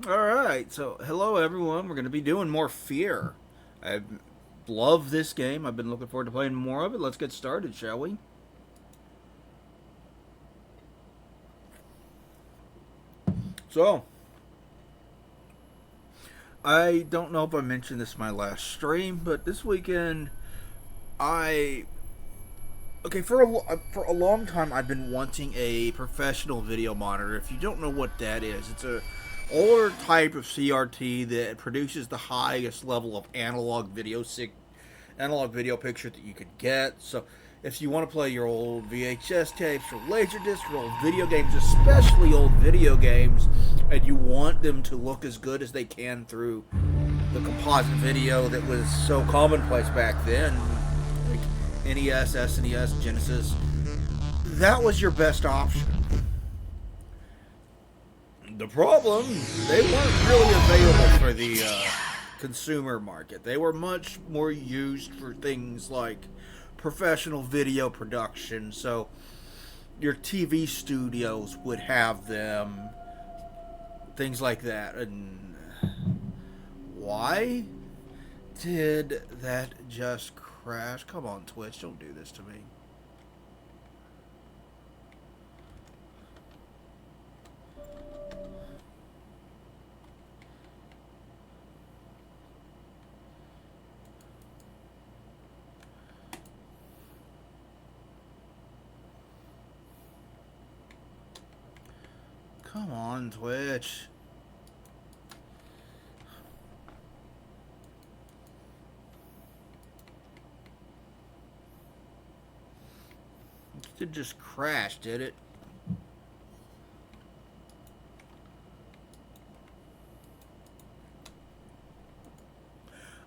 Alright, so hello everyone. We're going to be doing more Fear. I love this game. I've been looking forward to playing more of it. Let's get started, shall we? So, I don't know if I mentioned this in my last stream, but this weekend I okay for a long time I've been wanting a professional video monitor. If you don't know what that is, it's a older type of CRT that produces the highest level of analog video picture that you could get. So if you want to play your old VHS tapes or Laserdisc or old video games, especially old video games, and you want them to look as good as they can through the composite video that was so commonplace back then, like NES, SNES, Genesis, that was your best option. The problem, they weren't really available for the consumer market. They were much more used for things like professional video production. So your TV studios would have them, things like that. And why did that just crash? Come on, Twitch, don't do this to me. Come on, Twitch. It just crashed, did it?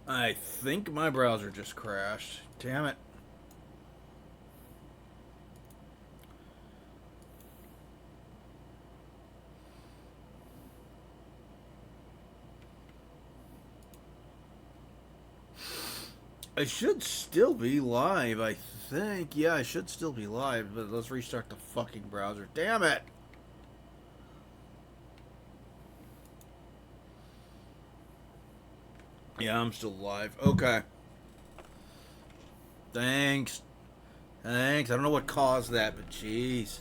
I think my browser just crashed. Damn it. I should still be live, I think. Yeah, I should still be live, but let's restart the fucking browser. Damn it! Yeah, I'm still live. Okay. Thanks. Thanks. I don't know what caused that, but jeez.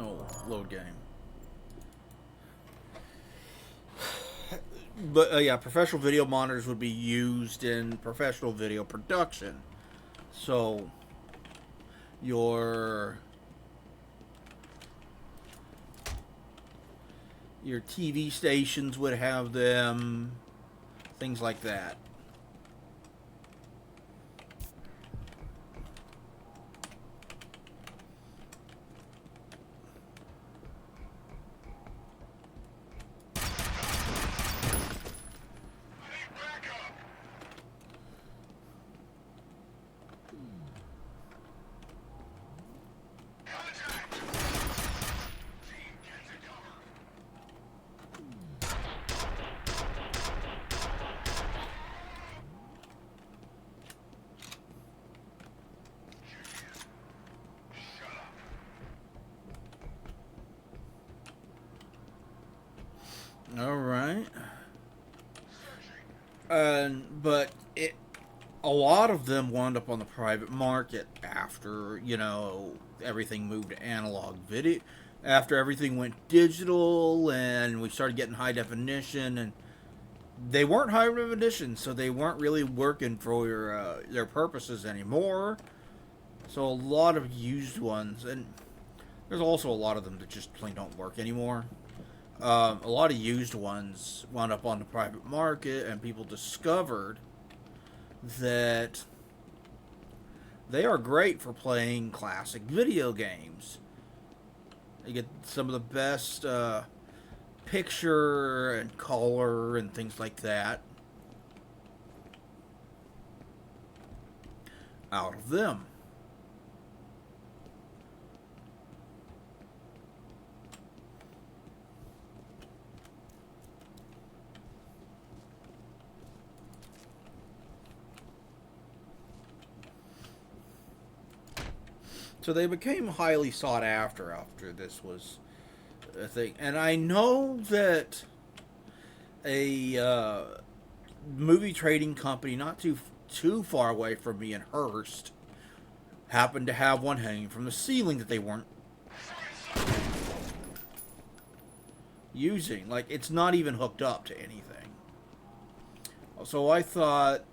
Oh, load game. But yeah, professional video monitors would be used in professional video production. So your your TV stations would have them, things like that. All right. But a lot of them wound up on the private market after everything moved to analog video. After everything went digital and we started getting high definition, and they weren't high definition, so they weren't really working for their purposes anymore. So a lot of used ones, and there's also a lot of them that just plain don't work anymore. A lot of used ones wound up on the private market, and people discovered that they are great for playing classic video games. You get some of the best picture and color and things like that out of them. So they became highly sought after this was a thing. And I know that a movie trading company not too far away from me in Hearst happened to have one hanging from the ceiling that they weren't using. Like, it's not even hooked up to anything. So I thought,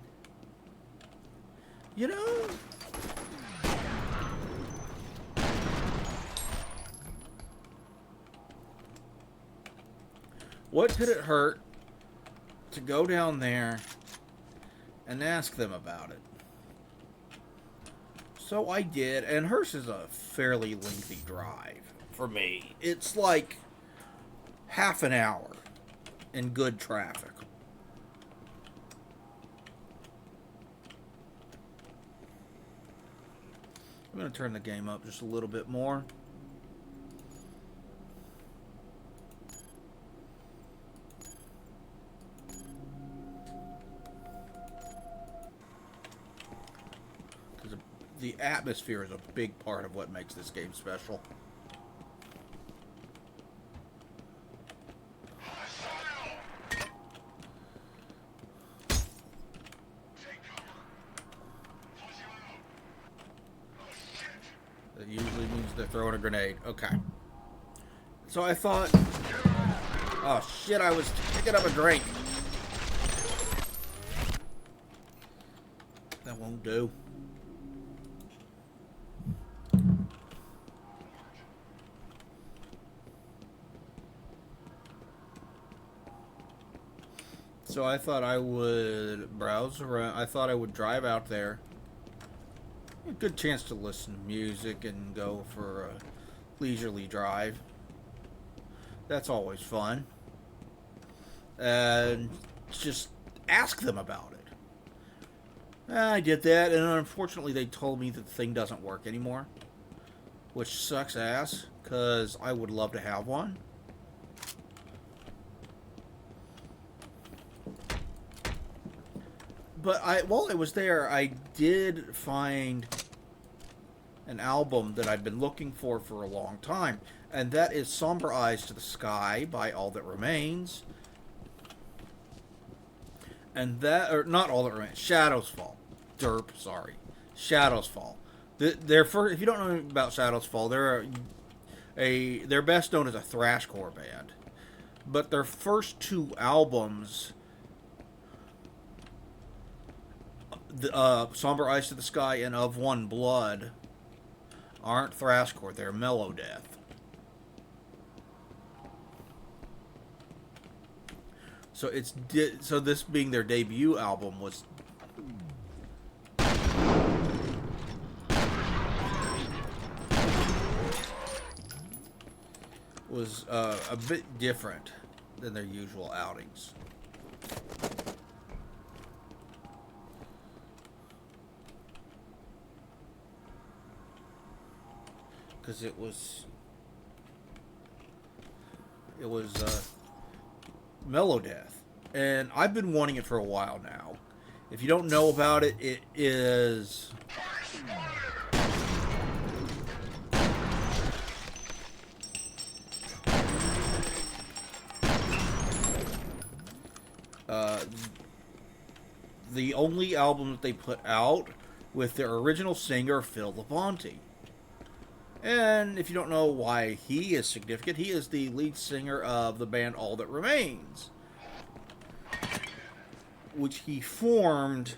you know, what could it hurt to go down there and ask them about it? So I did, and Hearst is a fairly lengthy drive for me. It's like half an hour in good traffic. I'm going to turn the game up just a little bit more. Because the atmosphere is a big part of what makes this game special. That usually means they're throwing a grenade. Okay. So I thought, oh shit, I was picking up a drink. That won't do. So I thought I would browse around. I thought I would drive out there. A good chance to listen to music and go for a leisurely drive. That's always fun. And just ask them about it. I did that, and unfortunately they told me that the thing doesn't work anymore. Which sucks ass, because I would love to have one. But while I was there, I did find an album that I've been looking for a long time, and that is Somber Eyes to the Sky by All That Remains. And that, or not All That Remains, Shadows Fall. Derp, sorry. Shadows Fall. Their first, if you don't know about Shadows Fall, they're best known as a thrashcore band. But their first two albums, Somber Eyes to the Sky and Of One Blood, aren't thrashcore, they're mellow death. So so this being their debut album was a bit different than their usual outings. Because it was mellow death, and I've been wanting it for a while now. If you don't know about it, it is the only album that they put out with their original singer Phil Labonte. And if you don't know why he is significant, he is the lead singer of the band All That Remains, which he formed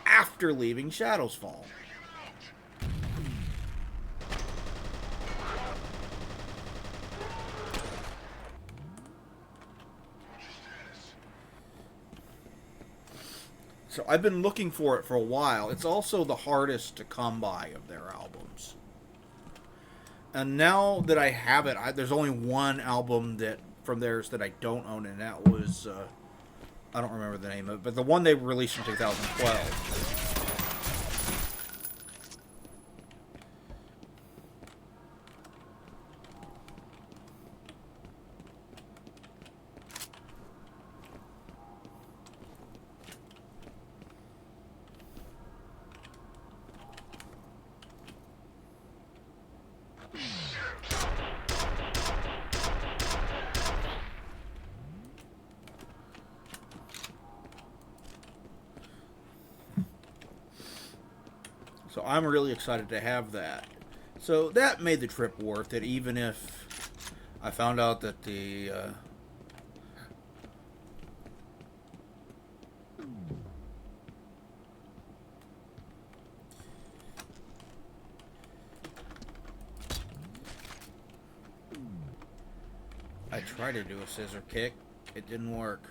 after leaving Shadows Fall. So I've been looking for it for a while. It's also the hardest to come by of their albums. And now that I have it, there's only one album from theirs that I don't own, and that was I don't remember the name of it, but the one they released in 2012. So I'm really excited to have that. So that made the trip worth it, even if I found out that the I tried to do a scissor kick. It didn't work.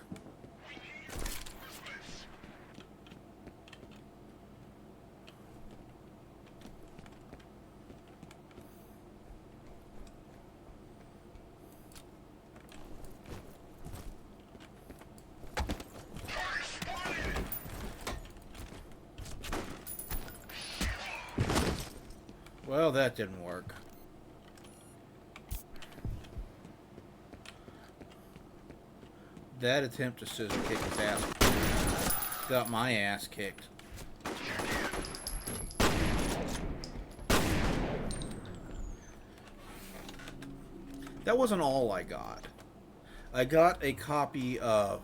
Well, that didn't work. That attempt to scissor kick his ass got my ass kicked. That wasn't all I got. I got a copy of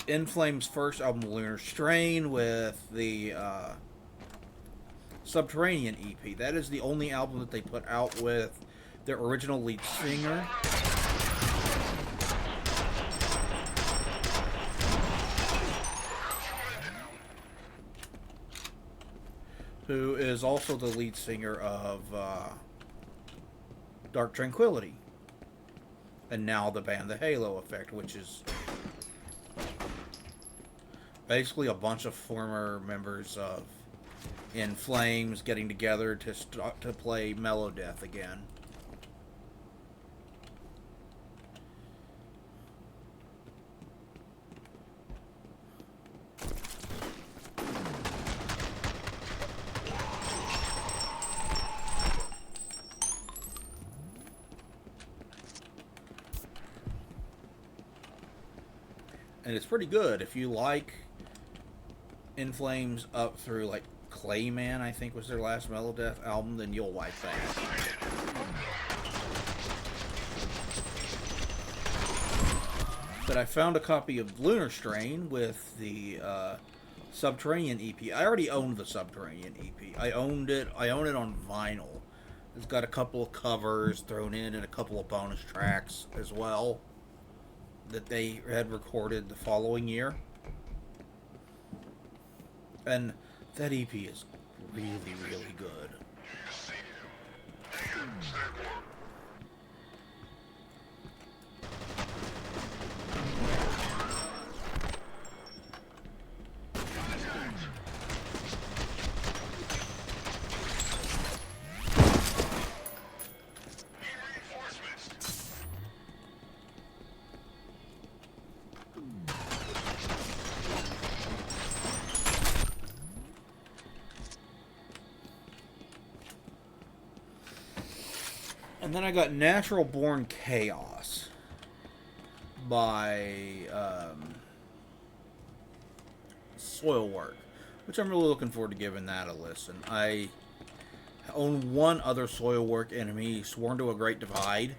In Flames' first album, Lunar Strain, with the Subterranean EP. That is the only album that they put out with their original lead singer. Who is also the lead singer of Dark Tranquillity. And now the band The Halo Effect, which is basically a bunch of former members of In Flames getting together to play Melodeath again. And it's pretty good. If you like In Flames up through like Clayman, I think was their last Melodeath album, then you'll like that. But I found a copy of Lunar Strain with the Subterranean EP. I already owned the Subterranean EP. I own it on vinyl. It's got a couple of covers thrown in and a couple of bonus tracks as well that they had recorded the following year. And that EP is really, really good. And then I got Natural Born Chaos by Soilwork, which I'm really looking forward to giving that a listen. I own one other Soilwork enemy, Sworn to a Great Divide,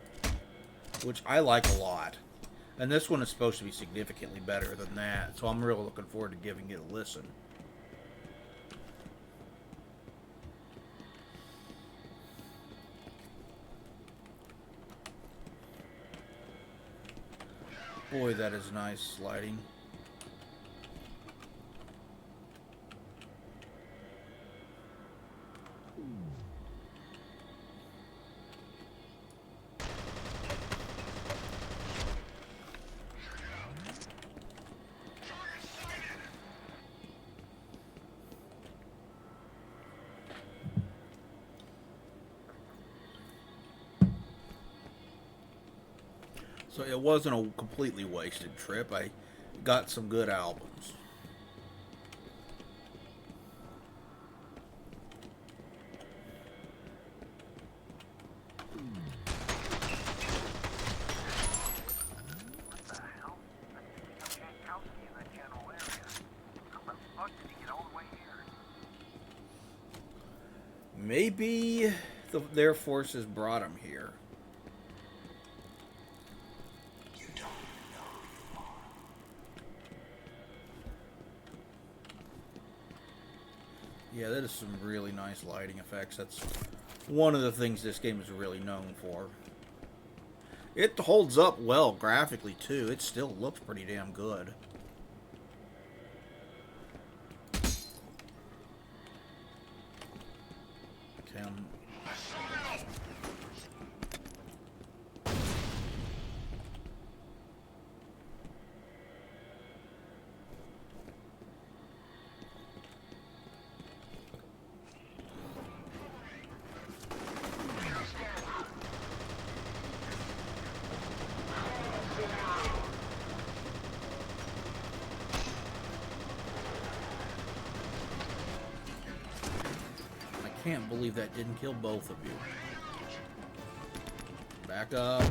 which I like a lot. And this one is supposed to be significantly better than that, so I'm really looking forward to giving it a listen. Boy, that is nice lighting. So it wasn't a completely wasted trip. I got some good albums. Maybe their forces brought him here. Yeah, that is some really nice lighting effects. That's one of the things this game is really known for. It holds up well graphically, too. It still looks pretty damn good. Okay, I can't believe that didn't kill both of you. Back up.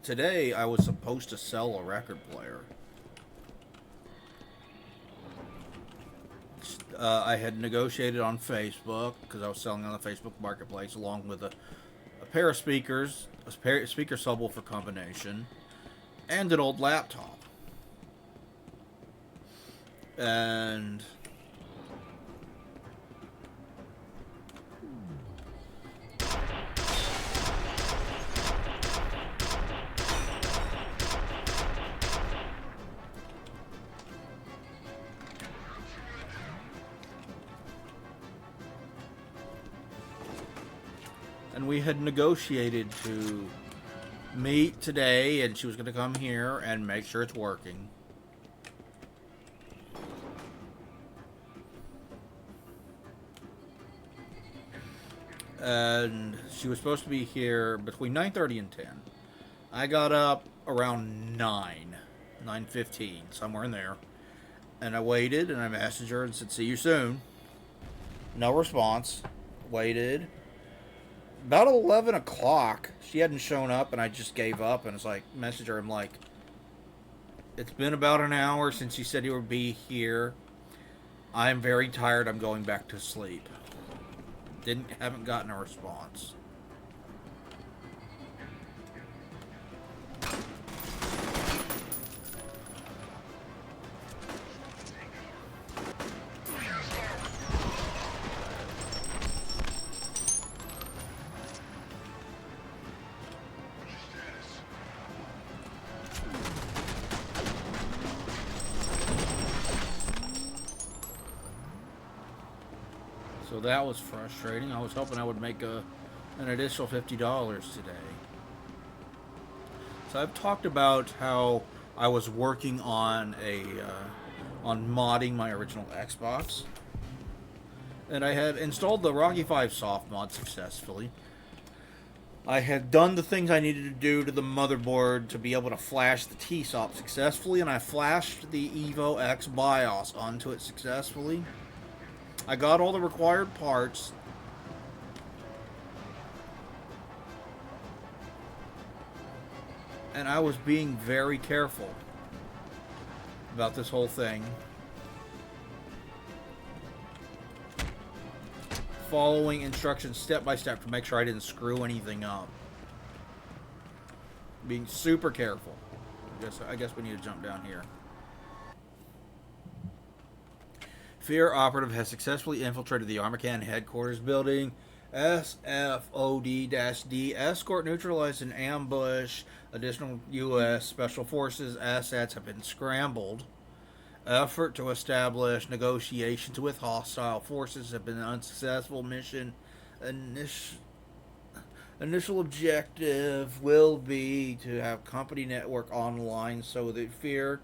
Today, I was supposed to sell a record player. I had negotiated on Facebook, because I was selling on the Facebook Marketplace, along with a pair of speakers, a speaker subwoofer combination, and an old laptop. And we had negotiated to meet today, and she was going to come here and make sure it's working. And she was supposed to be here between 9:30 and 10. I got up around 9:15, somewhere in there. And I waited, and I messaged her and said, "See you soon." No response. Waited. About 11 o'clock, she hadn't shown up, and I just gave up, and it's like, message her, I'm like, it's been about an hour since you said you would be here. I'm very tired, I'm going back to sleep. Haven't gotten a response. So that was frustrating. I was hoping I would make an additional $50 today. So I've talked about how I was working on on modding my original Xbox, and I had installed the Rocky 5 soft mod successfully. I had done the things I needed to do to the motherboard to be able to flash the TSOP successfully, and I flashed the Evo X BIOS onto it successfully. I got all the required parts. And I was being very careful about this whole thing. Following instructions step by step to make sure I didn't screw anything up. Being super careful. I guess we need to jump down here. Fear operative has successfully infiltrated the Armacan headquarters building. SFOD-D. Escort neutralized an ambush. Additional U.S. Special Forces assets have been scrambled. Effort to establish negotiations with hostile forces have been unsuccessful. Mission initial objective will be to have company network online so that Fear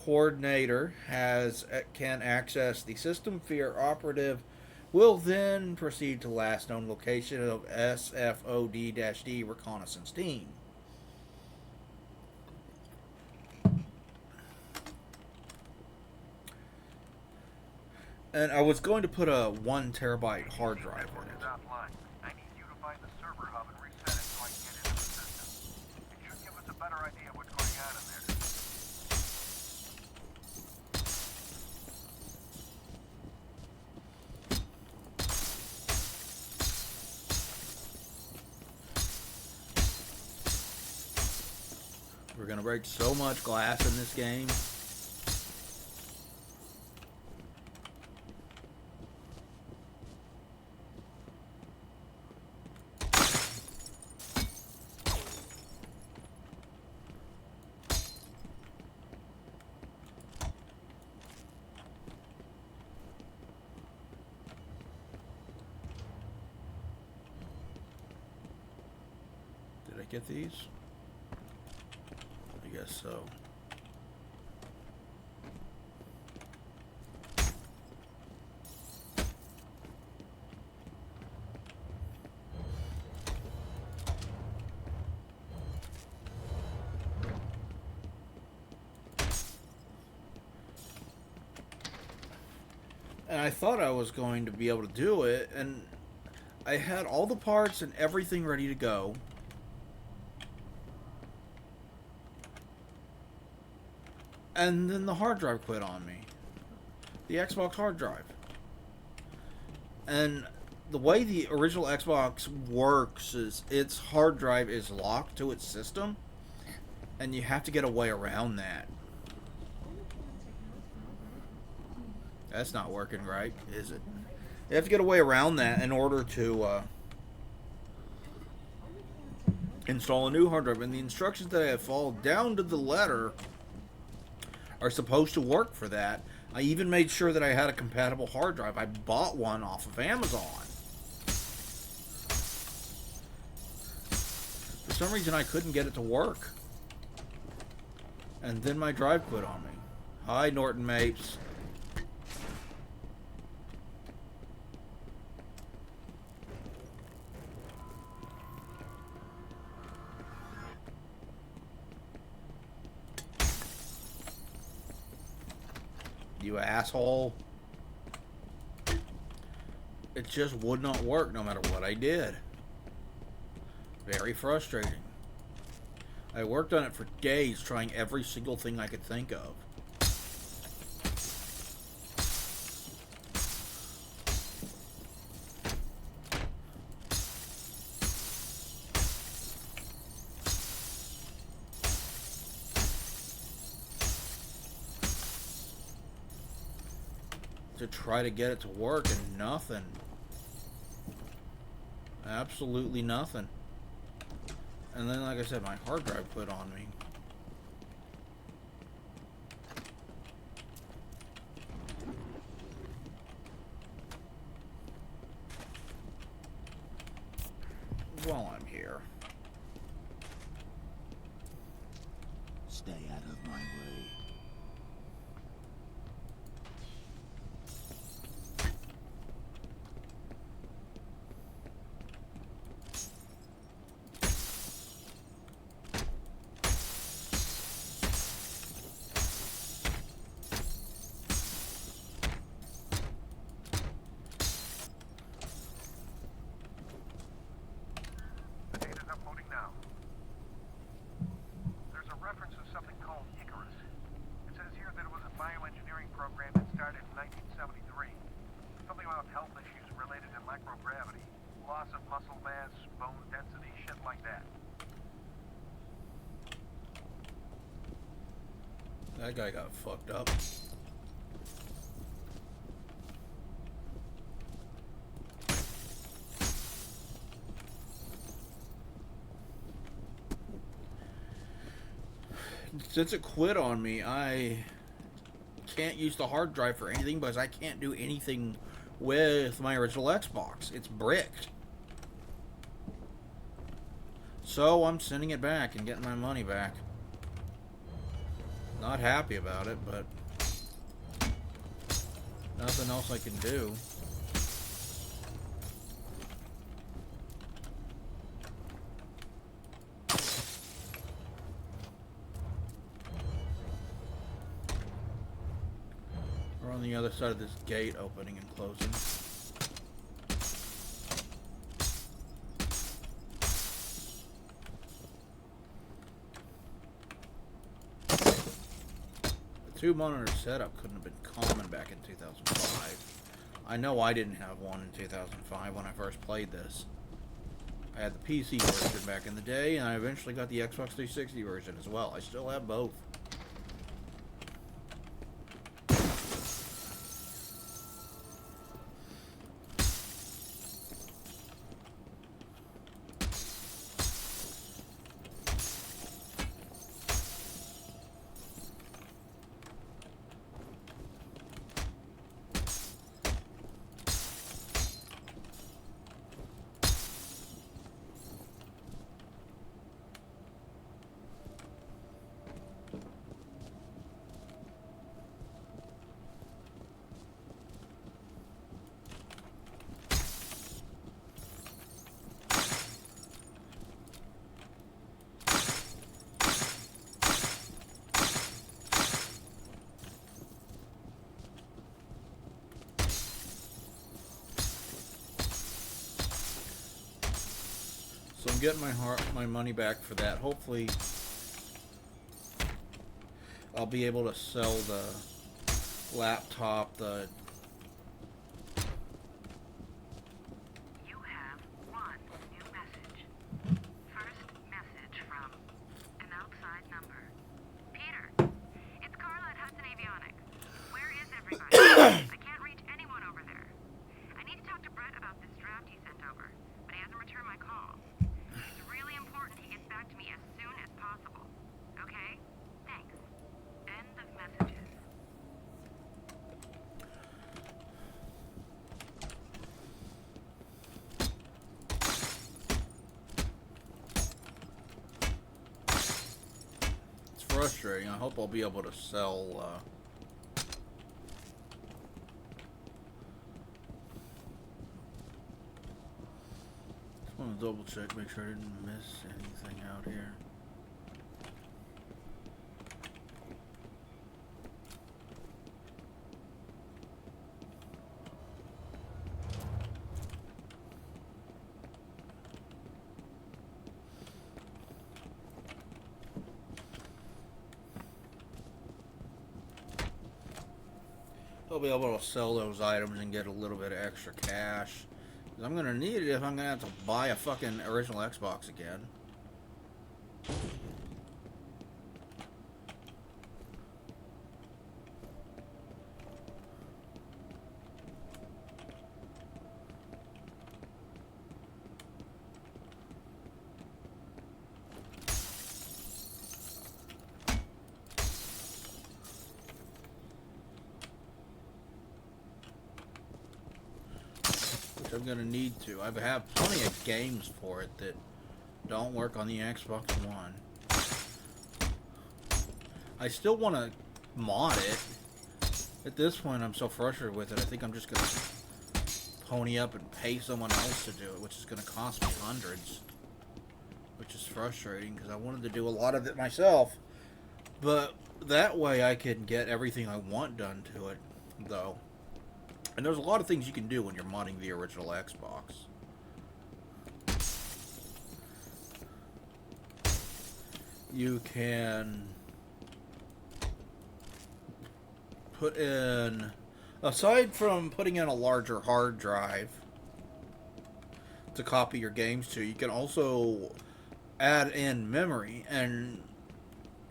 coordinator can access the system. Fear operative will then proceed to last known location of SFOD-D reconnaissance team. And I was going to put a 1 terabyte hard drive on it. I need you to find the server hub and reset it so I can get into the system. It should give us a better idea of what's going on in there. gonna break so much glass in this game. Did I get these? I guess so. And I thought I was going to be able to do it, and I had all the parts and everything ready to go. And then the hard drive quit on me. The Xbox hard drive. And the way the original Xbox works is its hard drive is locked to its system, and you have to get a way around that. That's not working right, is it? You have to get a way around that in order to install a new hard drive. And the instructions that I have followed down to the letter are supposed to work for that. I even made sure that I had a compatible hard drive. I bought one off of Amazon. For some reason, I couldn't get it to work. And then my drive quit on me. Hi, Norton Mapes. You asshole. It just would not work no matter what I did. Very frustrating. I worked on it for days trying every single thing I could think of. To try to get it to work, and nothing. Absolutely nothing. And then, like I said, my hard drive quit on me. While I'm here. Stay out of my way. The data's uploading now. There's a reference to something called Icarus. It says here that it was a bioengineering program that started in 1973. Something about health issues related to microgravity, loss of muscle mass, bone density, shit like that. That guy got fucked up. Since it quit on me, I can't use the hard drive for anything because I can't do anything with my original Xbox. It's bricked. So I'm sending it back and getting my money back. Not happy about it, but nothing else I can do. We're on the other side of this gate, opening and closing. The 2-monitor setup couldn't have been common back in 2005. I know I didn't have one in 2005 when I first played this. I had the PC version back in the day, and I eventually got the Xbox 360 version as well. I still have both. So I'm getting my money back for that. Hopefully, I'll be able to sell the laptop, You have one new message. First message from an outside number. Peter, it's Carla at Hudson Avionics. Where is everybody? I can't reach anyone over there. I need to talk to Brett about this draft he sent over, but he hasn't returned my call. It's really important he gets back to me as soon as possible. Okay? Thanks. End of messages. it's frustrating. I hope I'll be able to sell. Just want to double check, make sure I didn't miss anything out here. I'll be able to sell those items and get a little bit of extra cash. 'Cause I'm gonna need it if I'm gonna have to buy a fucking original Xbox again. Which I'm gonna need to. I have plenty of games for it that don't work on the Xbox One. I still want to mod it. At this point, I'm so frustrated with it. I think I'm just gonna pony up and pay someone else to do it, which is gonna cost me hundreds. Which is frustrating because I wanted to do a lot of it myself. But that way I can get everything I want done to it, though. And there's a lot of things you can do when you're modding the original Xbox. You can put in, aside from putting in a larger hard drive to copy your games to, you can also add in memory. And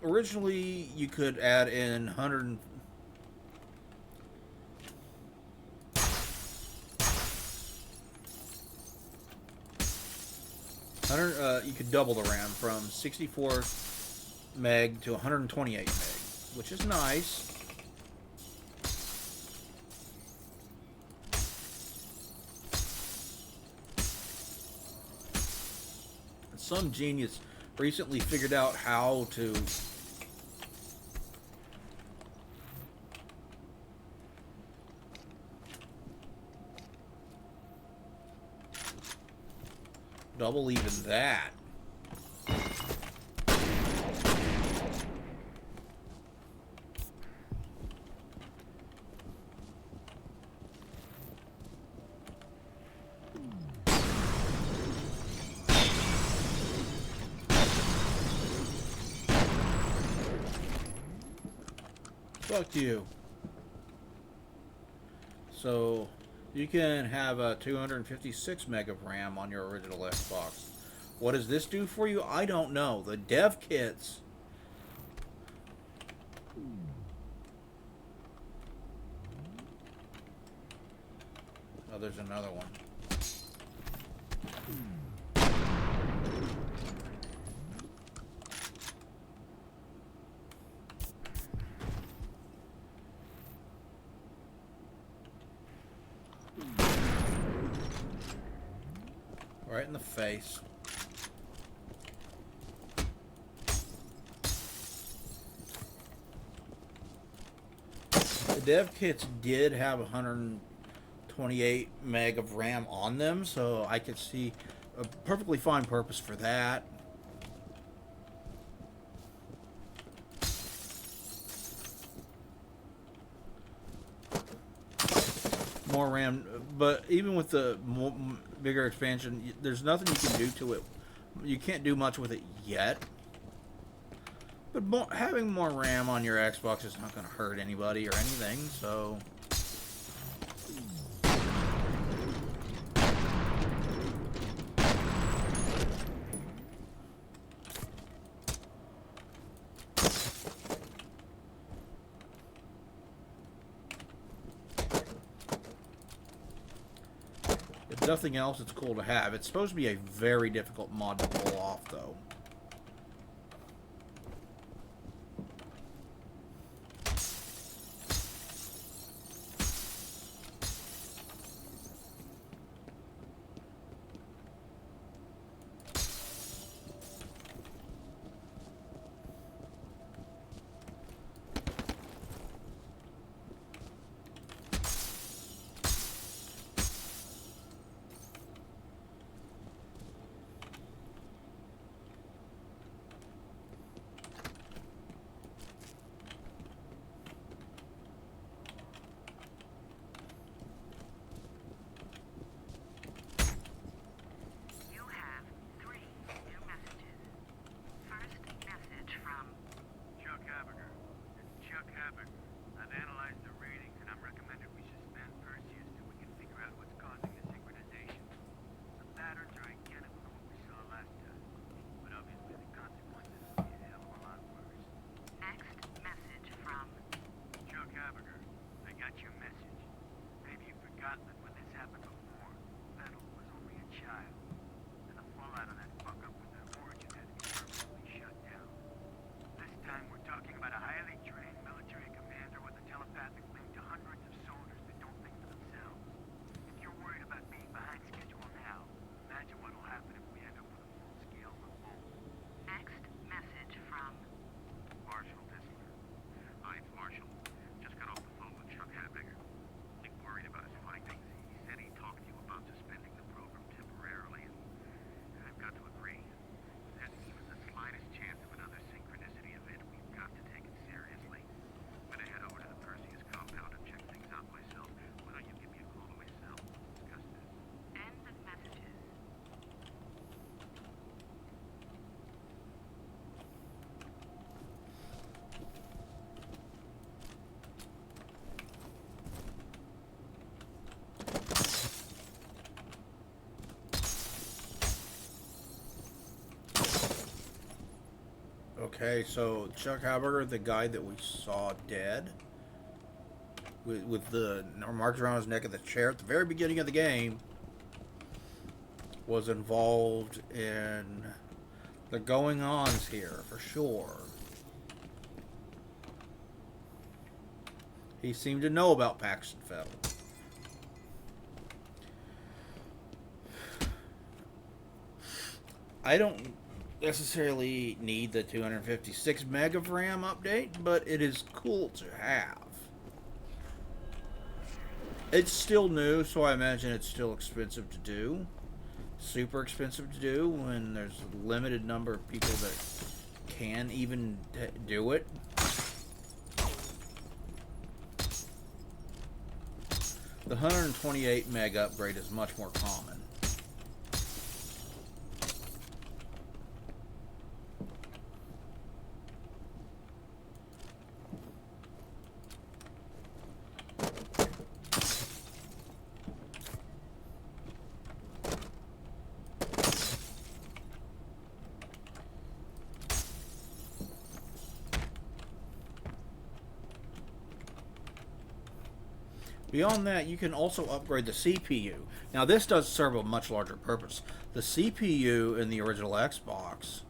originally you could add in 100 you could double the RAM from 64 meg to 128 meg, which is nice. Some genius recently figured out how to double even that. Fuck you. So you can have a 256 meg of RAM on your original Xbox. What does this do for you? I don't know. The dev kits. Oh, there's another one. Right in the face. The dev kits did have 128 meg of RAM on them, so I could see a perfectly fine purpose for that. More RAM, but even with the bigger expansion, there's nothing you can do to it. You can't do much with it yet. But having more RAM on your Xbox is not going to hurt anybody or anything, so... If nothing else, it's cool to have. It's supposed to be a very difficult mod to pull off, though. You have 3 new messages. First message from Chuck Haberger. It's Chuck Haberger. I've analyzed the readings and I'm recommending we suspend Perseus till we can figure out what's causing the synchronization. The patterns are identical to what we saw last time, but obviously the consequences will be a hell of a lot worse. next message from Chuck Haberger, I got your message. Maybe you've forgotten that when this happened before, Vettel was only a child. And the fallout of that fuck-up with the origin had to be permanently shut down. This time we're talking about a highly trained military commander with a telepathic link to hundreds of soldiers that don't think for themselves. If you're worried about being behind schedule now, imagine what'll happen if we end up with a full-scale revolt. next message from Marshal Disler. Hi, it's Marshal. Just got off the phone with Chuck Haberger. Big worried about his findings. He said he talked to you about suspending the program temporarily, and I've got to agree. If there's even the slightest chance of another synchronicity event, we've got to take it seriously. I'm gonna head over to the Perseus compound and check things out myself. Why don't you give me a call to my cell? Discuss this. end of messages. Okay, so Chuck Haberger, the guy that we saw dead, with the marks around his neck of the chair at the very beginning of the game, was involved in the going-ons here, for sure. He seemed to know about Paxton Vettel. I don't necessarily need the 256 meg of RAM update, but it is cool to have. It's still new, so I imagine it's still expensive to do. Super expensive to do when there's a limited number of people that can even do it. The 128 meg upgrade is much more common. Beyond that, you can also upgrade the CPU. Now, this does serve a much larger purpose. The CPU in the original Xbox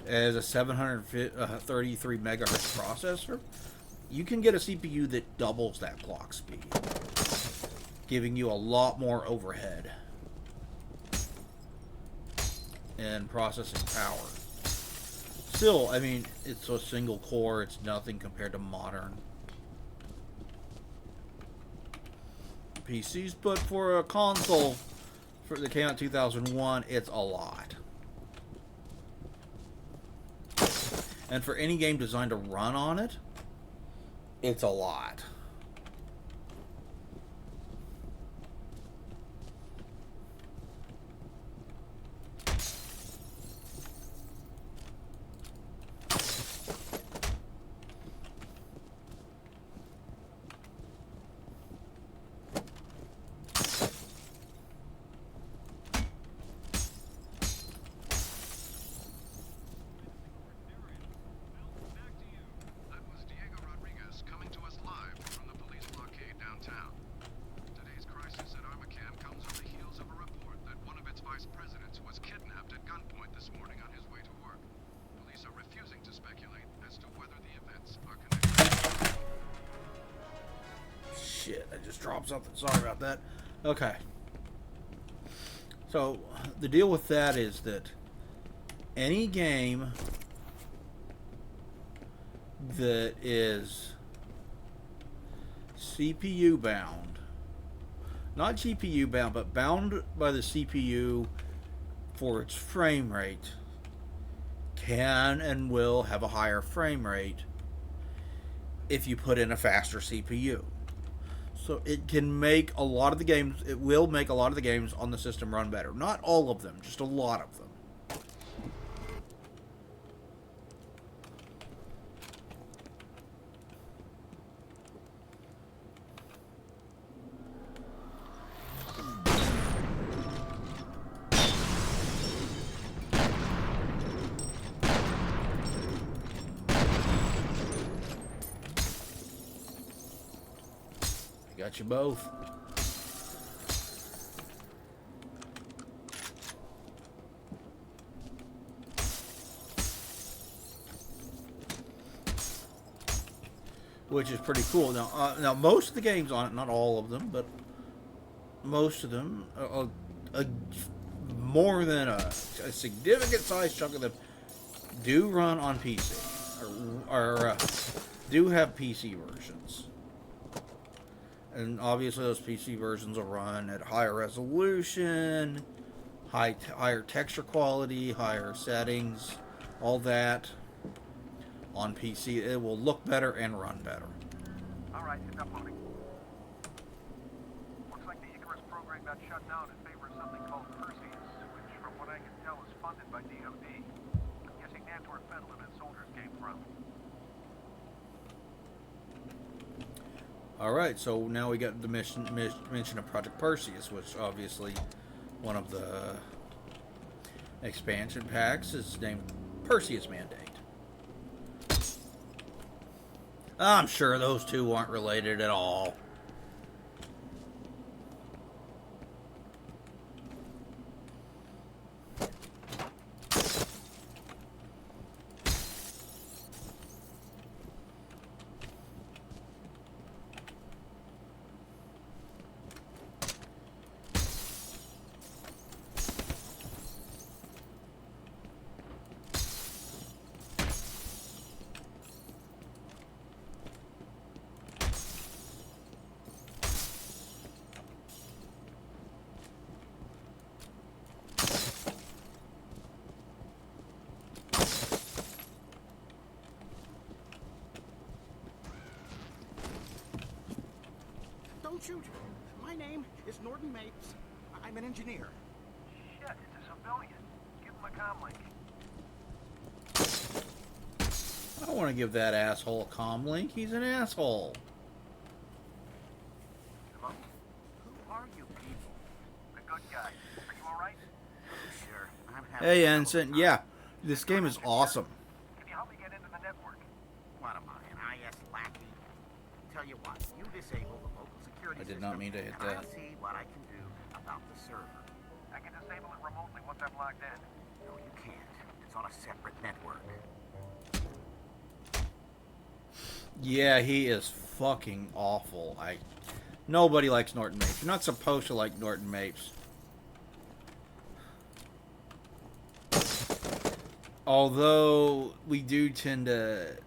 is a 733 megahertz processor. You can get a CPU that doubles that clock speed, giving you a lot more overhead and processing power. Still, I mean, it's a single core. It's nothing compared to modern PCs, but for a console that came out in 2001, it's a lot. And for any game designed to run on it, it's a lot. That was Diego Rodriguez coming to us live from the police blockade downtown. Today's crisis at Armacam comes on the heels of a report that one of its vice presidents was kidnapped at gunpoint this morning on his way to work. Police are refusing to speculate as to whether the events are connected. Shit, I just dropped something. Sorry about that. Okay. So, the deal with that is that any game that is CPU bound, not GPU bound, but bound by the CPU for its frame rate, can and will have a higher frame rate if you put in a faster CPU. So it can make a lot of the games, it will make a lot of the games on the system run better. Not all of them, just a lot of them. Got you both. Which is pretty cool. Now most of the games on it, not all of them, but most of them, more than a significant size chunk of them, do run on PC, or do have PC versions. And obviously those PC versions will run at higher resolution, higher texture quality, higher settings, all that. On PC, it will look better and run better. Alright, it's uploading. Looks like the Icarus program got shut down in favor of something called Perseus, which from what I can tell is funded by DoD. I'm guessing that's where Fedlin and soldiers came from. Alright, so now we got the mention of Project Perseus, which obviously one of the expansion packs is named Perseus Mandate. I'm sure those two aren't related at all. Don't shoot. My name is Norton Mapes. I'm an engineer. Shit, it's a civilian. Give him a comm link. I don't want to give that asshole a comm link. He's an asshole. Hello? Who are you people? The good guys. Are you alright? Sure. I'm having Hey, trouble. Ensign. Yeah, this game is awesome. Can you help me get into the network? What am I, an IS lackey? Tell you what, you disable the local security I did system, not mean to hit and that. I'll see what I can do about the server. I can disable it remotely once I'm logged in. No, you can't. It's on a separate network. Yeah, he is fucking awful. Nobody likes Norton Mapes. You're not supposed to like Norton Mapes. Although we do tend to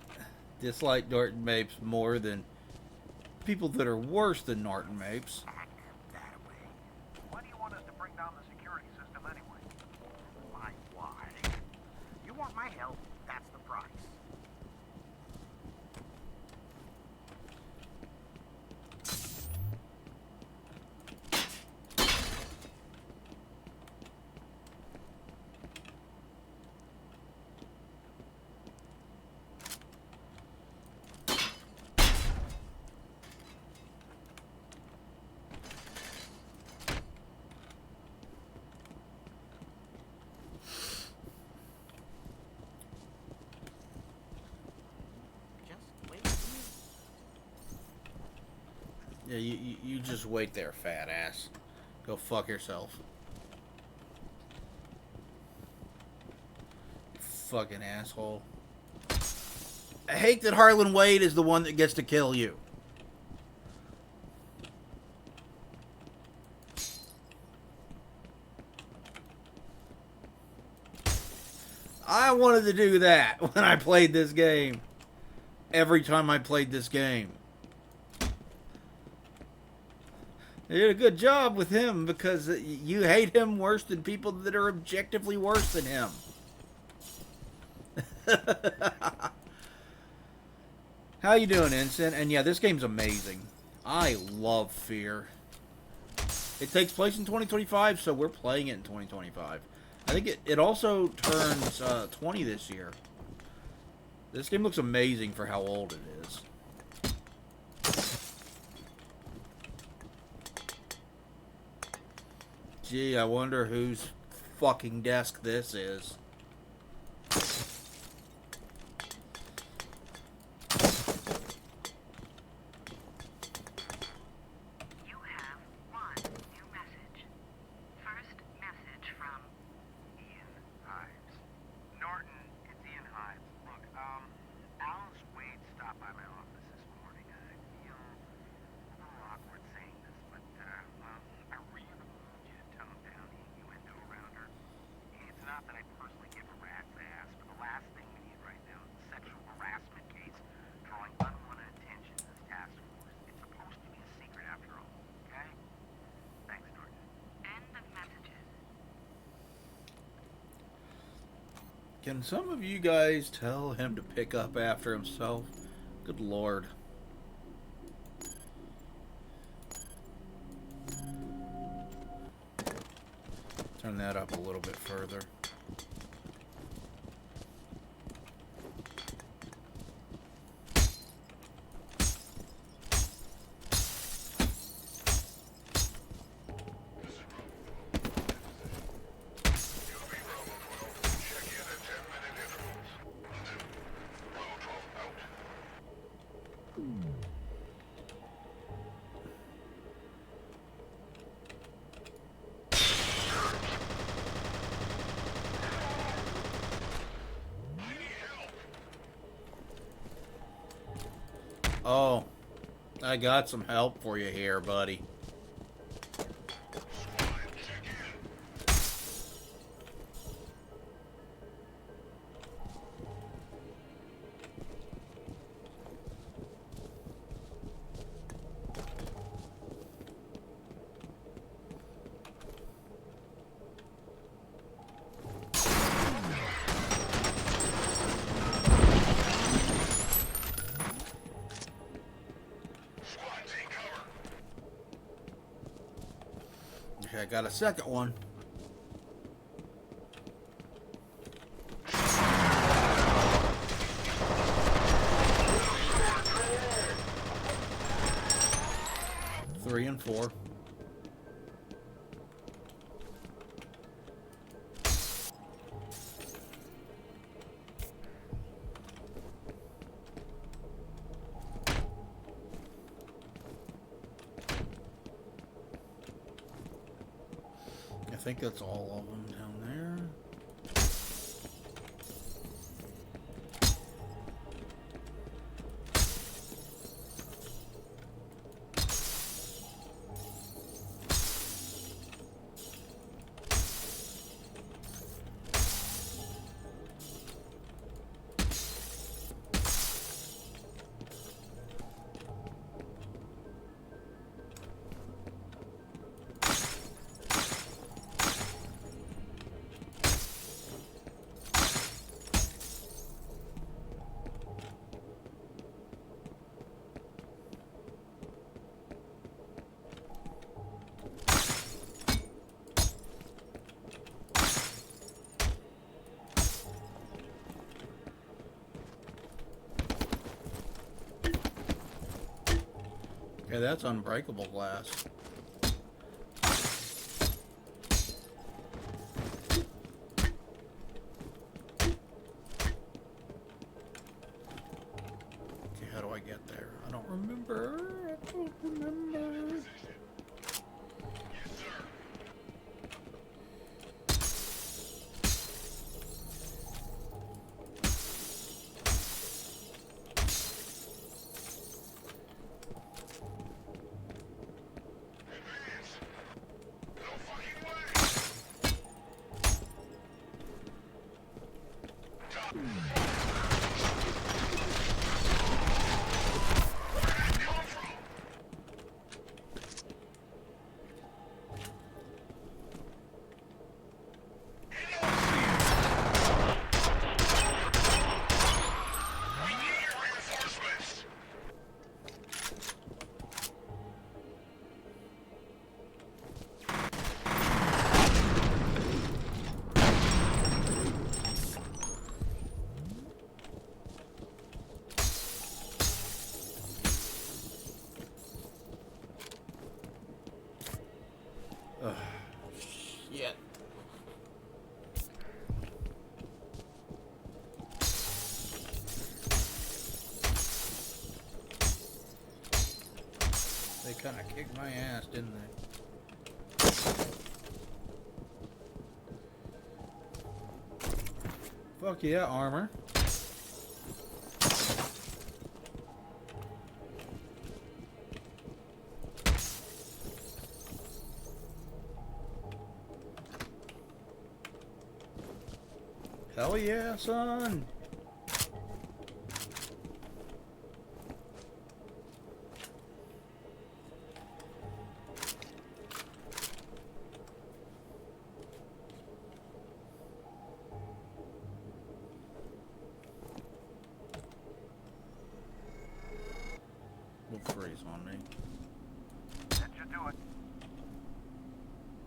dislike Norton Mapes more than people that are worse than Norton Mapes. Pack that away. Why do you want us to bring down the security system anyway? My why? You want my help, that's the price. Just wait. Yeah, you just wait there, fat ass. Go fuck yourself. You fucking asshole. I hate that Harlan Wade is the one that gets to kill you. I wanted to do that when I played this game. Every time I played this game. They did a good job with him because you hate him worse than people that are objectively worse than him. How you doing, Ensign? And yeah, this game's amazing. I love Fear. It takes place in 2025, so we're playing it in 2025. I think it also turns 20 this year. This game looks amazing for how old it is. Gee, I wonder whose fucking desk this is. You have one new message. First message from Ian Hives. Norton, it's Ian Hives. Look, Alice Wade stopped by my office this morning. I feel a little awkward saying this, but, well, I really need you to tone down the innuendo around her. It's not that I personally give a rat's ass, but the last thing we need right now is a sexual harassment case drawing unwanted attention to this task force. It's supposed to be a secret after all, okay? Thanks, Norton. end of messages. Can some of you guys tell him to pick up after himself? Good lord. Turn that up a little bit further. Oh, I got some help for you here, buddy. Okay, I got a second one. Three and four. think that's all of them down there. Okay, that's unbreakable glass. Okay, how do I get there? I don't remember. I don't remember. Shit. They kind of kicked my ass, didn't they? Fuck yeah, armor. Hell yeah, son! Will freeze on me. That should do it.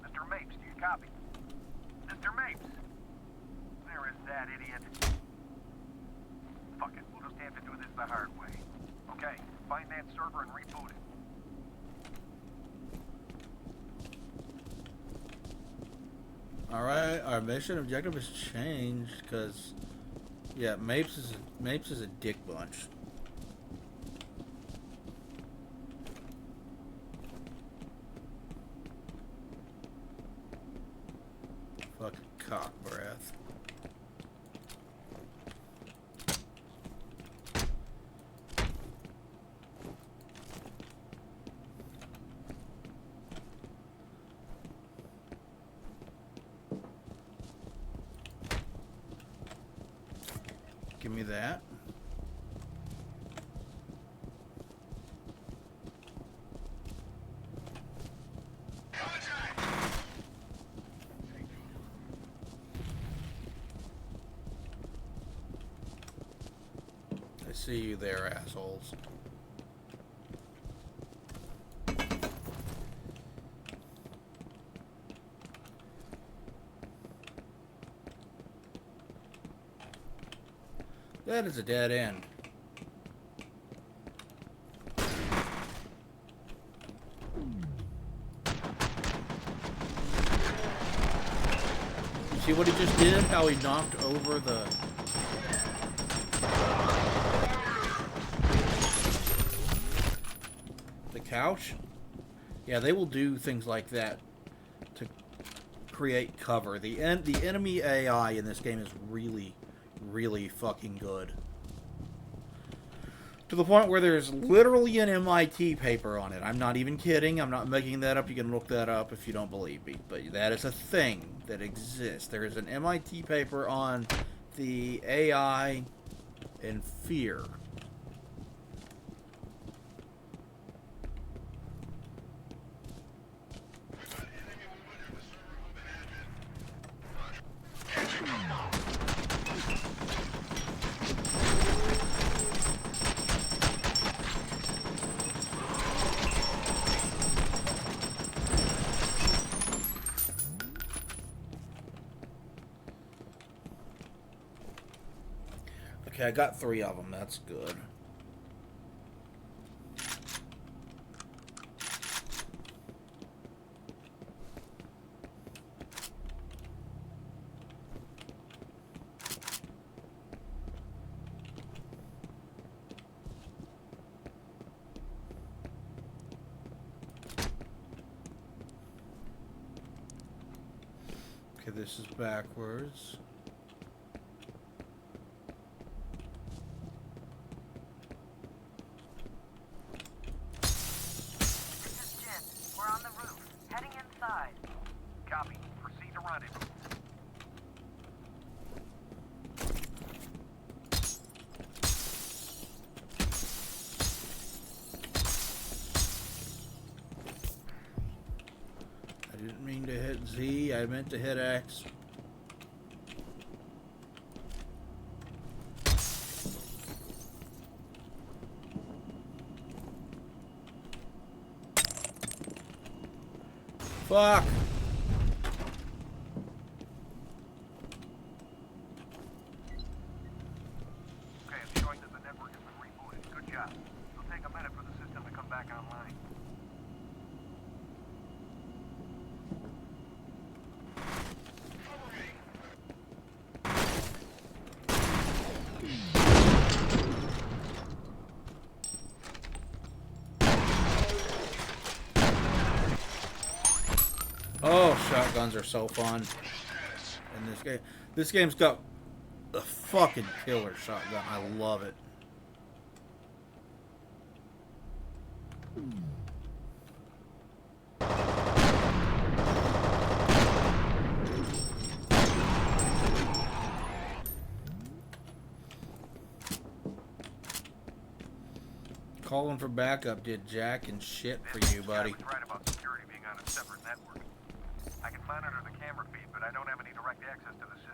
Mr. Mapes, do you copy? Mr. Mapes! There is that idiot. Fuck it, we'll just have to do this the hard way. Okay, find that server and reboot it. Alright, our mission objective has changed because, yeah, Mapes is a dick bunch. Fucking cock breath. Give me that. I see you there, assholes. That is a dead end. You see what he just did? How he knocked over the couch? Yeah, they will do things like that to create cover. The enemy AI in this game is really, really fucking good. To the point where there's literally an MIT paper on it. I'm not even kidding. I'm not making that up. You can look that up if you don't believe me. But that is a thing that exists. There is an MIT paper on the AI and fear. Okay, I got 3 of them. That's good. Okay, this is backwards. Copy. Proceed to rendezvous. I didn't mean to hit Z. I meant to hit X. Fuck! Okay, it's showing that the network has been rebooted. Good job. It'll take a minute for the system to come back online. Oh, shotguns are so fun in this game. This game's got a fucking killer shotgun. I love it. Calling for backup did jack and shit for you, buddy. I was right about security being on a separate network. I can monitor the camera feed, but I don't have any direct access to the system.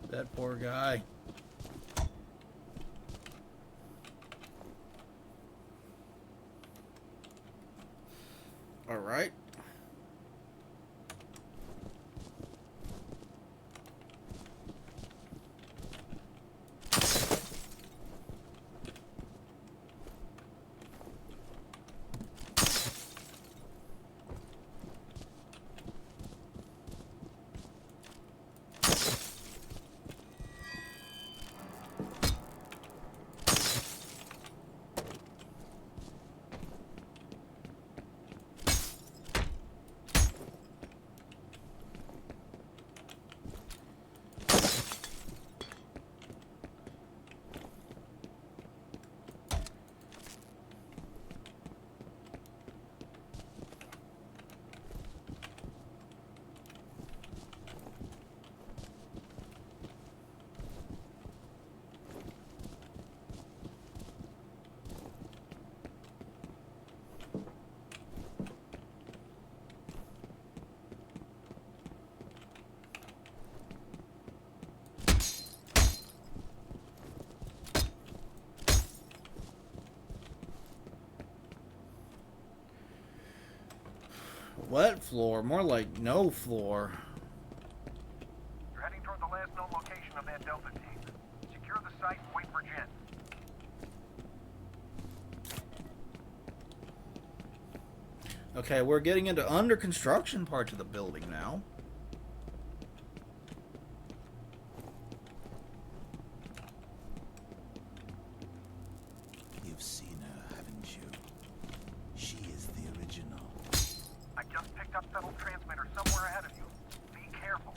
That poor guy. All right. wet floor, more like no floor. You're heading toward the last known location of that Delta team. Secure the site and wait for Jen. Okay, we're getting into under construction parts of the building now. You've seen her, haven't you? She is the original. I just picked up settled transmitter somewhere ahead of you. Be careful.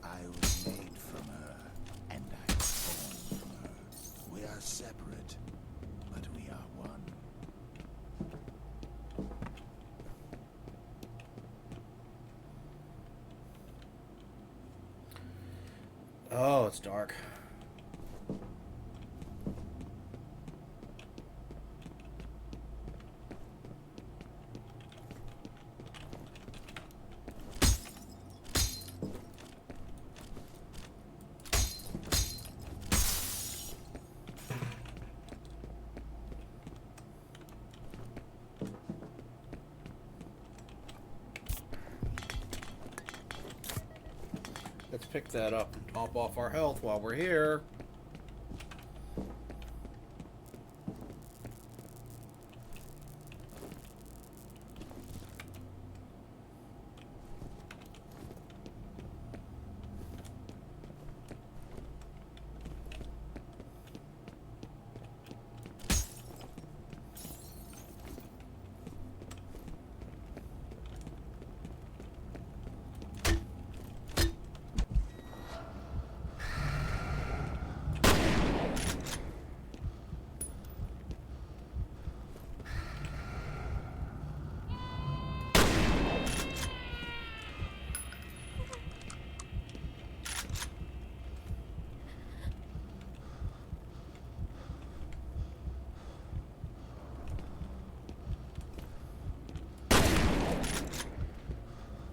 I was made from her, and I was born from her. We are separate, but we are one. Oh, it's dark. Let's pick that up and top off our health while we're here.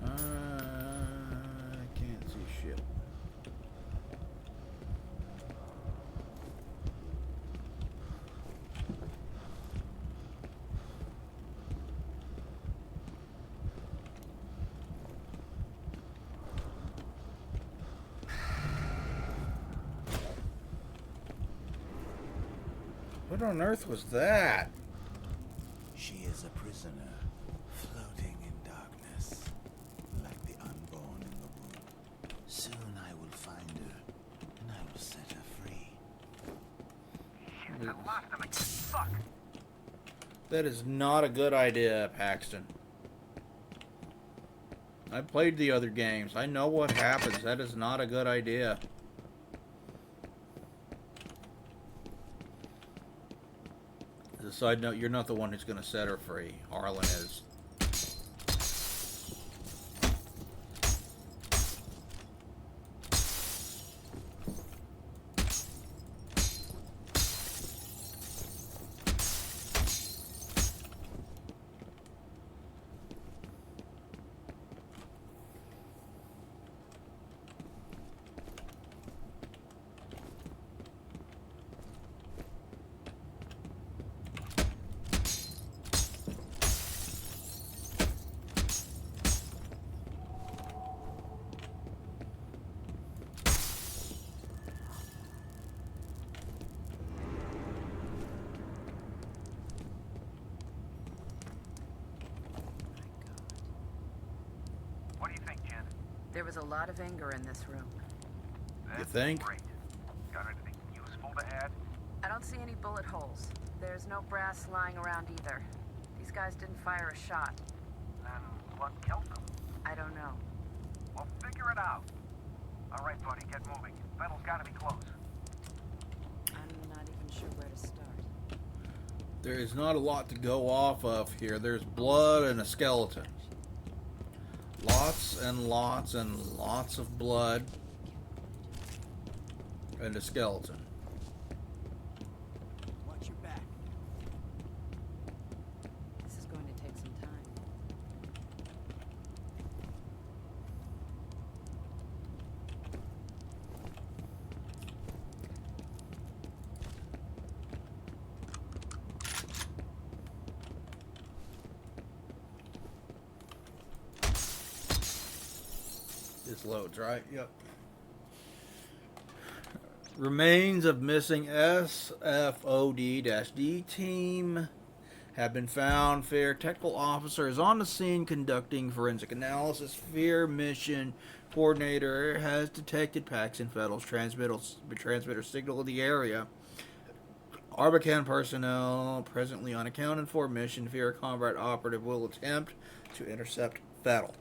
I can't see shit. What on earth was that? She is a prisoner, floating in darkness, like the unborn in the womb. Soon I will find her, and I will set her free. Shit, I lost him again. Fuck. That is not a good idea, Paxton. I played the other games. I know what happens. That is not a good idea. As a side note, you're not the one who's going to set her free. Harlan is. What do you think, Jen? There was a lot of anger in this room. That's think? Great. Got anything useful to add? I don't see any bullet holes. There's no brass lying around either. These guys didn't fire a shot. Then what killed them? I don't know. We'll figure it out. All right, buddy, get moving. Battle's gotta be close. I'm not even sure where to start. There is not a lot to go off of here. There's blood and a skeleton. Lots and lots and lots of blood and a skeleton. Watch your back. This is going to take some time. This loads, right? Yep. Remains of missing SFOD-D team have been found. FAIR technical officer is on the scene conducting forensic analysis. FAIR mission coordinator has detected Paxton Federal's transmitter signal in the area. Arbacan personnel presently unaccounted for. Mission FAIR combat operative will attempt to intercept Federal.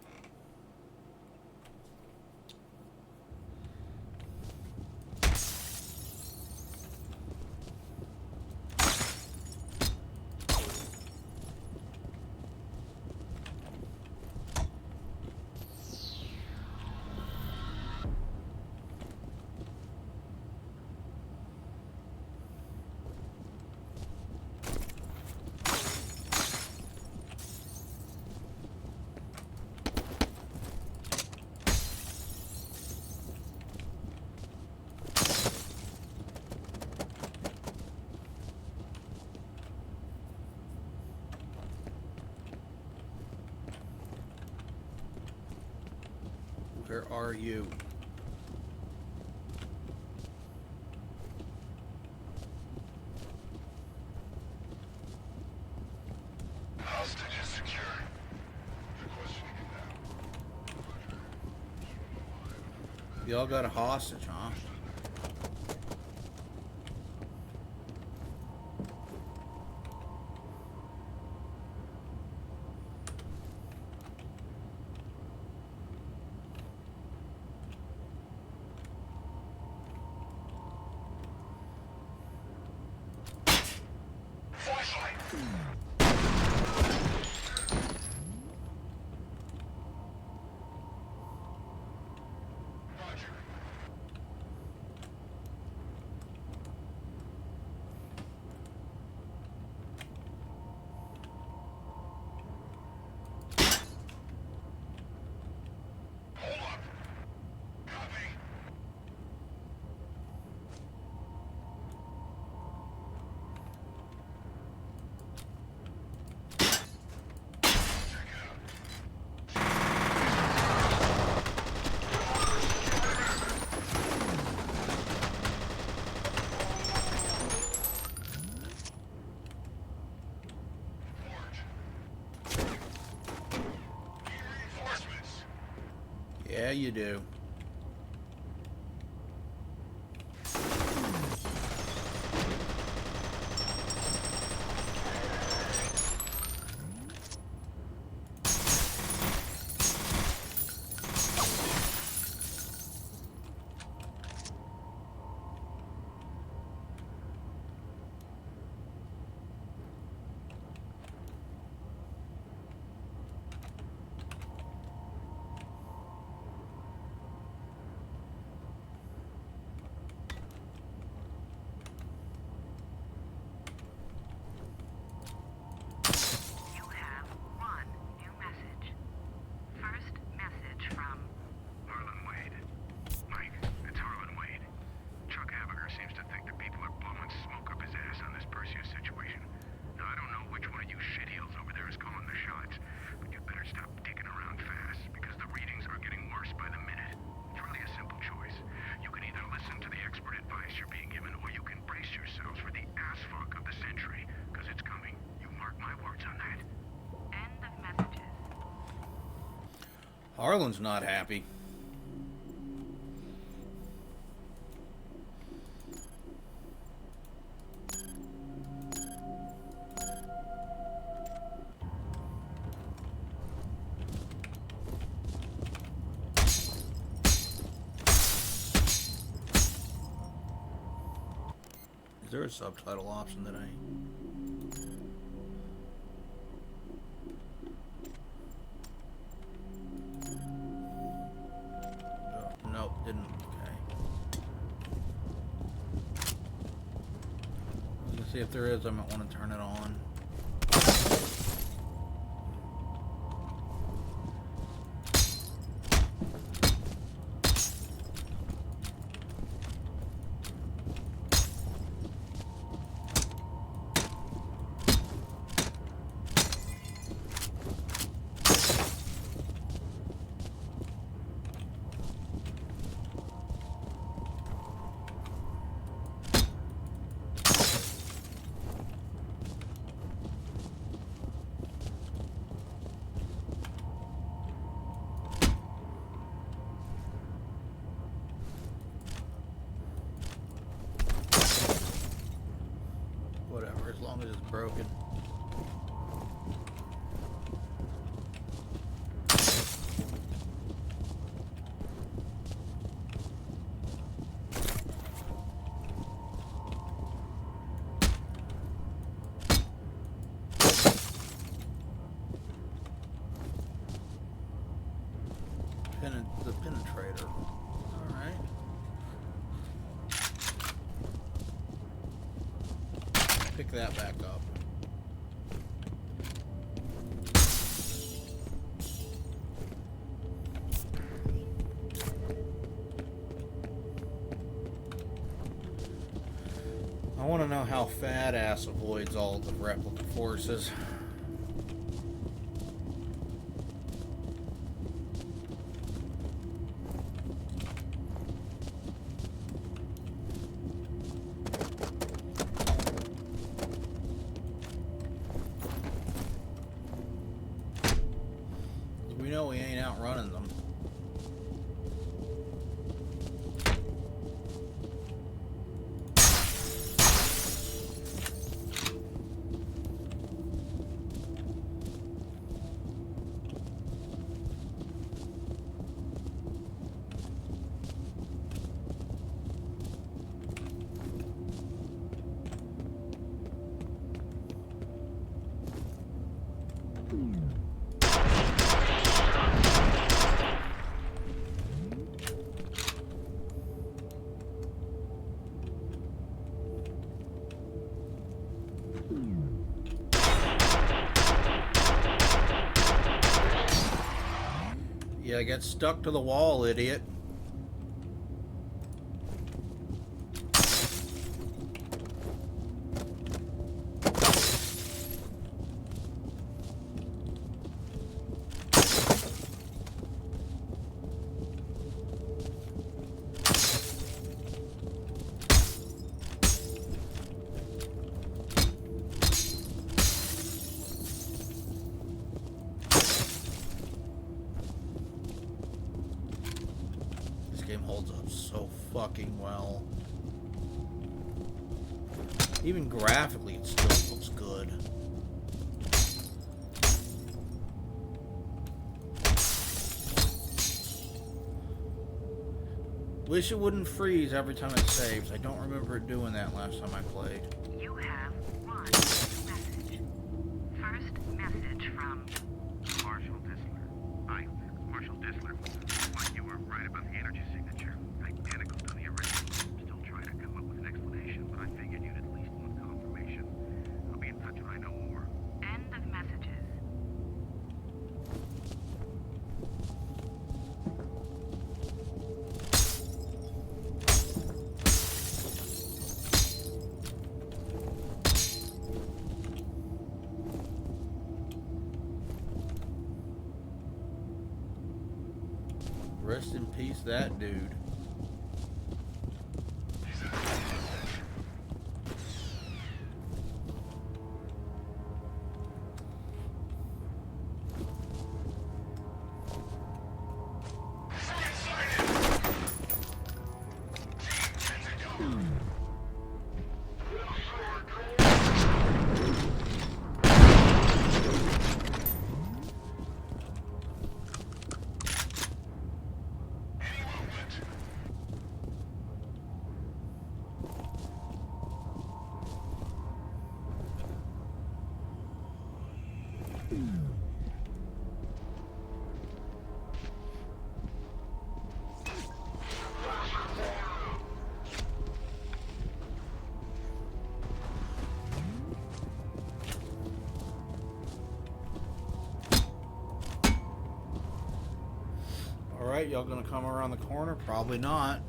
Where are you? Hostage is secure. Questioning it now. Y'all got a hostage, huh? Yeah, you do. You have one new message. First message from Harlan Wade. Mike, it's Harlan Wade. Chuck Haviger seems to think that people are blowing smoke up his ass on this Perseus situation. Now, I don't know which one of you shitheels over there is calling the shots, but you better stop dicking around fast, because the readings are getting worse by the minute. It's really a simple choice. You can either listen to the expert advice you're being given, or you can brace yourselves for the ass fuck of the century, because it's coming. You mark my words on that. end of messages. Harlan's not happy. Is there a subtitle option that I... Nope, didn't. Okay. I was gonna see if there is. I might want to turn it on. broken. The penetrator. Alright. Pick that back up. I want to know how Fat Ass avoids all the replica forces. We know we ain't outrunning them. Yeah, get stuck to the wall, idiot. Game holds up so fucking well. Even graphically, it still looks good. Wish it wouldn't freeze every time it saves. I don't remember it doing that last time I played. You have one message. First message from Marshall Disler. Marshall Disler. What, you were right about the energy signature. Identical to the original. Still trying to come up with an explanation, but I figured you'd at least want confirmation. I'll be in touch when I know more. end of messages. Rest in peace, that dude. Alright, y'all gonna come around the corner? Probably not.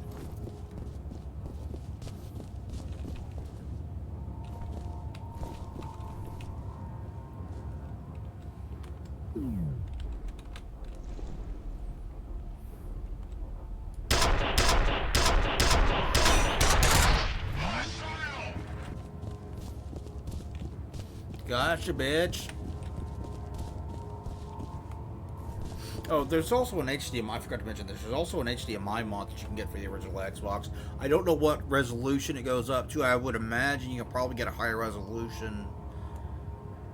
Gotcha, bitch. Oh, there's also an HDMI. I forgot to mention this. There's also an HDMI mod that you can get for the original Xbox. I don't know what resolution it goes up to. I would imagine you can probably get a higher resolution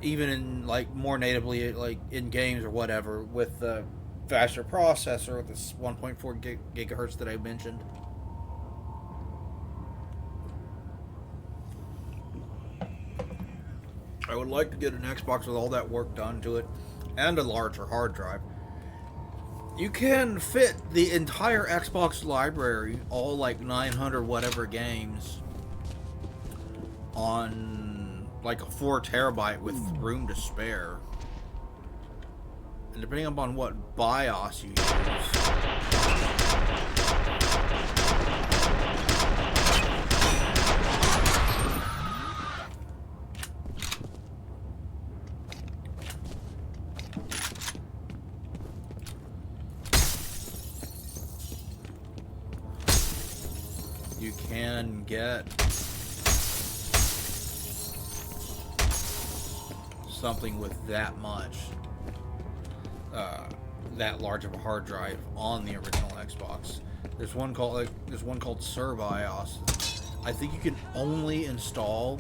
even in like more natively like in games or whatever with the faster processor, this 1.4 gigahertz that I mentioned. I would like to get an Xbox with all that work done to it and a larger hard drive. You can fit the entire Xbox library, all like 900 whatever games, on like a 4 terabyte with room to spare. And depending upon what BIOS you use. You can get something with that much, that large of a hard drive on the original Xbox. There's one called SirBIOS. I think you can only install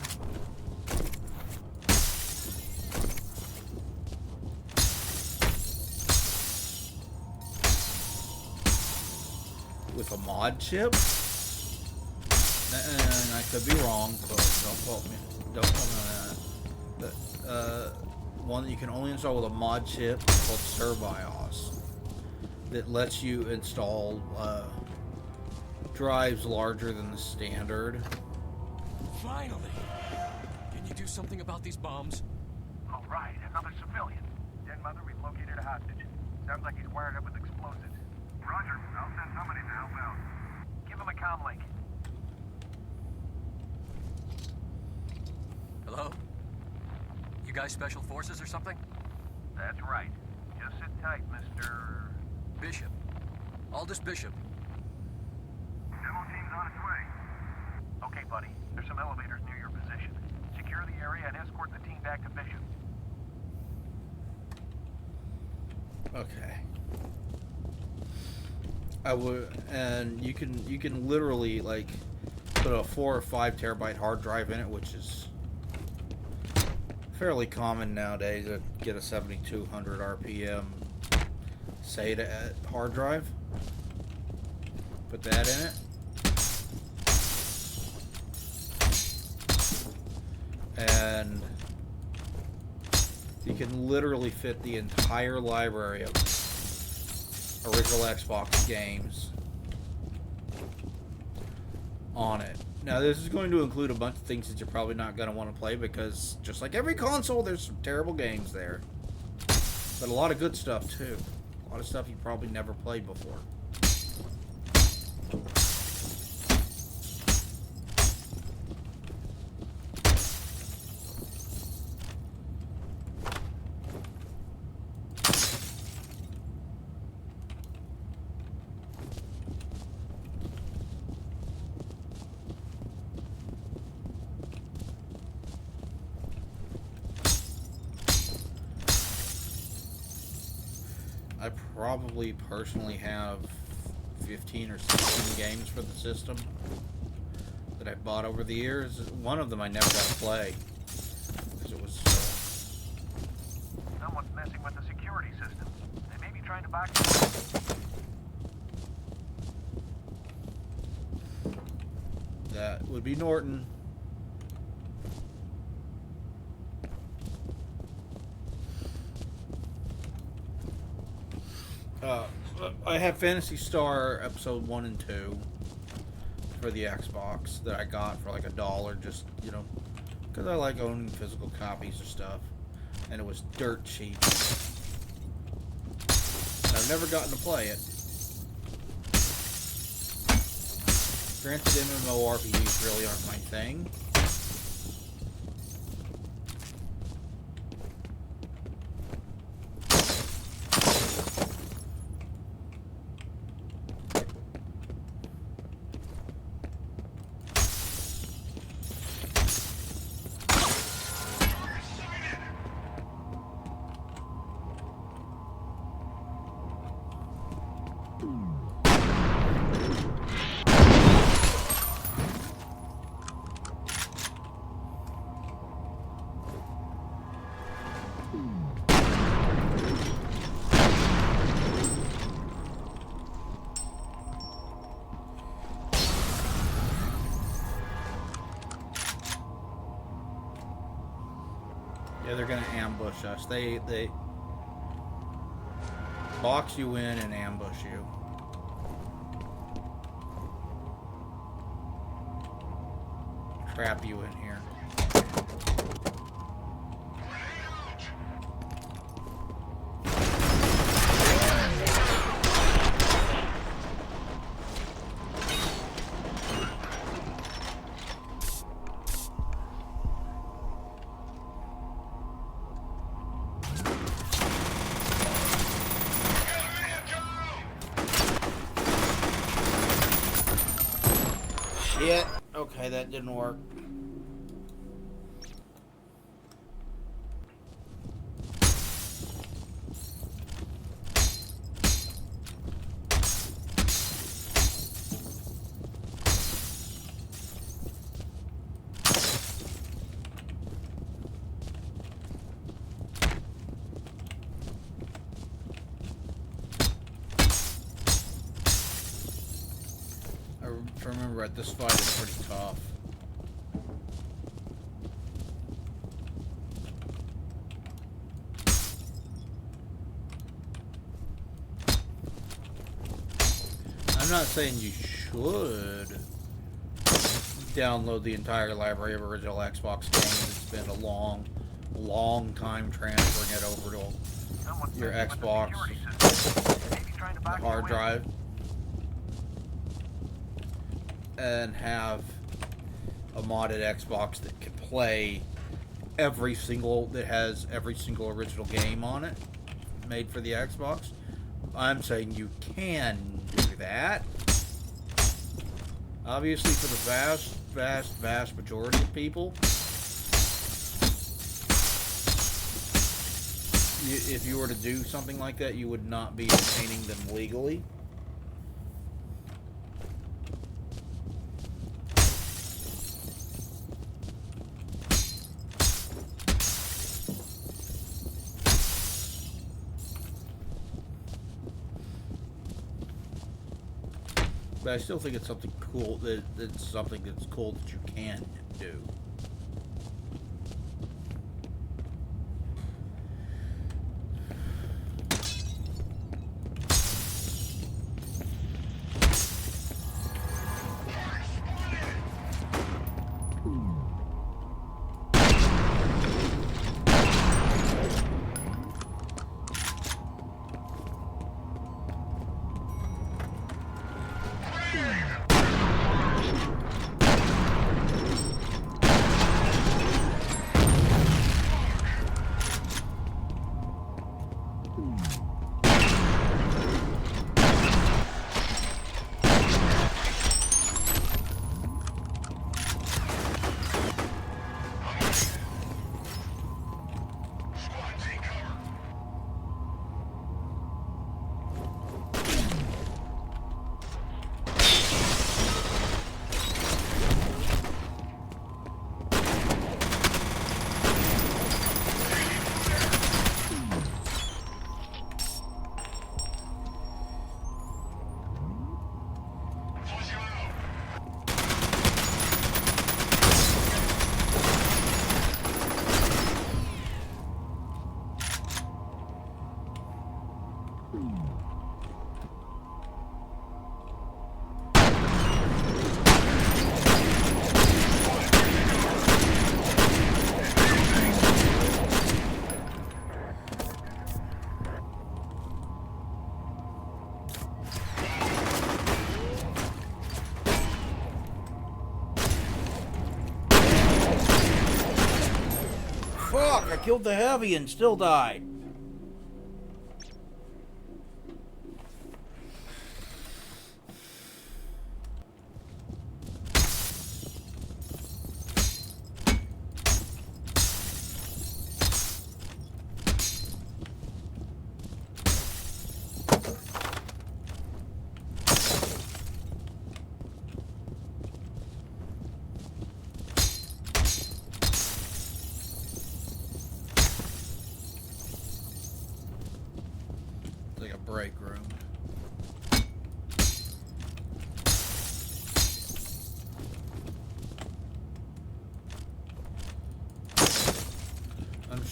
with a mod chip. And I could be wrong, but don't quote me on that. But one that you can only install with a mod chip called SirBIOS that lets you install drives larger than the standard. Finally! Can you do something about these bombs? All right, another civilian. Den Mother, we've located a hostage. Sounds like he's wired up with explosives. Roger. I'll send somebody to help out. Give him a comm link. Hello? You guys special forces or something? That's right. Just sit tight, Mr. Bishop. Aldous Bishop. Demo team's on its way. Okay, buddy. There's some elevators near your position. Secure the area and escort the team back to Bishop. Okay. I would, and you can literally like put a 4 or 5 terabyte hard drive in it, which is fairly common nowadays to get a 7200 RPM SATA hard drive. Put that in it. And you can literally fit the entire library of original Xbox games on it. Now, this is going to include a bunch of things that you're probably not going to want to play because, just like every console, there's some terrible games there. But a lot of good stuff, too. A lot of stuff you probably never played before. I probably personally have 15 or 16 games for the system that I bought over the years. One of them I never got to play because it was Someone's messing with the security system. They may be trying to box you. that would be Norton. I have Phantasy Star episode 1 and 2 for the Xbox that I got for like $1, just, you know, because I like owning physical copies of stuff, and it was dirt cheap. And I've never gotten to play it. Granted, MMORPGs really aren't my thing. Yeah, they're gonna ambush us. They box you in and ambush you. Trap you in here. Shit. Okay, that didn't work. I remember at this fight is pretty tough. I'm not saying you should download the entire library of original Xbox games and spend a long time transferring it over to Someone's your messing with the Xbox security system. Maybe trying to box you hard in. drive and have a modded Xbox that can play that has every single original game on it made for the Xbox. I'm saying you can do that. Obviously, for the vast majority of people, if you were to do something like that, you would not be obtaining them legally. But I still think it's something cool. That's something that's cool that you can do. Fuck, I killed the heavy and still died.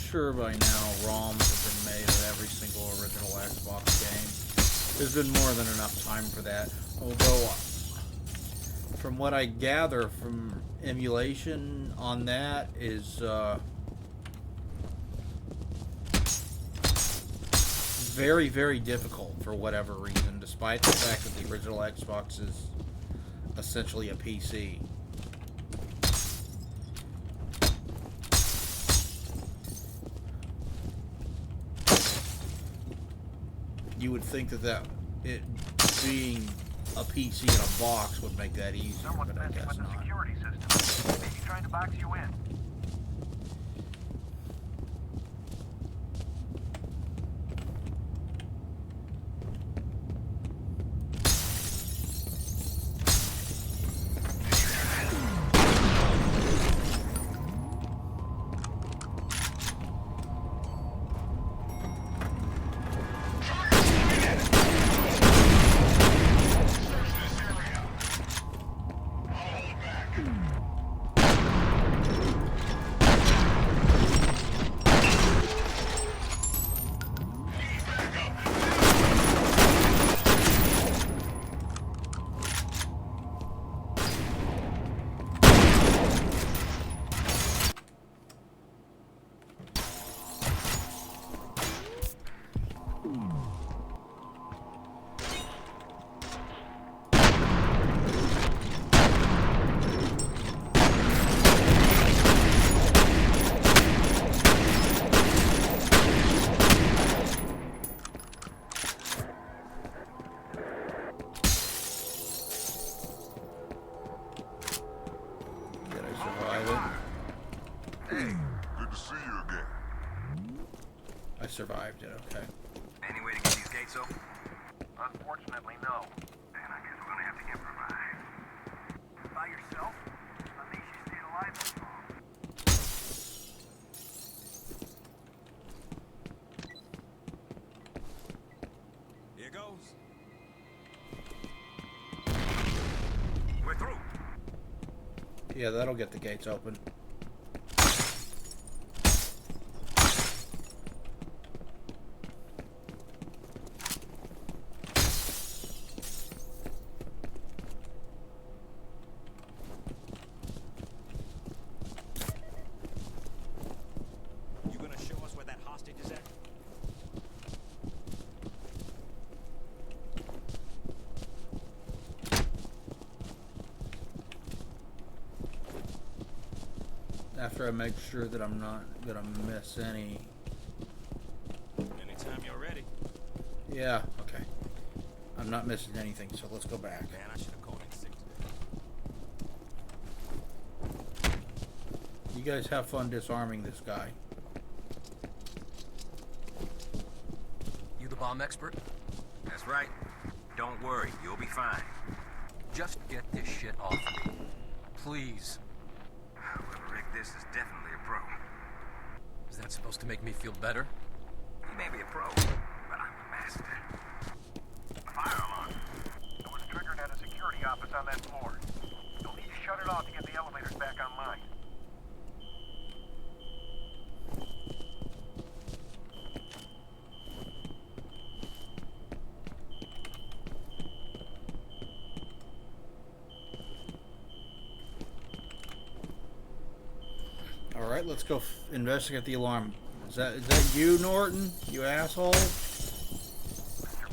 sure by now ROMs have been made of every single original Xbox game. There's been more than enough time for that. Although, from what I gather from emulation on that is very, very difficult for whatever reason, despite the fact that the original Xbox is essentially a PC. You would think that it being a PC in a box would make that easier, Someone's but I messing guess with the not. security system. Maybe trying to box you in. Did I survive it? Hey, good to see you again. I survived it, okay. Any way to get these gates open? Unfortunately, no. And I guess we're gonna have to improvise. By yourself? That makes you stay alive this long. Here goes. We're through. Yeah, that'll get the gates open. You gonna show us where that hostage is at? After I make sure that I'm not gonna miss any. Anytime you're ready. Yeah, okay. I'm not missing anything, so let's go back. Man, I should have called in sick. You guys have fun disarming this guy. You the bomb expert? That's right. Don't worry, you'll be fine. Just get this shit off of me. Please. Whoever rigged this is definitely a pro. Is that supposed to make me feel better? He may be a pro, but I'm a master. Fire alarm. It was triggered at a security office on that floor. You'll need to shut it off to get the elevators back online. Alright, let's go investigate the alarm. Is that you, Norton? You asshole? Mr.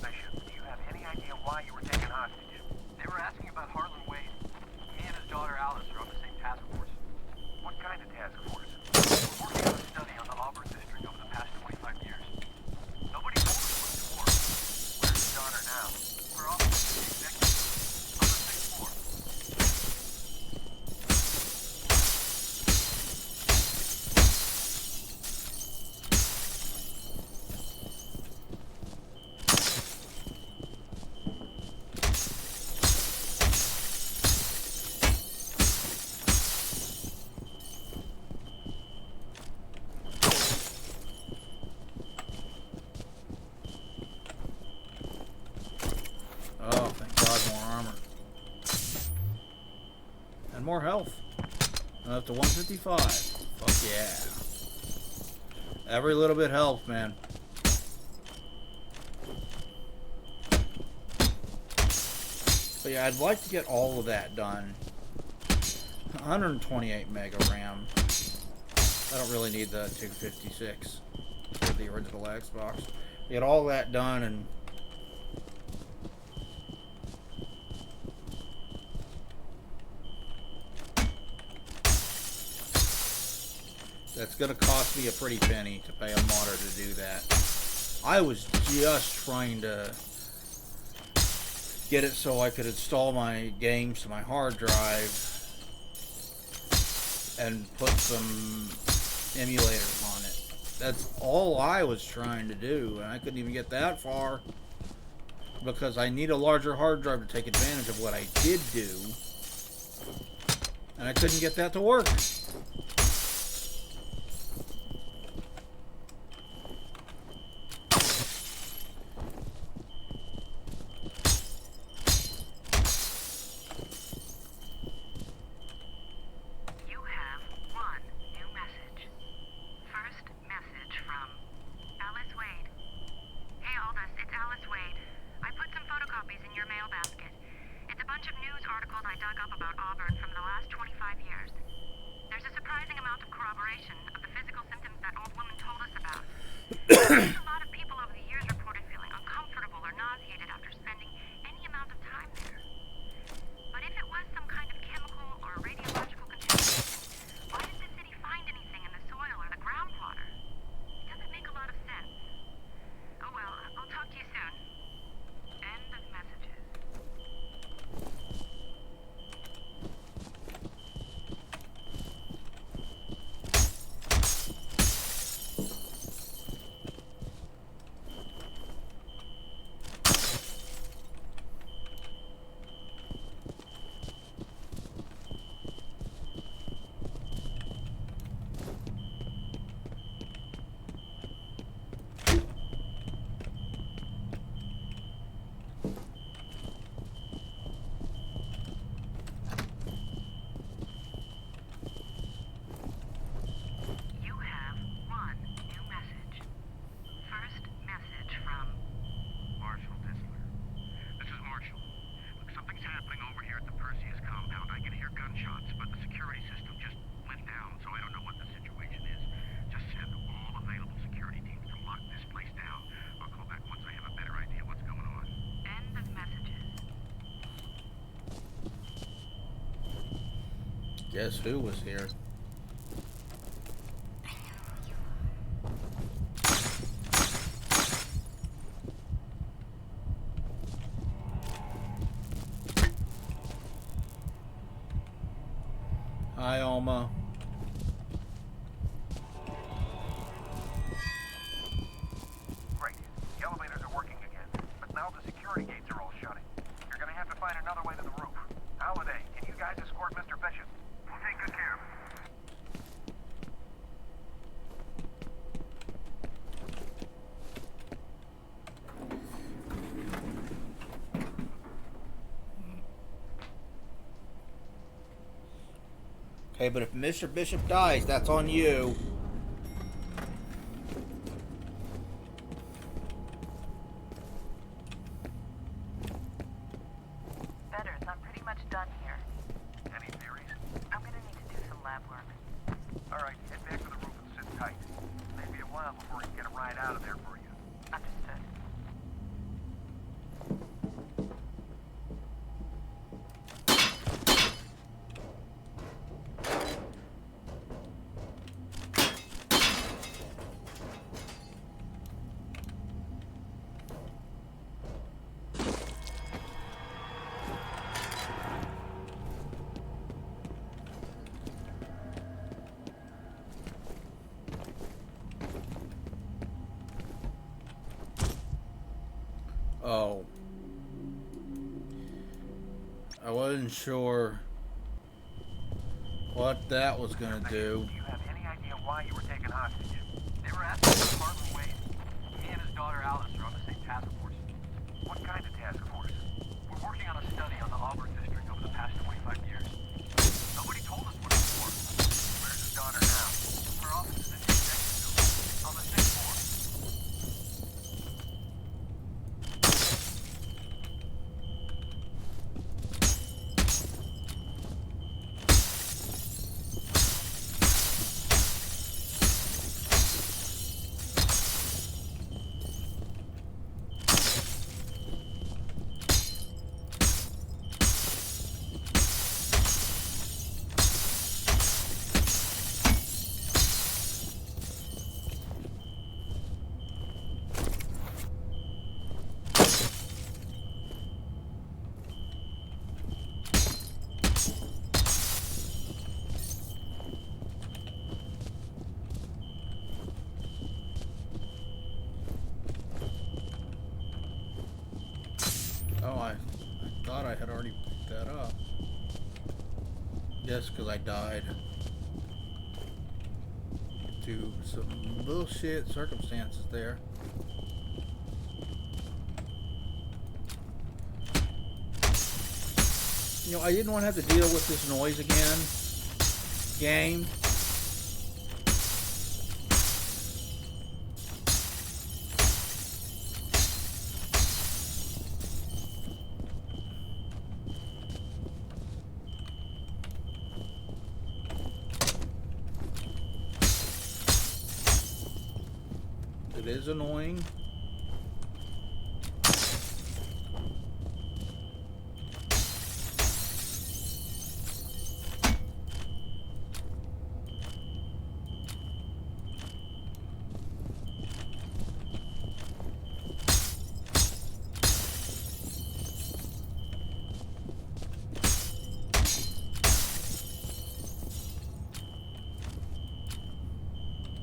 Bishop, do you have any idea why you were taken hostage? They were asking about Harlan Wade. He and his daughter Alice are on the same task force. What kind of task force? We're working on a study on the Auburn district over the past 25 years. Nobody told us what it's for. Where's your daughter now? We're off the executive on the 6th floor. Oh, thank God, more armor. And more health. I'm up to 155. Fuck yeah. Every little bit helps, man. But yeah, I'd like to get all of that done. 128 mega RAM. I don't really need the 256 for the original Xbox. Get all that done and that's going to cost me a pretty penny to pay a modder to do that. I was just trying to get it so I could install my games to my hard drive and put some emulators on it. That's all I was trying to do, and I couldn't even get that far because I need a larger hard drive to take advantage of what I did do, and I couldn't get that to work. Guess who was here? Hi, Alma. Great. The elevators are working again, but now the security gates are all shutting. You're gonna have to find another way to the roof. Holiday, can you guys escort Mr. Bishop? We'll take good care of him. Okay, but if Mr. Bishop dies, that's on you. Betters, I'm pretty much done here. Any theories? I'm gonna need to do some lab work. All right, head back to the roof and sit tight. Maybe a while before you get a ride out of there for you. Understood. Oh. I wasn't sure what that was gonna do. Do you have any idea why you were taken hostage? They were asking for Harlan Wade. He and his daughter Alice are on the same task force. What kind of task force? We're working on a study on the Auburn district over the past 25 years. Nobody told us what it was for. Where's his daughter now? Her office is in the executive building, on the know. I thought I had already picked that up. Yes, because I died to some bullshit circumstances there. You know, I didn't want to have to deal with this noise again. Game. It is annoying.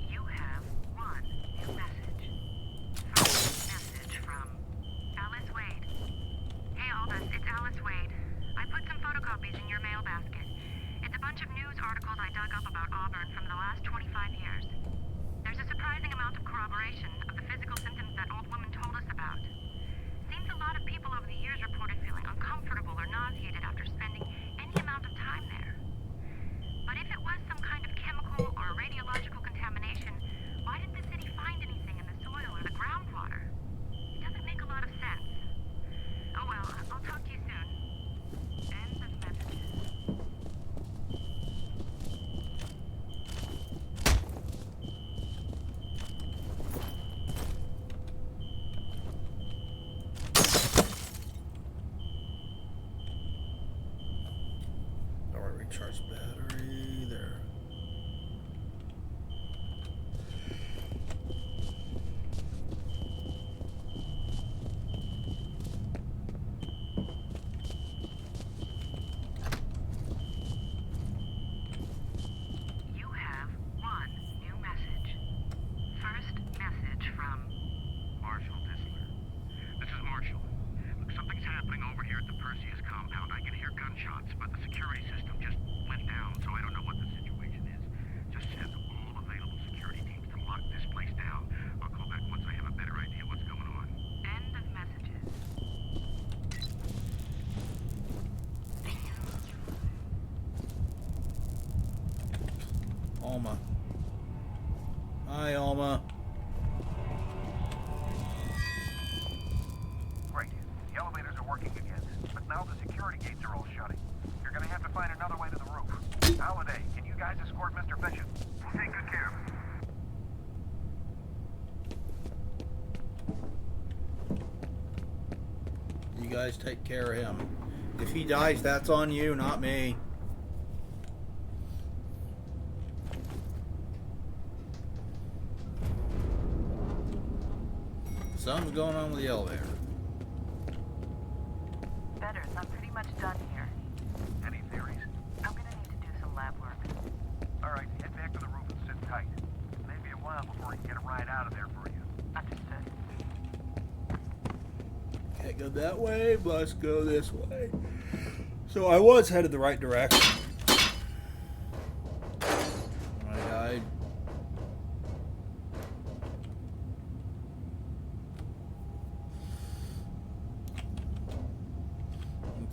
You have one new message. First message from Alice Wade. Hey Aldous, it's Alice Wade. I put some photocopies in your mail basket. It's a bunch of news articles I dug up about Auburn from the last 25 years. There's a surprising amount of corroboration of the physical symptoms that old woman told us about. Seems a lot of people over the years reported feeling uncomfortable or nauseated after spending any amount of time there. But if it was some kind of chemical or radiological contamination, why didn't the city find anything in the soil or the groundwater? It doesn't make a lot of sense. Oh well, I'll talk to you soon. End of messages. Alright, recharge battery there. You have one new message. First message from Marshall Disler. This is Marshall. Look, something's happening over here at the Perseus compound. I can hear gunshots, but the security system just went down, so I don't know what the situation is. Just send all available security teams to lock this place down. I'll call back once I have a better idea what's going on. end of messages. Alma. Hi, Alma. Great. The elevators are working again, but now the security gates are all shutting. You're gonna have to find another way to the roof. Halliday, can you guys escort Mr. Bishop? We'll take good care of him. You guys take care of him. If he dies, that's on you, not me. Something's going on with the elevator. Betters, I'm pretty much done here. Any theories? I'm gonna need to do some lab work. All right, head back to the roof and sit tight. Maybe a while before we can get a ride out of there for you. Understood. Can't go that way, must go this way. So I was headed the right direction. When I died.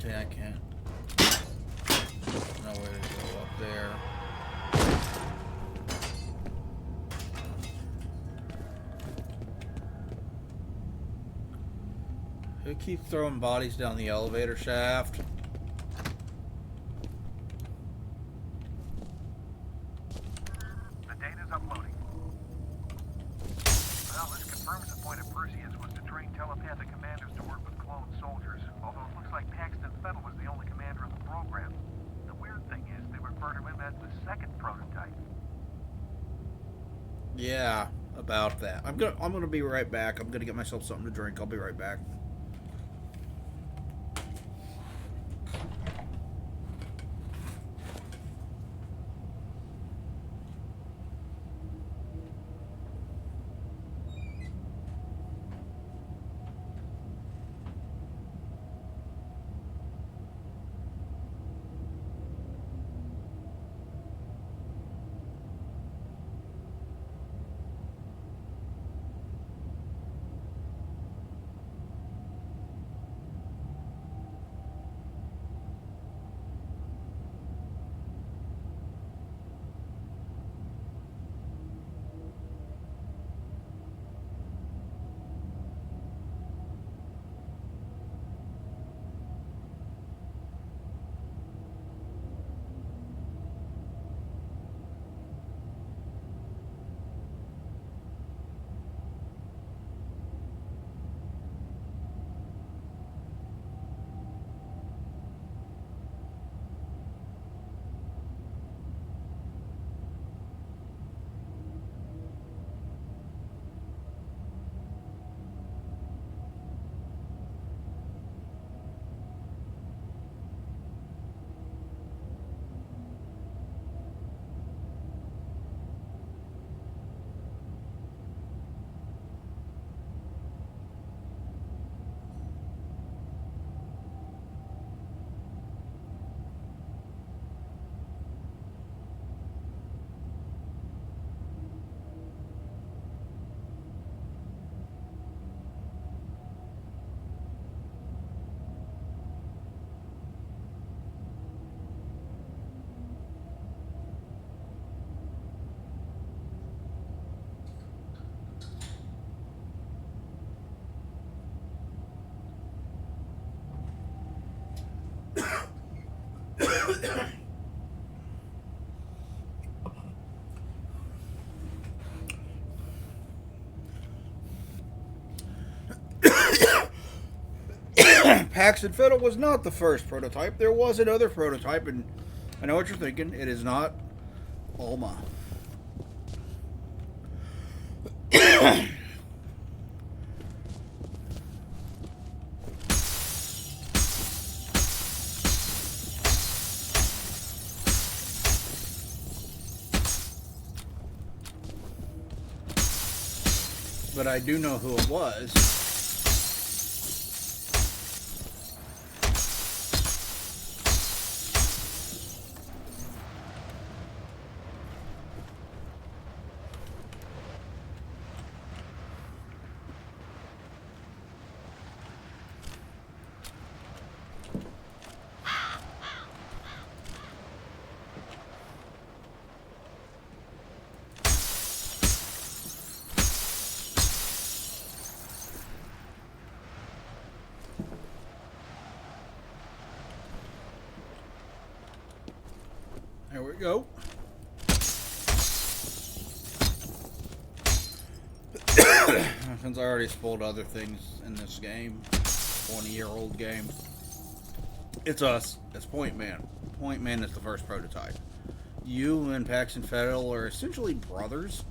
Okay, I can't. No way to go up there. Who keeps throwing bodies down the elevator shaft? The data's uploading. Well, this confirms the point of Perseus was to train telepathic commanders to work with clone soldiers, although it looks like Paxton Fettel was the only commander of the program. The weird thing is they refer to him as the second prototype. Yeah, about that. I'm gonna be right back. I'm gonna get myself something to drink. I'll be right back. Paxton Fiddle was not the first prototype. There was another prototype, and I know what you're thinking. It is not Alma. But I do know who it was. There we go. Since I already spoiled other things in this game, 20-year-old game, it's us. It's Point Man. Point Man is the first prototype. You and Paxton Fiddle are essentially brothers.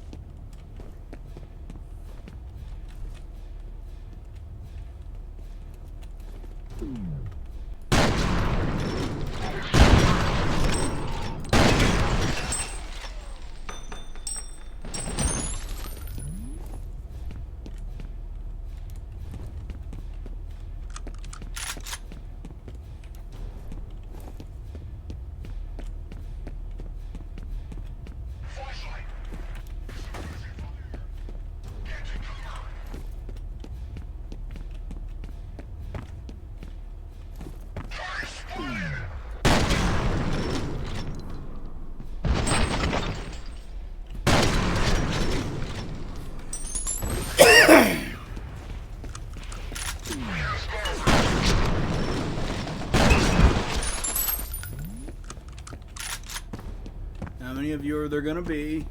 How many of you are there gonna be?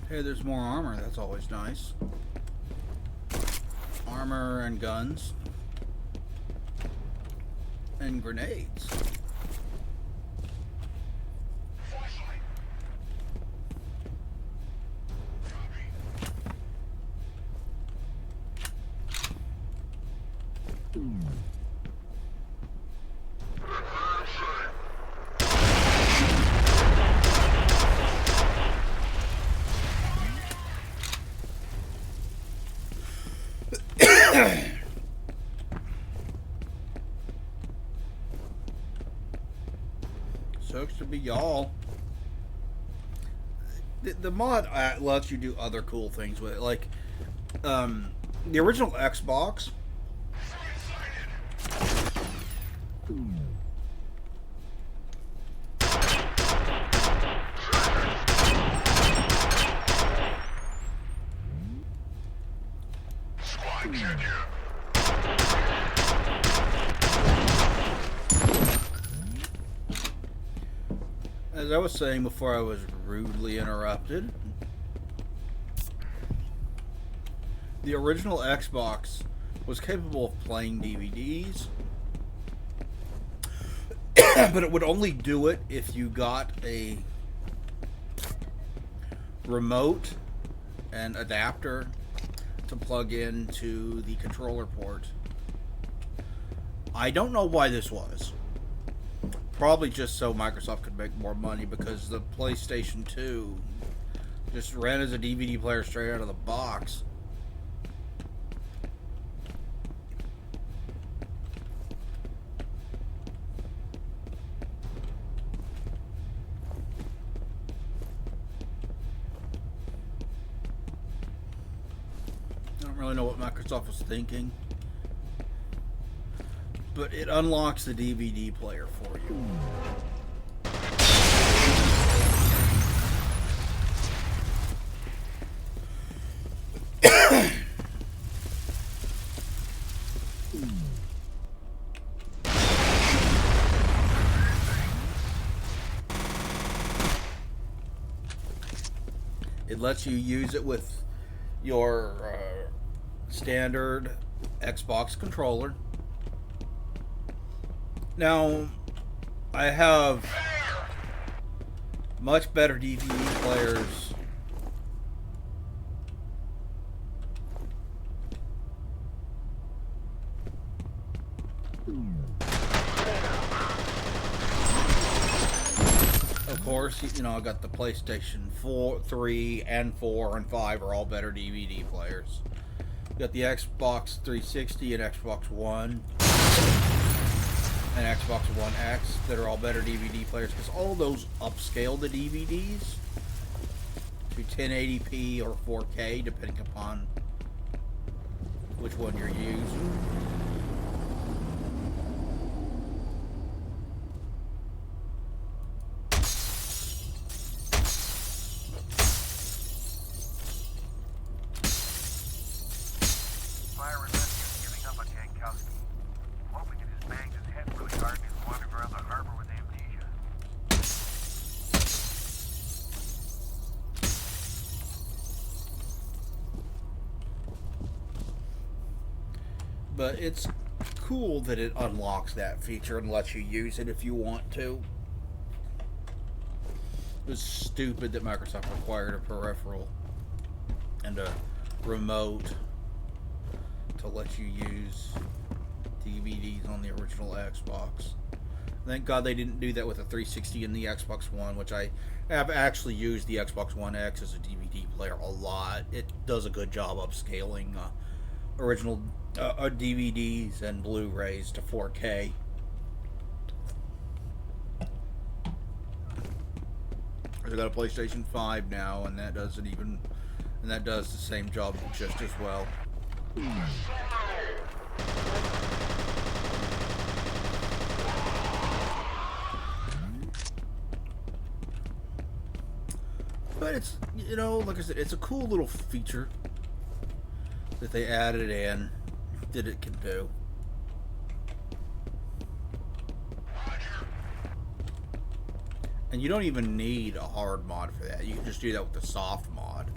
Hey, there's more armor. That's always nice. Armor and guns. And grenades. Sucks to be y'all. The mod lets you do other cool things with it, like the original Xbox. As I was saying before I was rudely interrupted, the original Xbox was capable of playing DVDs, but it would only do it if you got a remote and adapter to plug into the controller port. I don't know why this was. Probably just so Microsoft could make more money, because the PlayStation 2 just ran as a DVD player straight out of the box. I don't really know what Microsoft was thinking. but it unlocks the DVD player for you. It lets you use it with your standard Xbox controller. Now, I have much better DVD players. Of course, you know, I got the PlayStation 4, 3, and 4, and 5 are all better DVD players. You got the Xbox 360 and Xbox One and Xbox One X that are all better DVD players because all those upscale the DVDs to 1080p or 4K depending upon which one you're using. Byron Rescue's giving up on Jankowski. Hoping that he's banged his head really hard and he's wandering around the harbor with amnesia. But it's cool that it unlocks that feature and lets you use it if you want to. It was stupid that Microsoft required a peripheral and a remote to let you use DVDs on the original Xbox. Thank God they didn't do that with the 360 and the Xbox One, which I have actually used the Xbox One X as a DVD player a lot. It does a good job upscaling original DVDs and Blu-rays to 4K. I got a PlayStation 5 now, and that does the same job just as well. But it's, you know, like I said, it's a cool little feature that they added in that it can do. And you don't even need a hard mod for that. You can just do that with the soft mod.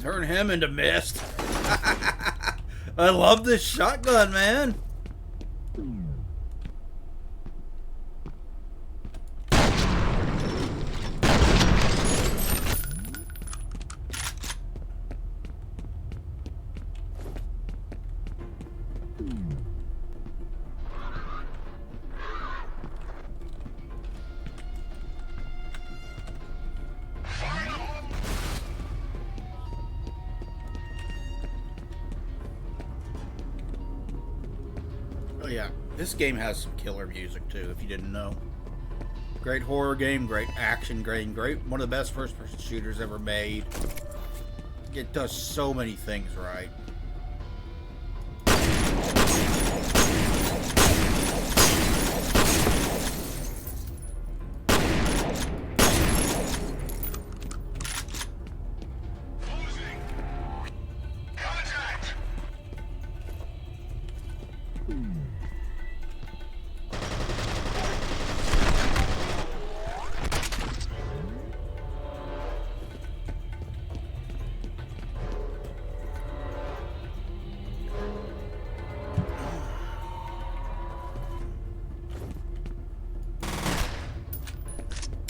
Turn him into mist. I love this shotgun, man. Oh yeah, this game has some killer music too, if you didn't know. Great horror game, great action game, great, one of the best first-person shooters ever made. It does so many things right.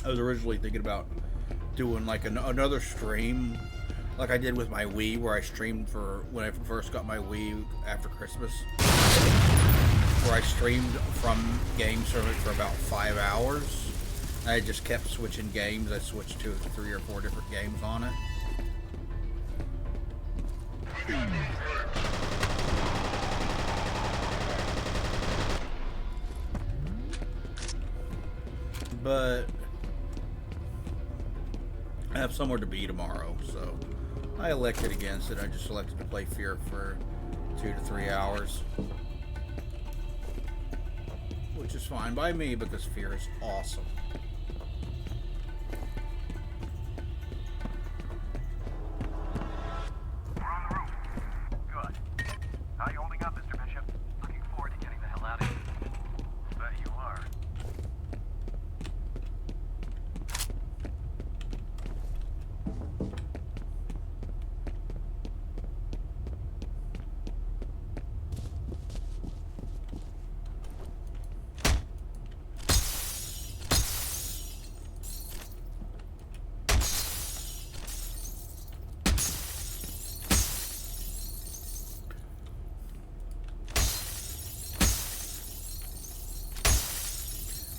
I was originally thinking about doing like another stream like I did with my Wii, where I streamed for when I first got my Wii after Christmas, where I streamed from Game Service for about 5 hours. I just kept switching games. I switched to 3 or 4 different games on it. but I have somewhere to be tomorrow, so I elected against it. I just elected to play Fear for 2 to 3 hours, which is fine by me because Fear is awesome. We're on the roof. Good. How you holding up, Mr. Bishop? Looking forward to getting the hell out of here. Bet you are.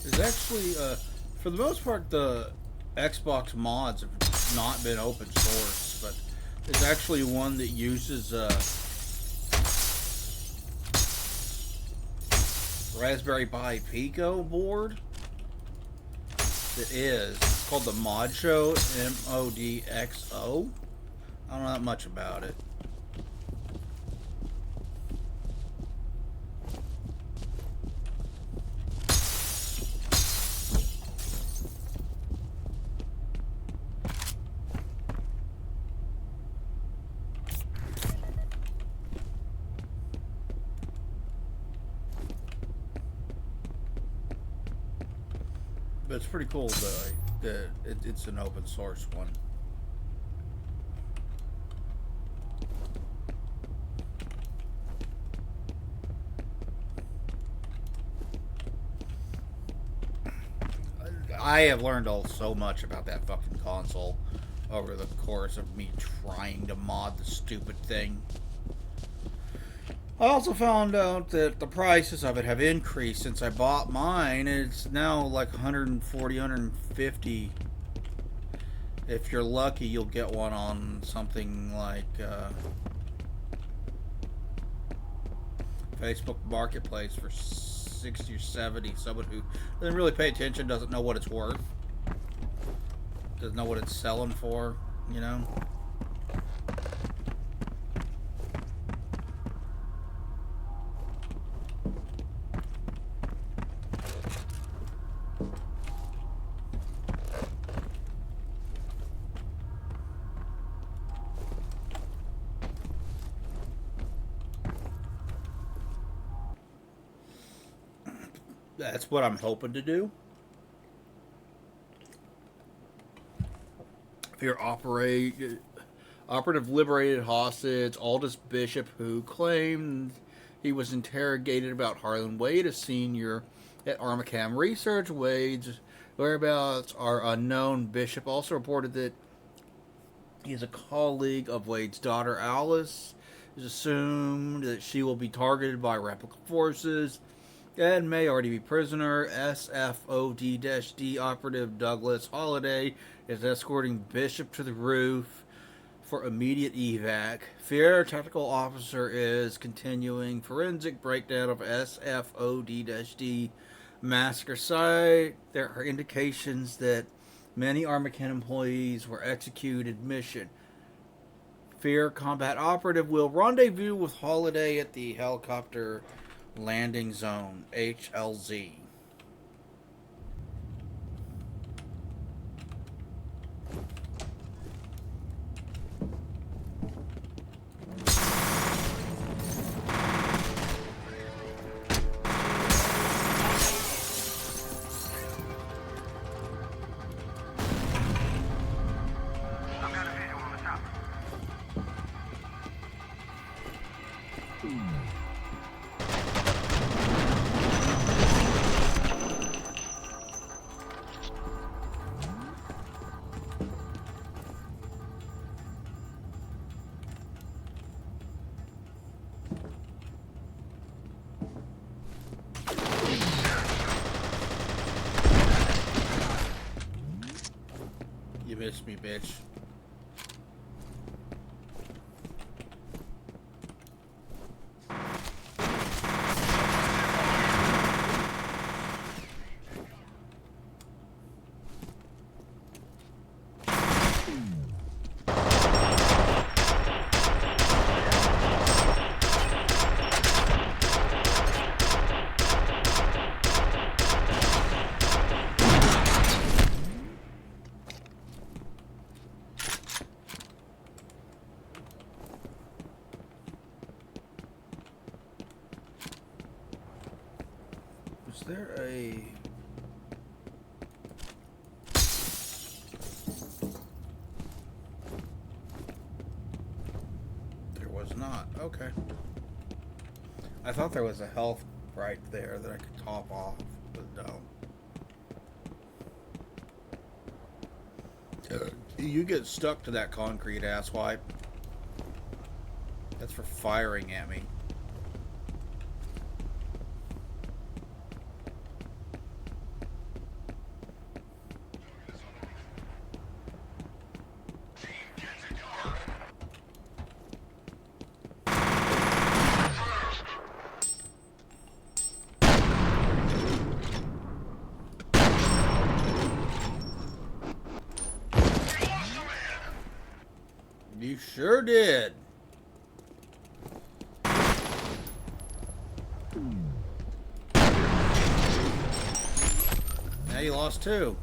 There's actually, for the most part, the Xbox mods have not been open source, but there's actually one that uses Raspberry Pi Pico board. It is. It's called the Modxo, MODXO. I don't know that much about it. But it's pretty cool that it's an open source one. I have learned so much about that fucking console over the course of me trying to mod the stupid thing. I also found out that the prices of it have increased since I bought mine. It's now like 140, 150. If you're lucky, you'll get one on something like Facebook Marketplace for 60 or 70. Someone who doesn't really pay attention, doesn't know what it's worth, doesn't know what it's selling for, you know? That's what I'm hoping to do. Fear operative liberated hostage Aldous Bishop, who claimed he was interrogated about Harlan Wade, a senior at Armacam Research. Wade's whereabouts are unknown. Bishop also reported that he is a colleague of Wade's daughter, Alice. It is assumed that she will be targeted by replica forces and may already be prisoner. SFOD-D operative Douglas Holliday is escorting Bishop to the roof for immediate evac. Fear technical officer is continuing forensic breakdown of SFOD-D massacre site. There are indications that many Armacan employees were executed. Mission. Fear combat operative will rendezvous with Holliday at the helicopter landing zone, HLZ. I've got a visual on the top. You missed me, bitch. there a... There was not. Okay. I thought there was a health right there that I could top off, but no. You get stuck to that concrete, asswipe. That's for firing at me. You sure did. Now you lost two.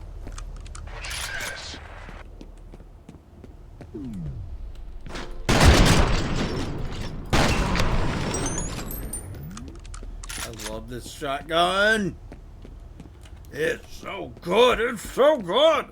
I love this shotgun. It's so good. It's so good.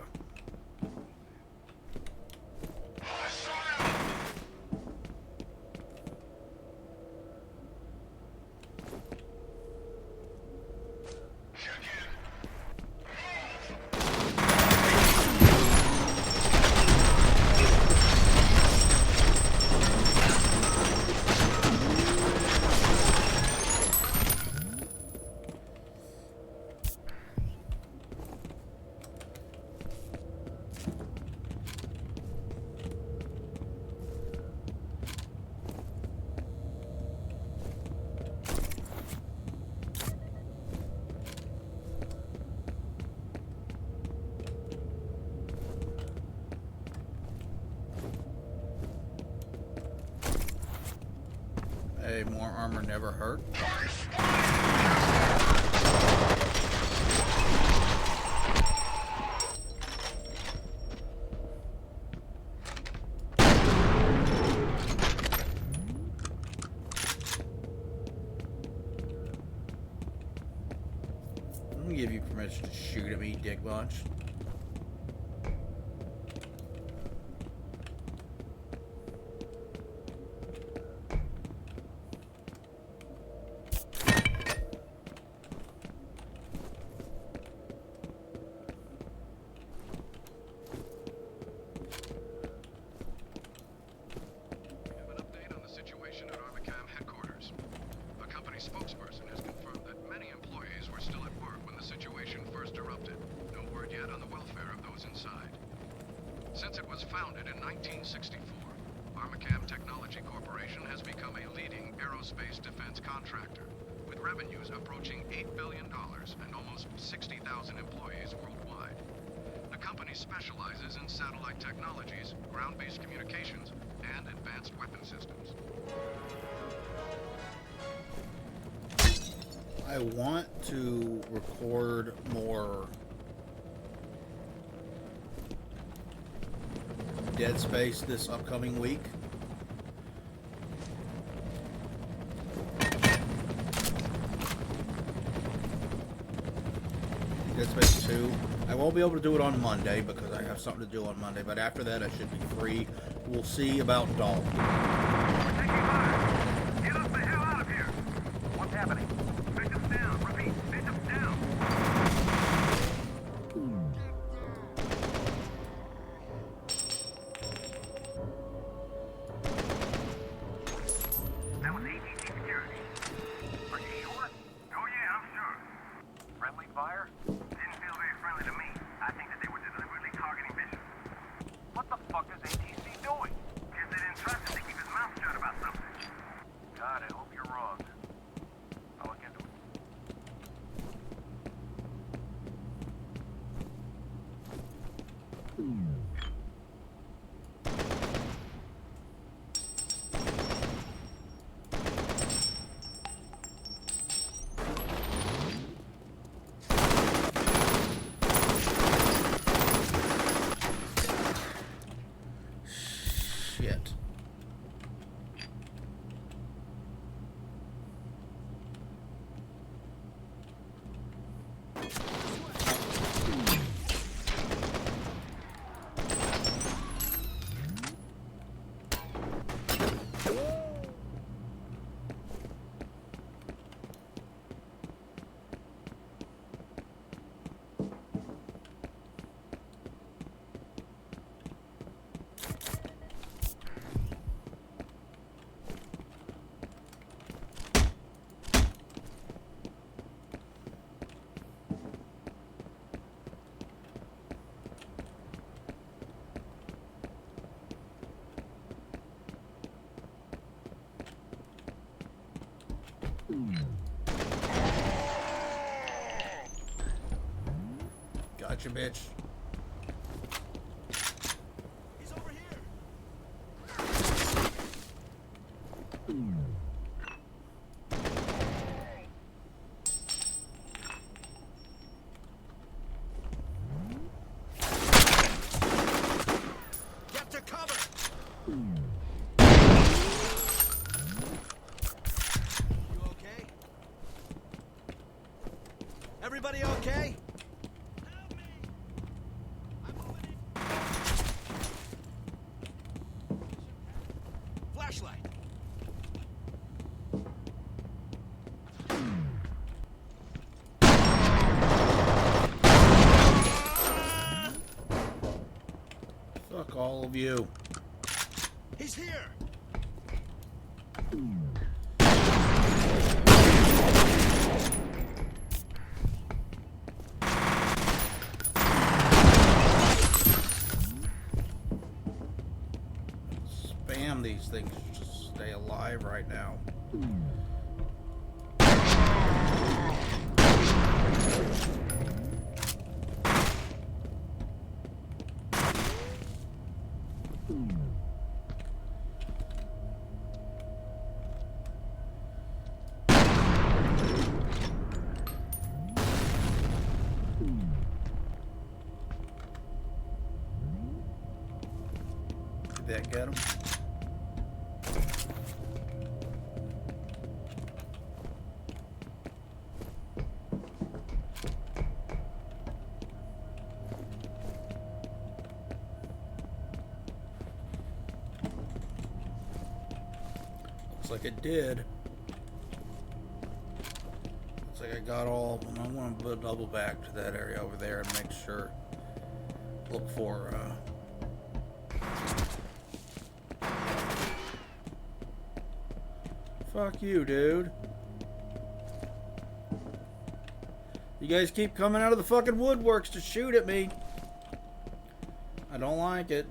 Hey, more armor never hurt. Let me give you permission to shoot at me, dick bunch. Spokesperson has confirmed that many employees were still at work when the situation first erupted. No word yet on the welfare of those inside. Since it was founded in 1964, Armacam Technology Corporation has become a leading aerospace defense contractor, with revenues approaching $8 billion and almost 60,000 employees worldwide. The company specializes in satellite technologies, ground-based communications, and advanced weapon systems. I want to record more Dead Space this upcoming week. Dead Space 2. I won't be able to do it on Monday because I have something to do on Monday, but after that I should be free. We'll see about Dalton. We're taking fire! Get us the hell out of here! What's happening? Bishop's down. Repeat, Bishop's down. That was ATC security. Are you sure? Oh yeah, I'm sure. Friendly fire? Didn't feel very friendly to me. I think that they were deliberately targeting Bishop. What the fuck is ATC doing? Guess they didn't trust him to keep his mouth shut about something. Gotcha, bitch. He's over here. Get to cover. You okay? Everybody okay? Help me! I'm moving in. Flashlight. Fuck all of you. He's here. Spam these things to stay alive right now. Did that get him? Looks like it did. Looks like I got all of them. I want to double back to that area over there and make sure. Look for, fuck you, dude. You guys keep coming out of the fucking woodworks to shoot at me. I don't like it.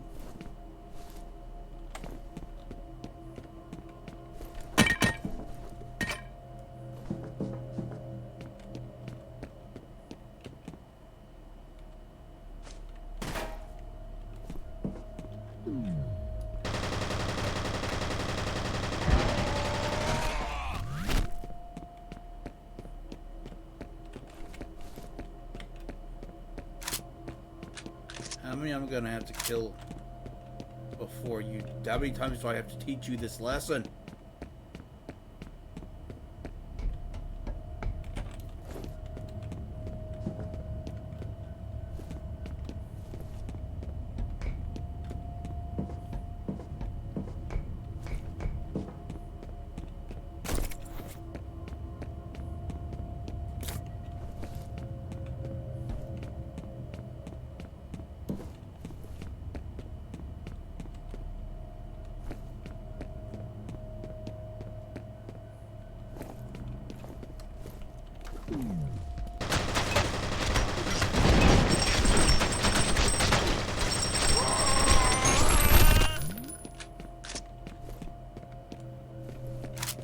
How many I'm gonna have to kill before you? How many times do I have to teach you this lesson?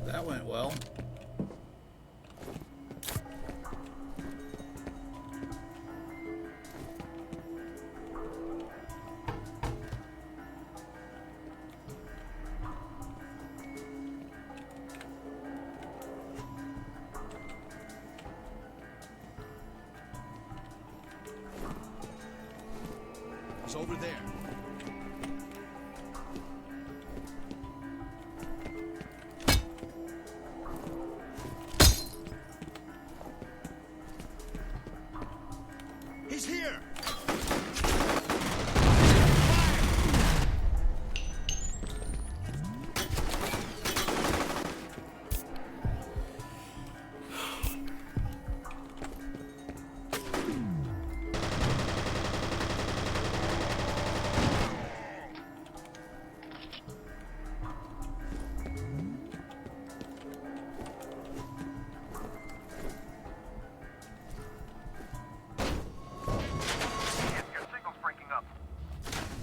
That went well. He's over there. He's here. Your signal's breaking up.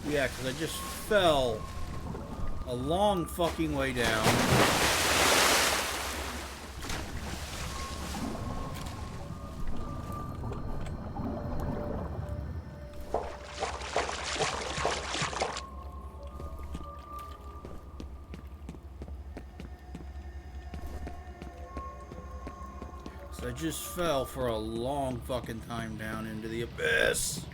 Yeah, because I just fell a long fucking way down. I just fell for a long fucking time down into the abyss.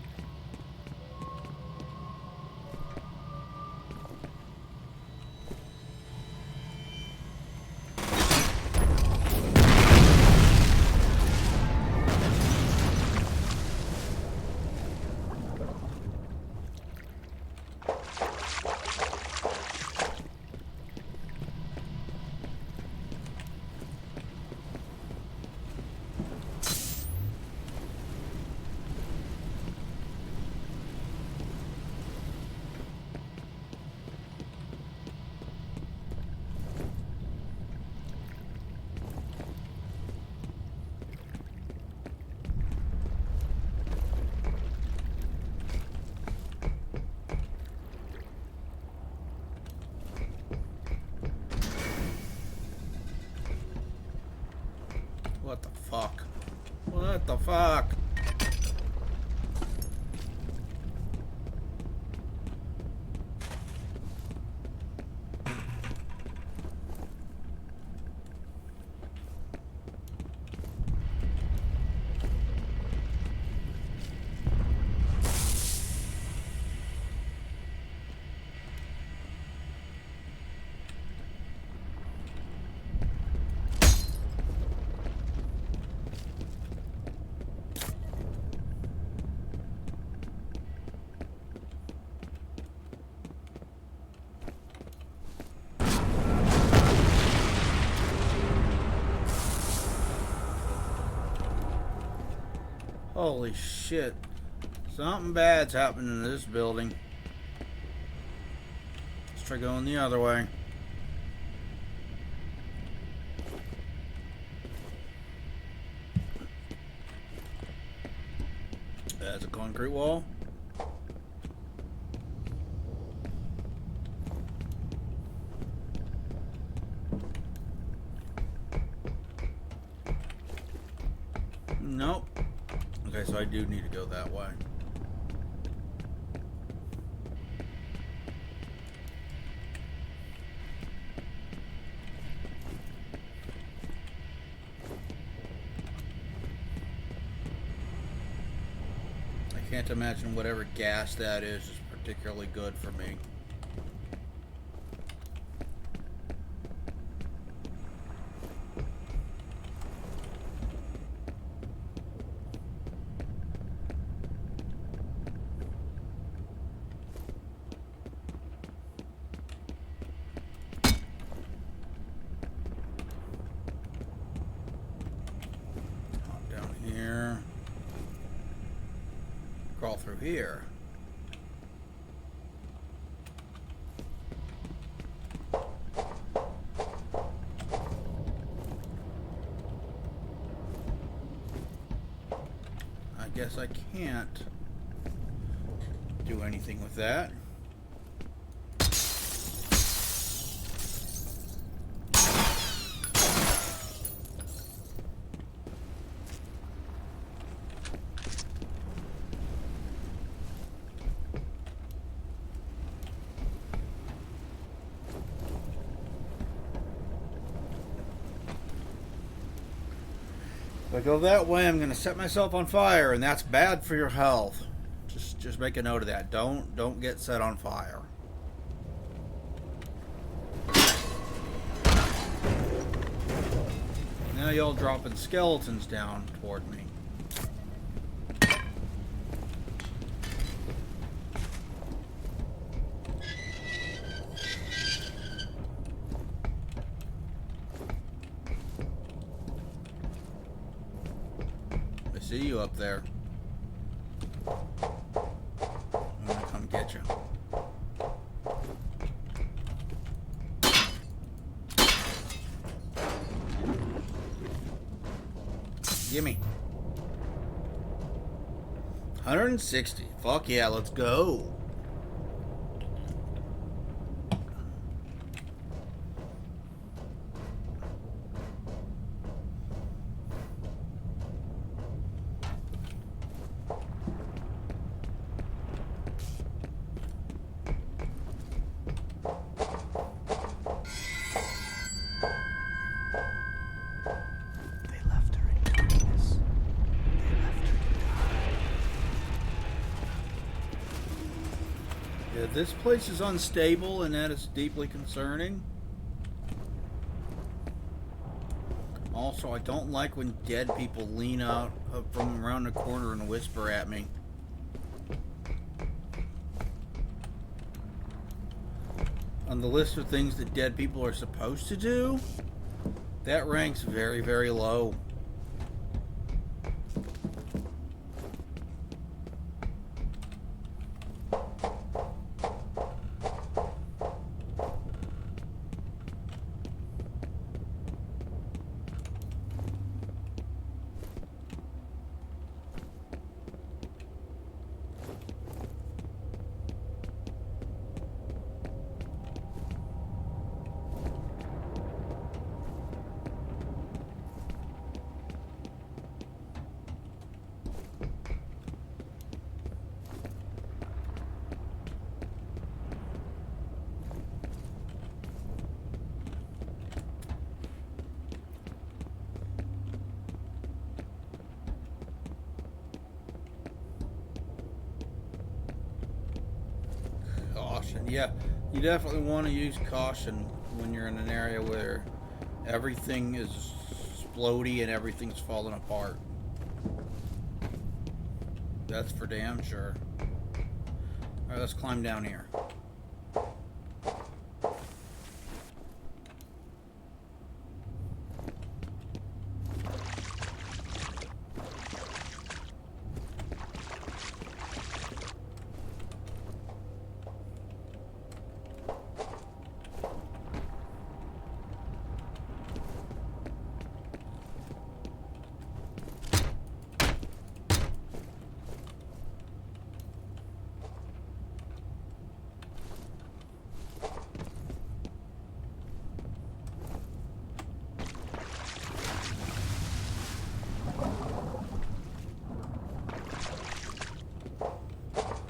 What the fuck? What the fuck? Holy shit. Something bad's happening in this building. Let's try going the other way. That's a concrete wall. Nope. Okay, so I do need to go that way. I can't imagine whatever gas that is particularly good for me. Crawl through here. I guess I can't do anything with that. If I go that way, I'm going to set myself on fire, and that's bad for your health. Just make a note of that. Don't get set on fire. Now y'all dropping skeletons down toward me. See you up there. I'm gonna come get you. Gimme. 160. Fuck yeah, let's go. They left her in Yeah, this place is unstable, and that is deeply concerning. Also, I don't like when dead people lean out from around the corner and whisper at me. On the list of things that dead people are supposed to do, that ranks very, very low. Caution. Yeah, you definitely want to use caution when you're in an area where everything is explodey and everything's falling apart. That's for damn sure. Alright, let's climb down here.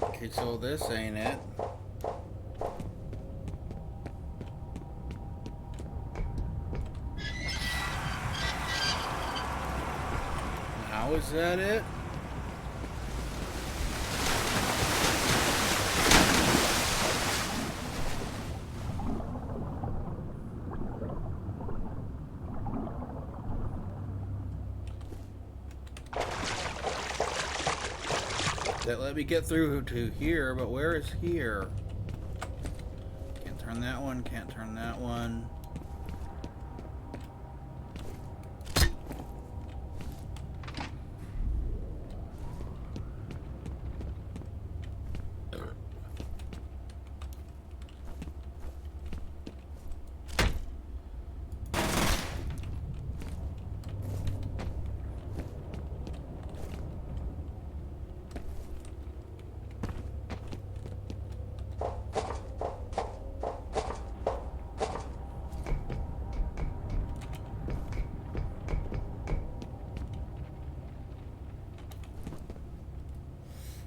Okay, so this ain't it. Now is that it? That let me get through to here, but where is here? Can't turn that one, can't turn that one.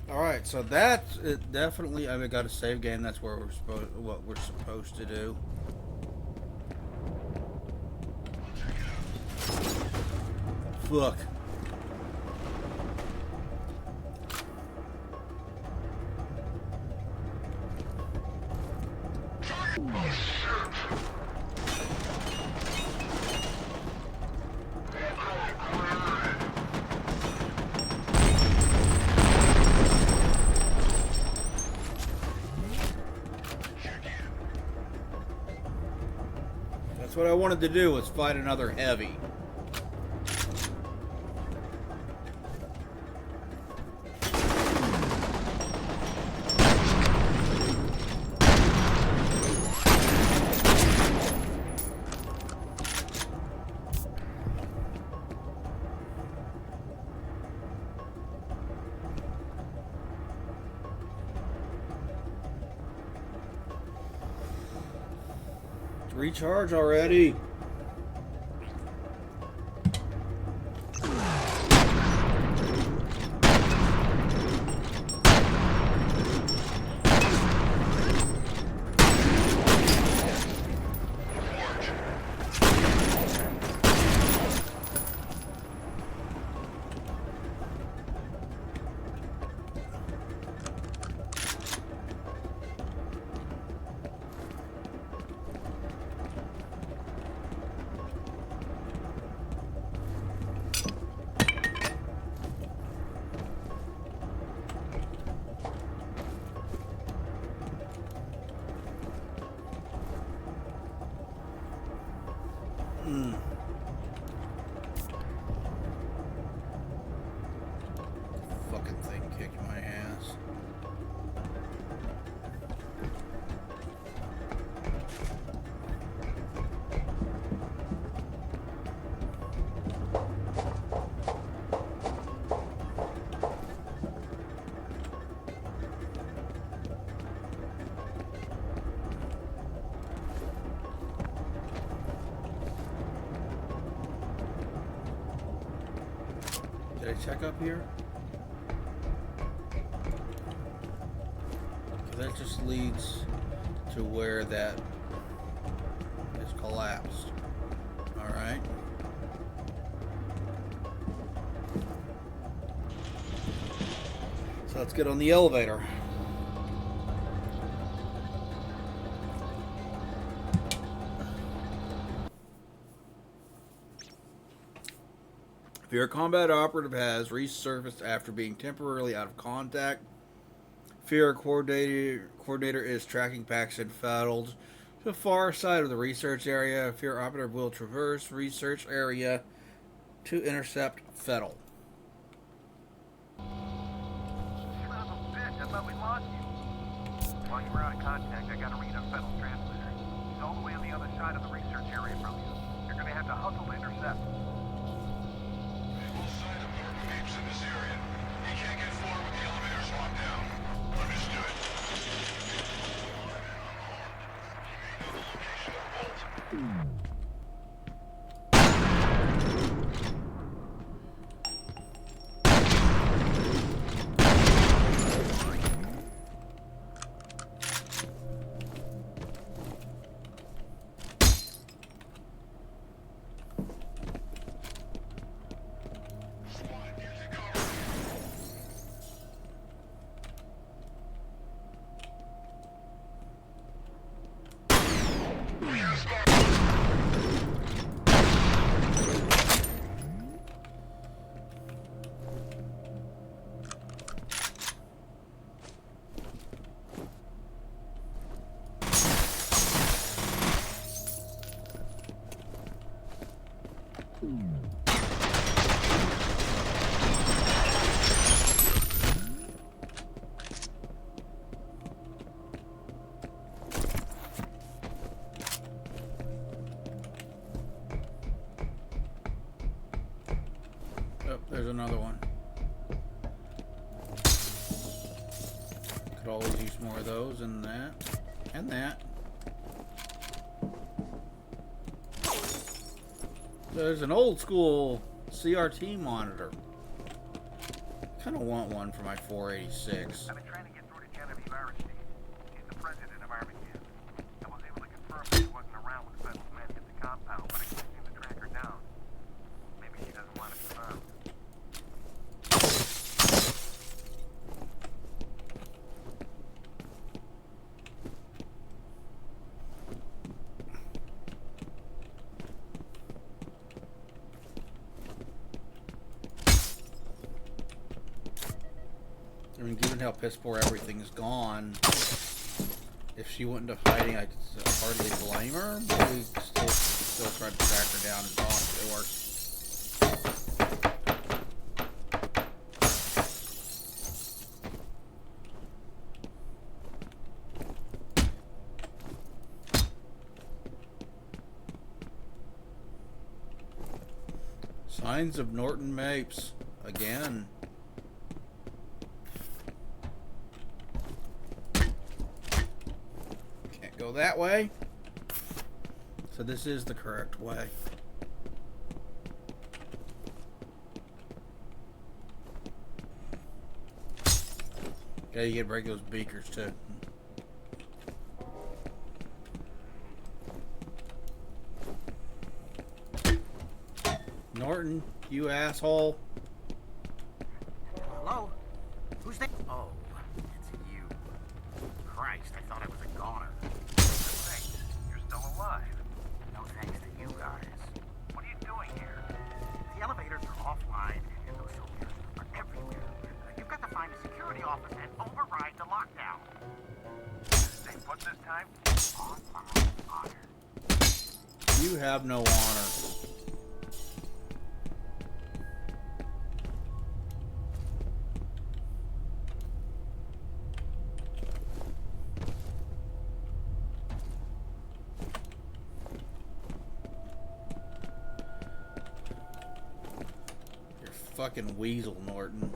Alright, so that's it. Definitely, I've got a save game. That's where what we're supposed to do. Fuck. That's what I wanted to do, was fight another heavy. Recharge already. kicked my ass. Did I check up here? That just leads to where that is collapsed. Alright. So let's get on the elevator. If your combat operative has resurfaced after being temporarily out of contact, Fear coordinator is tracking Paxton Fettel to the far side of the research area. Fear operative will traverse research area to intercept Fettel. Son of a bitch, I thought we lost you. While you were out of contact, I got a read on Fettel's transmitter. He's all the way on the other side of the research area from you. You're gonna have to hustle to intercept. Visual sight of Norton Mapes in this area. He can't get forward with the elevators locked down. Understood. Unarmed. You may know the location of the vault. Oh, there's another one. Could always use more of those and that. And that. There's an old school CRT monitor. Kind of want one for my 486. I've been trying to get through to Genevieve Aristide. She's the president of Armageddon. I was able to confirm that she wasn't around when Fettel's men hit the compound, but I can't seem to track her down. Maybe she doesn't want to be found. I mean, given how piss poor everything's gone, if she went into hiding, I could hardly blame her. But we still tried to track her down and talk to her. Signs of Norton Mapes again. Go that way. So this is the correct way. Okay, you gotta break those beakers too. Norton, you asshole. Hello? Who's there? Oh, it's you. Christ, I thought I was a goner. Thanks. You're still alive. No thanks to you guys. What are you doing here? The elevators are offline, and those soldiers are everywhere. You've got to find the security office and override the lockdown. Stay put this time? On my honor. You have no honor. fucking weasel, Norton.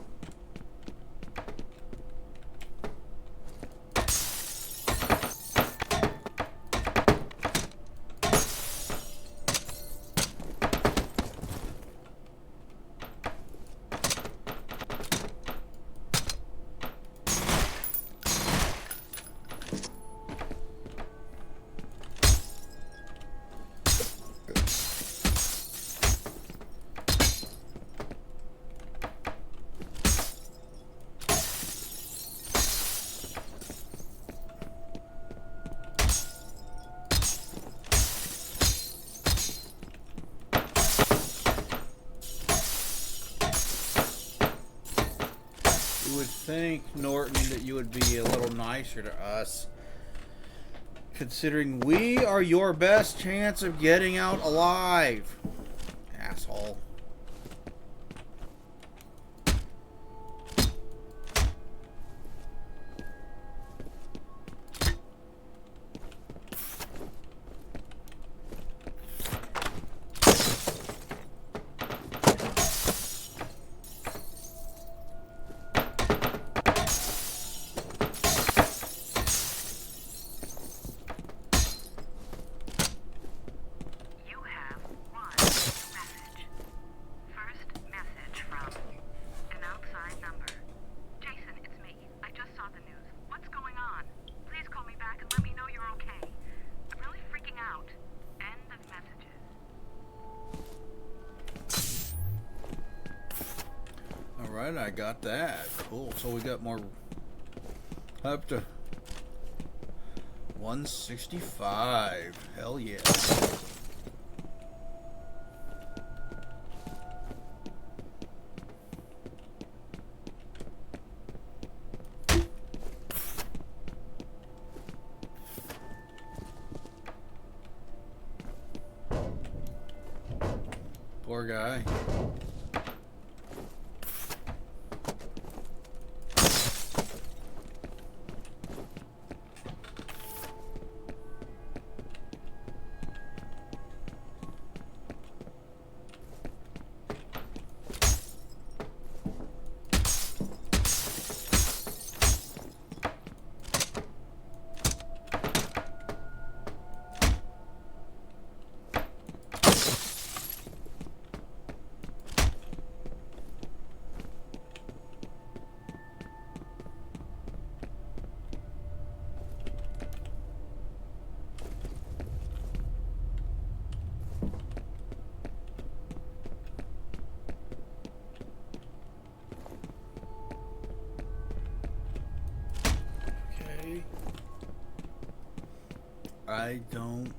You would think, Norton, that you would be a little nicer to us, considering we are your best chance of getting out alive. Asshole. You have one message. First message from an outside number. Jason, it's me. I just saw the news. What's going on? Please call me back and let me know you're okay. I'm really freaking out. End of messages. Alright, I got that. Cool. So we got more up to 165. Hell yeah. Poor guy. Okay. I don't.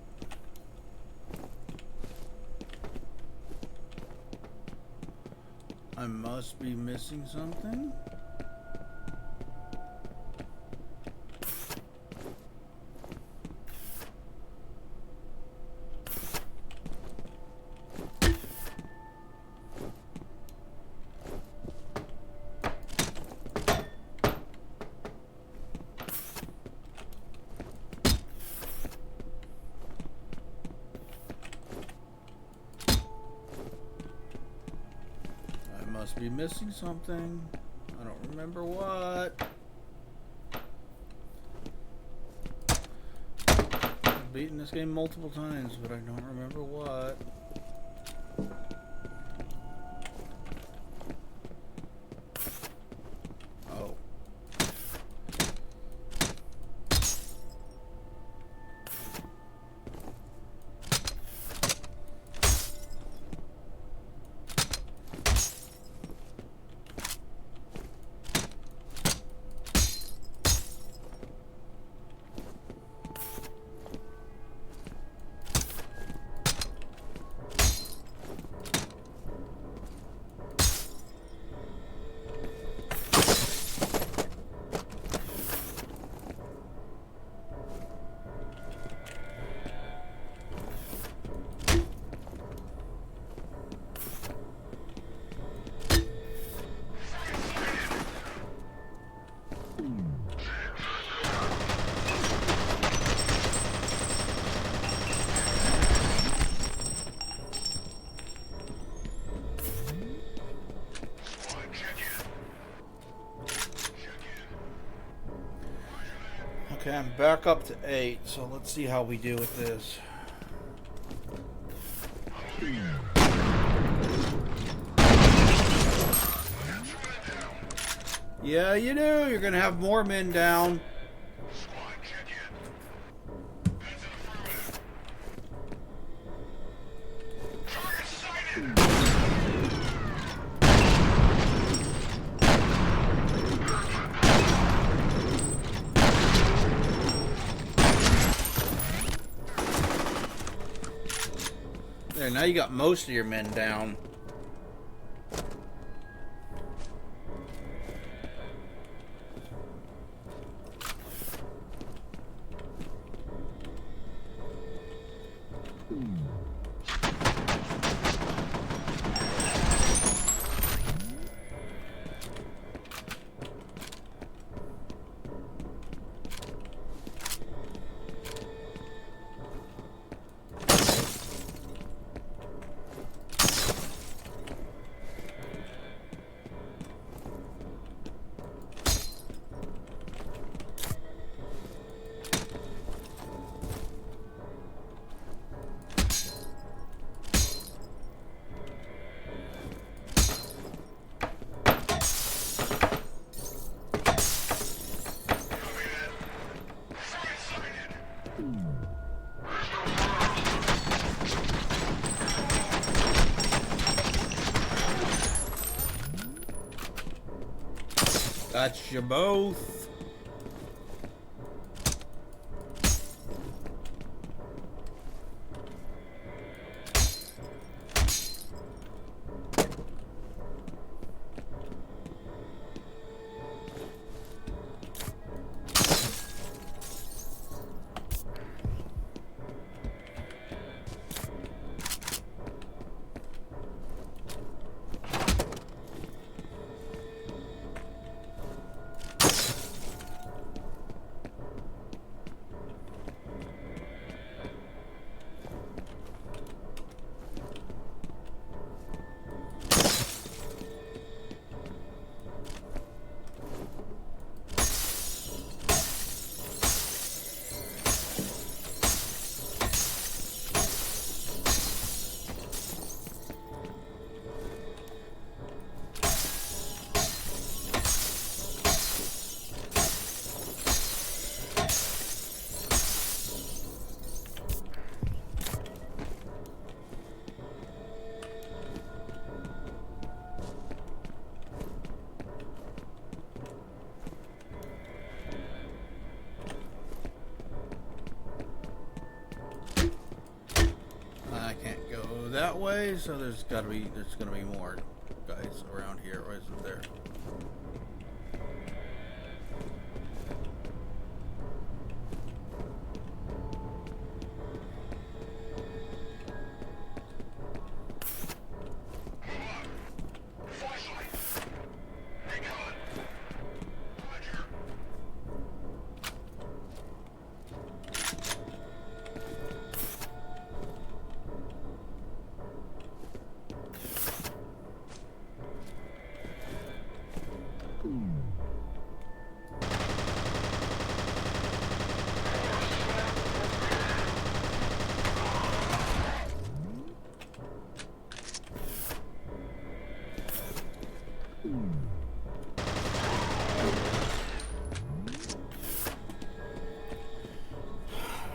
I must be missing something. Must be missing something. I don't remember what. I've beaten this game multiple times, but I don't remember what. Oh. Okay, I'm back up to 8, so let's see how we do with this. Yeah, you do. You're gonna have more men down. Squad, check in. That's an affirmative. Target sighted! There, now you got most of your men down. Got you both. That way, so there's gonna be more guys around here, or isn't there?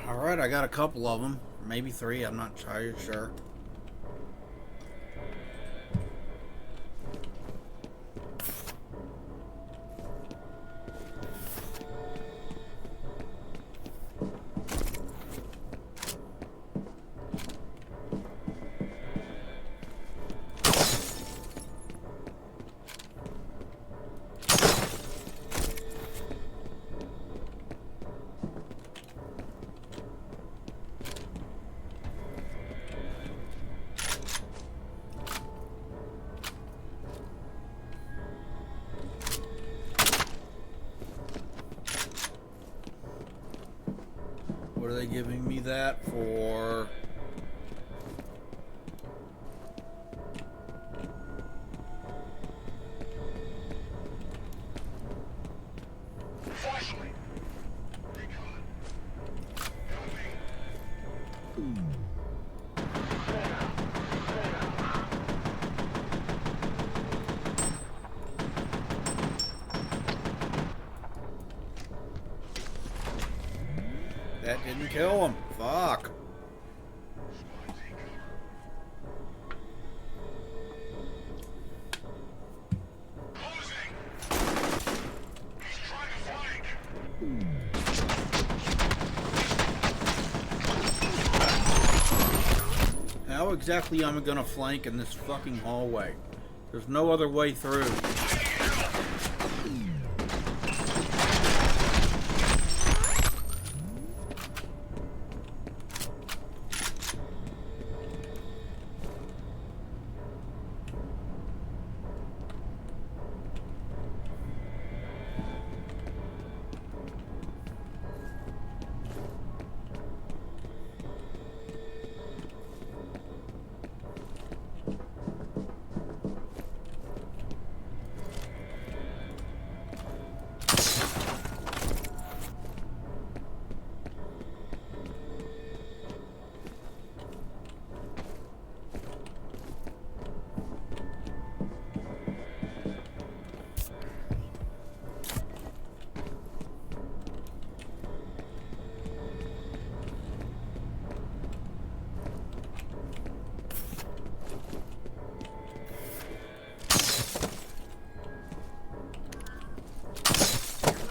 Alright, I got a couple of them. Maybe 3, I'm not entirely sure. What are they giving me that for? Flashlight. Recon. That didn't kill him. Fuck. How exactly am I gonna flank in this fucking hallway? There's no other way through.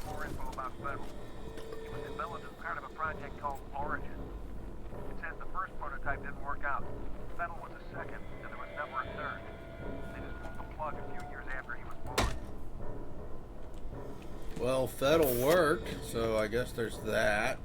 More info about Fettel. It was developed as part of a project called Origin. It says the first prototype didn't work out. Fettel was the second, and there was never a third. They just pulled the plug a few years after he was born. Well, Fettel worked, so I guess there's that.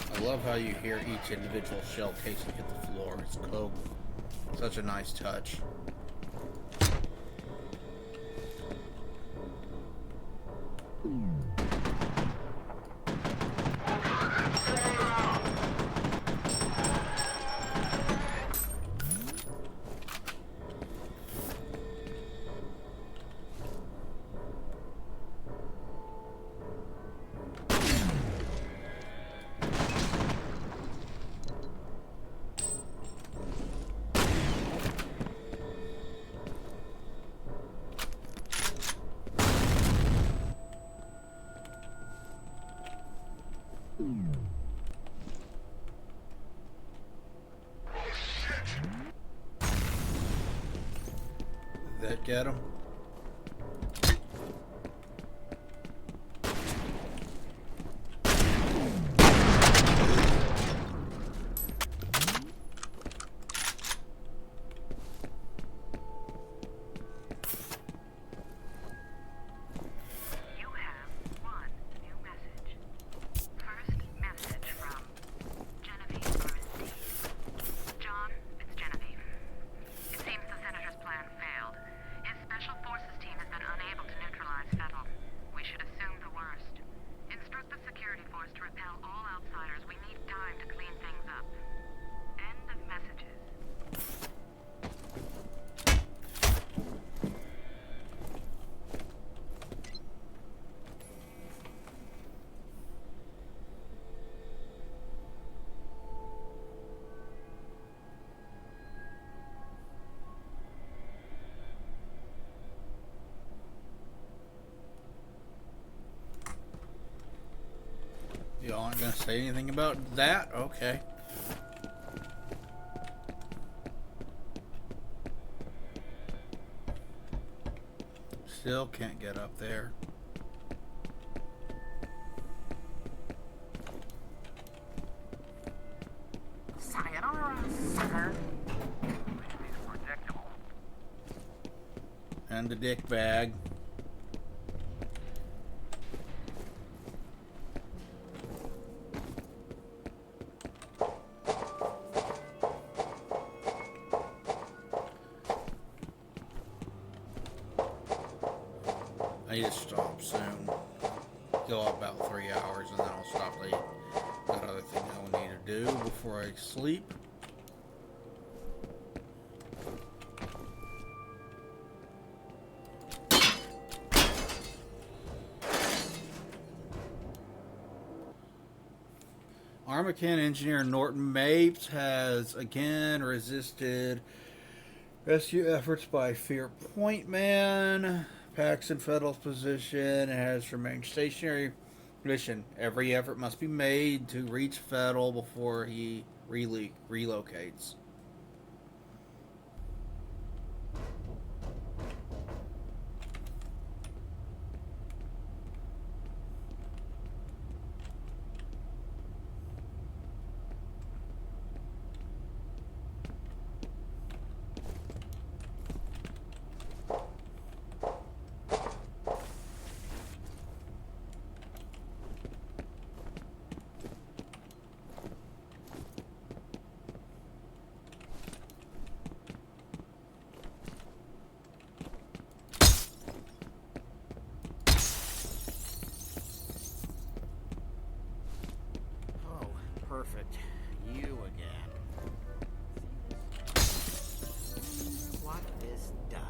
I love how you hear each individual shell casing hit the floor. It's cool. Such a nice touch. Did that get him? You have one new message. First message from Genevieve Aristide. John, it's Genevieve. It seems the Senator's plan failed. His Special Forces team has been unable to neutralize Fettel. We should assume the worst. Instruct the security force to repel all outsiders. We need time to clean things up. End of messages. Y'all aren't gonna say anything about that? Okay. Still can't get up there. Sayonara, sucker. He's predictable. And the dick bag. I need to stop soon. Go about 3 hours and then I'll stop. Got other things I'll need to do before I sleep. Armacan engineer Norton Mapes has again resisted rescue efforts by Fear Point Man. Paxton Fettel's position and has remained stationary. Mission: every effort must be made to reach Fettel before he relocates. Perfect. You again. What this does.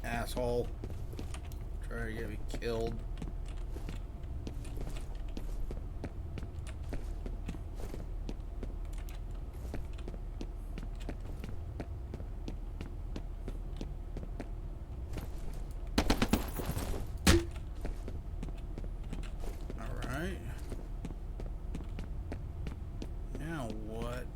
Asshole. Try to get me killed. Now what?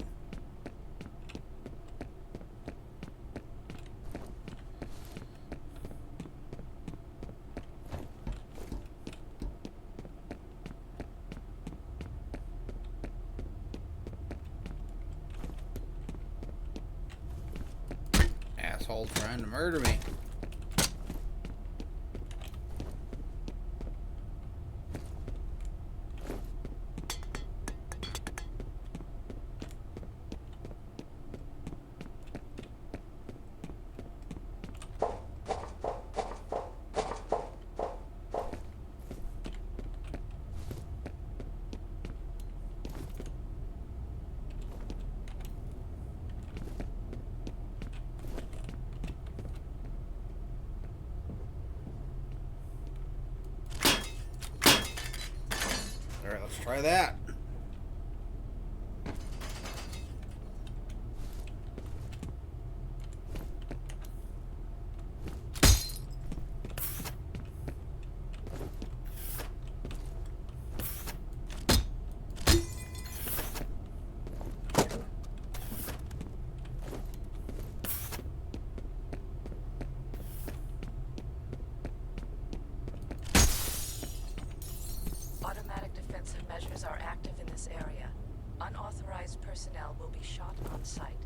Asshole trying to murder me. Alright, let's try that. Automatic defensive measures are active in this area. Unauthorized personnel will be shot on sight.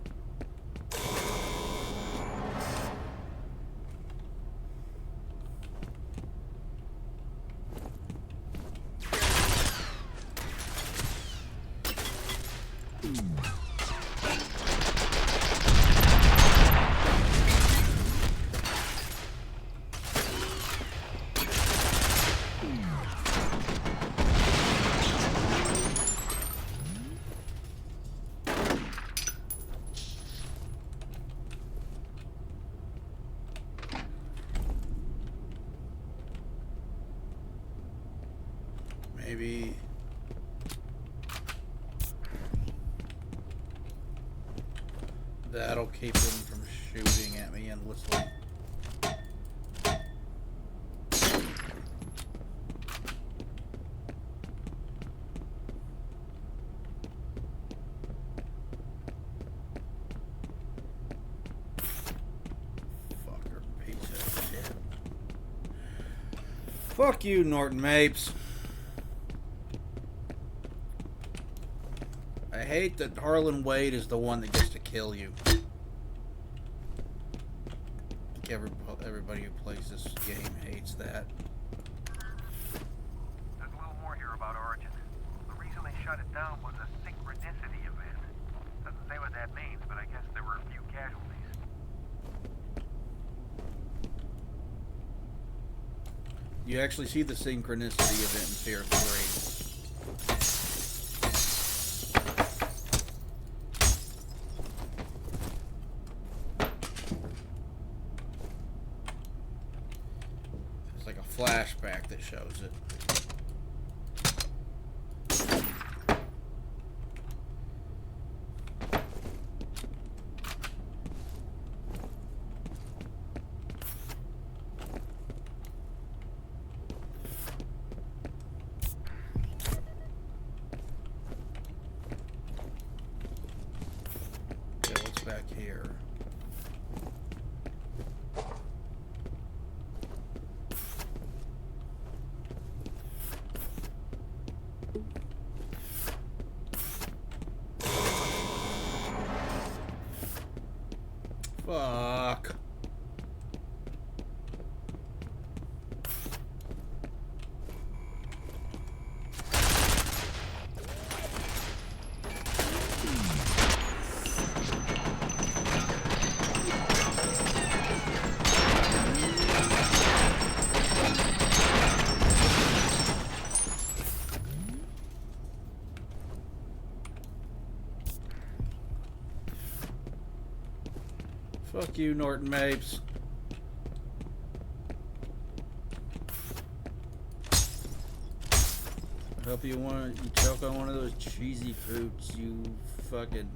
Maybe that'll keep them from shooting at me endlessly. Fucker, piece of shit. Fuck you, Norton Mapes. I hate that Harlan Wade is the one that gets to kill you. everybody who plays this game hates that. There's a little more here about Origin. The reason they shut it down was a synchronicity event. Doesn't say what that means, but I guess there were a few casualties. You actually see the synchronicity event in Fear 3. It's like a flashback that shows it. Okay, what's back here? Fuck. Fuck you, Norton Mapes. I hope you choke on one of those cheesy fruits, you fucking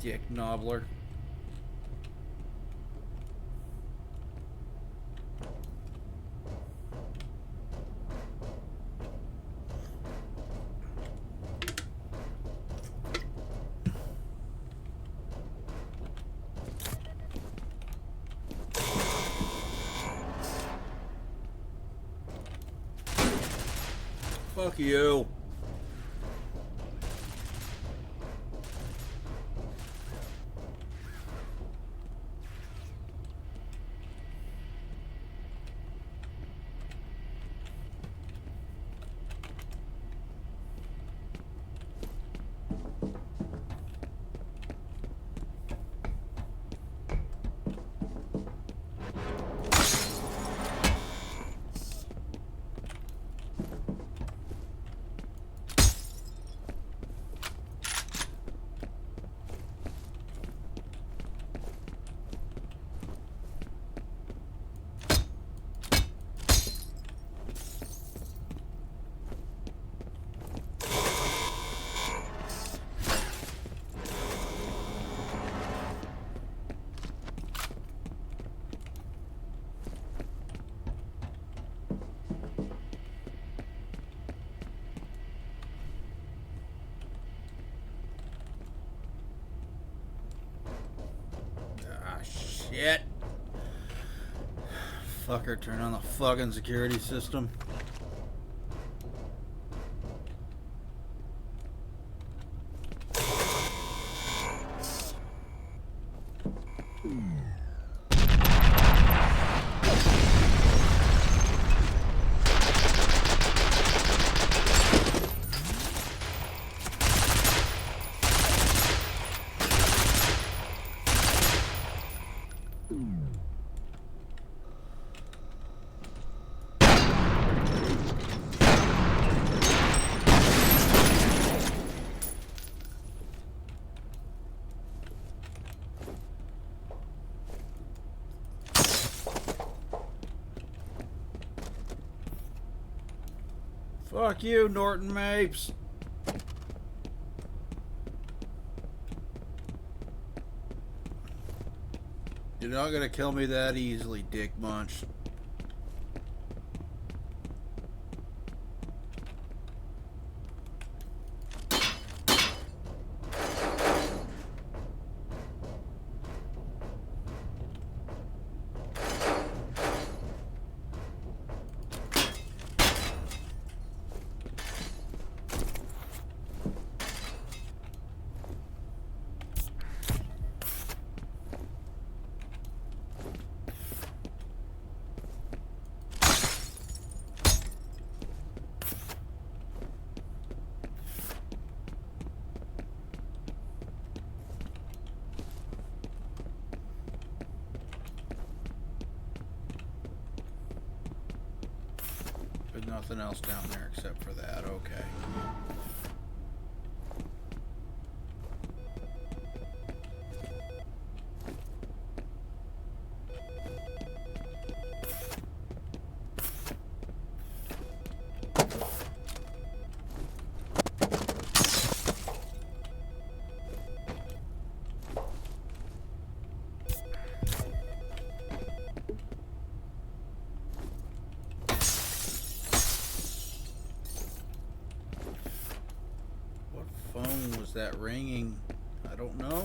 dick knobbler. Fuck you. Shit. Fucker, turn on the fucking security system. Fuck you, Norton Mapes. You're not gonna kill me that easily, Dick Munch. Nothing else down there except for that. Okay. Phone was that ringing? I don't know.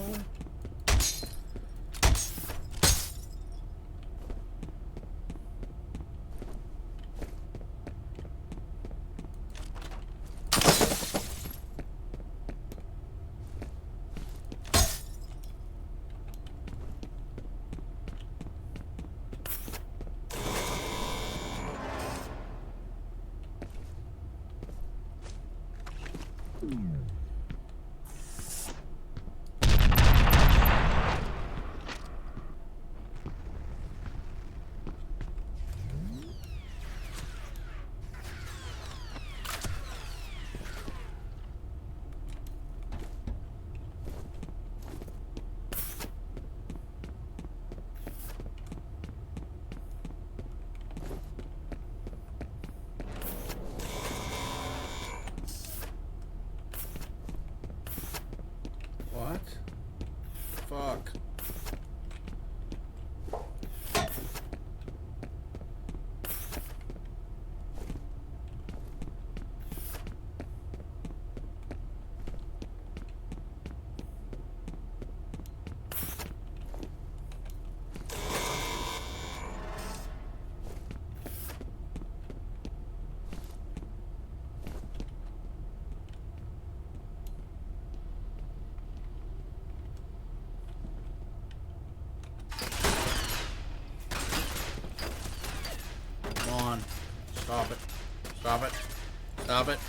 What? Fuck. Come on. Stop it. Stop it. Stop it.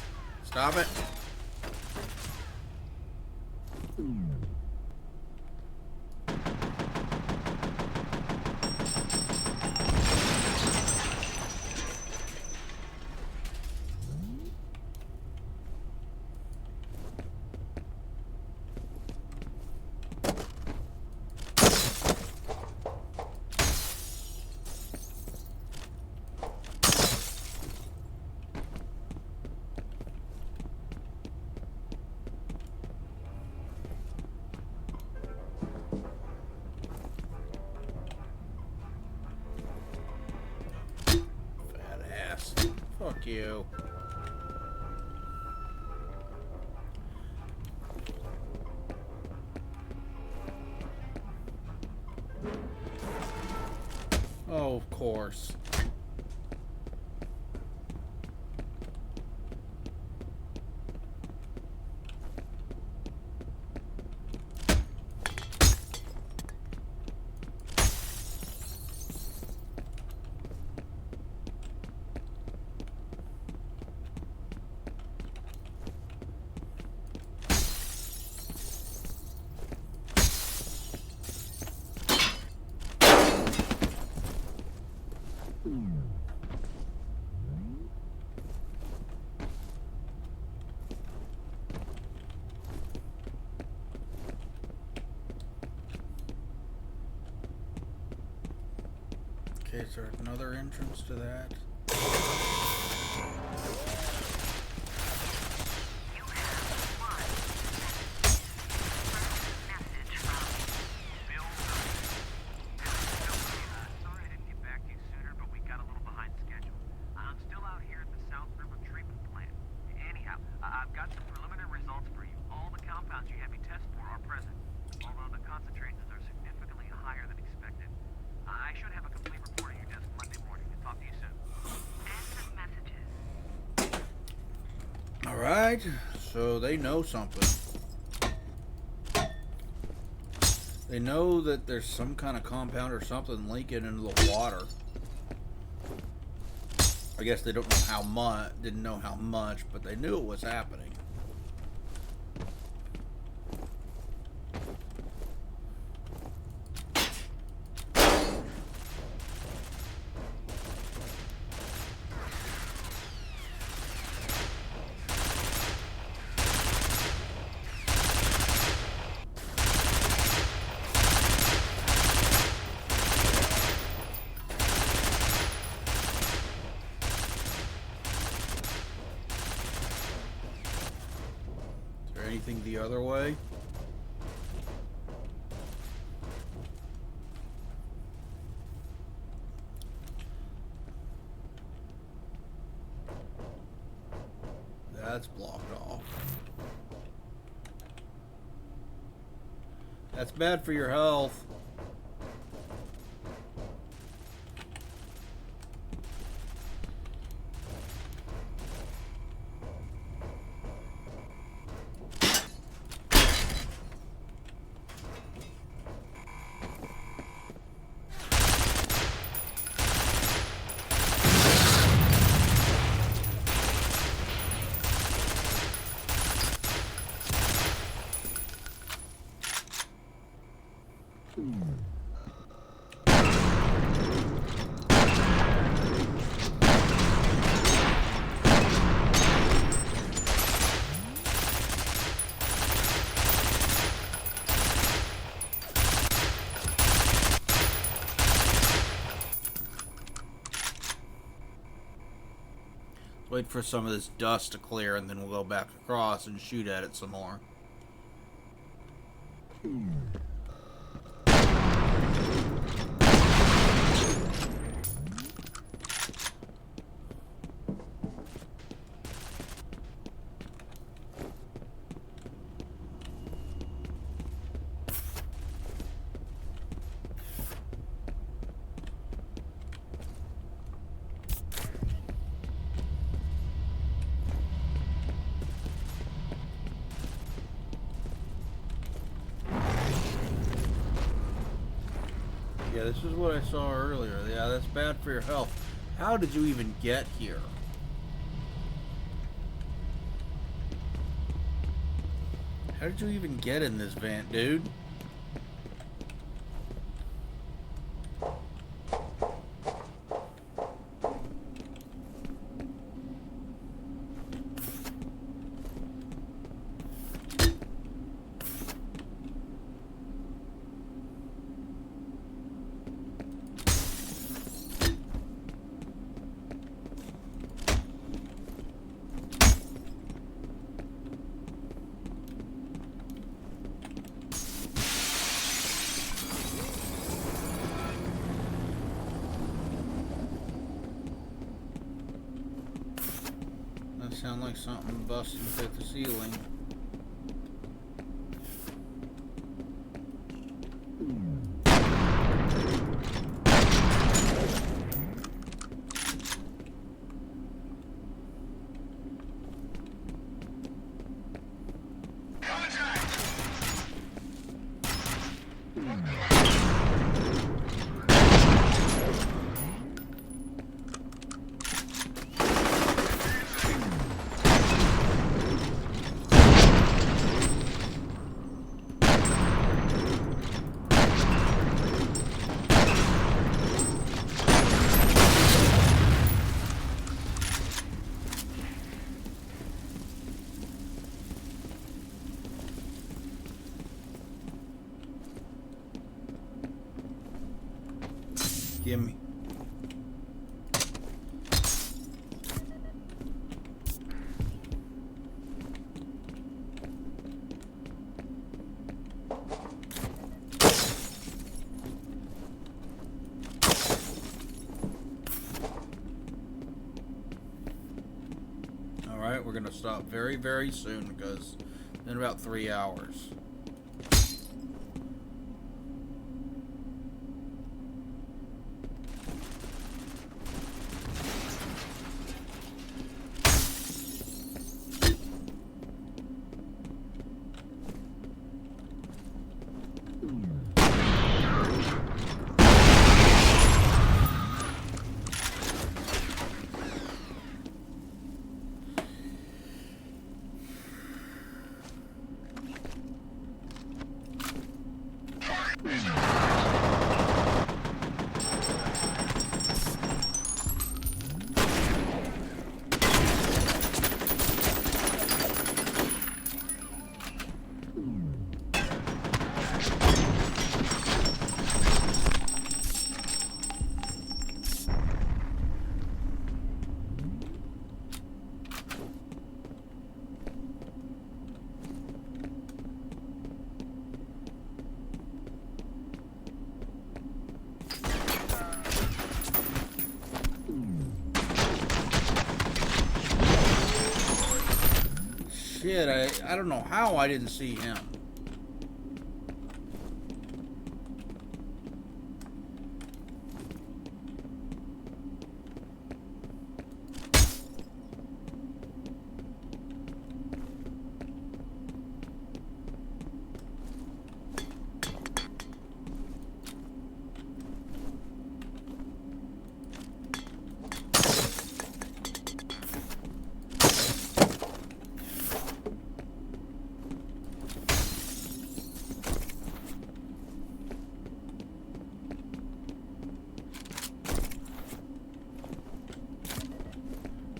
Stop it. Fat ass. Fuck you. Oh, of course. Okay, is there another entrance to that? Alright, so they know something. They know that there's some kind of compound or something leaking into the water. I guess they don't know how much, didn't know how much, but they knew it was happening. anything the other way. That's blocked off. That's bad for your health. Wait for some of this dust to clear, and then we'll go back across and shoot at it some more. Yeah, this is what I saw earlier. Yeah, that's bad for your health. How did you even get here? How did you even get in this vent, dude? Sound like something busting through the ceiling. Gimme. Alright, we're gonna stop very, very soon because in about 3 hours. shit, I don't know how I didn't see him.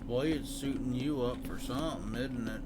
Boy, it's suiting you up for something, isn't it?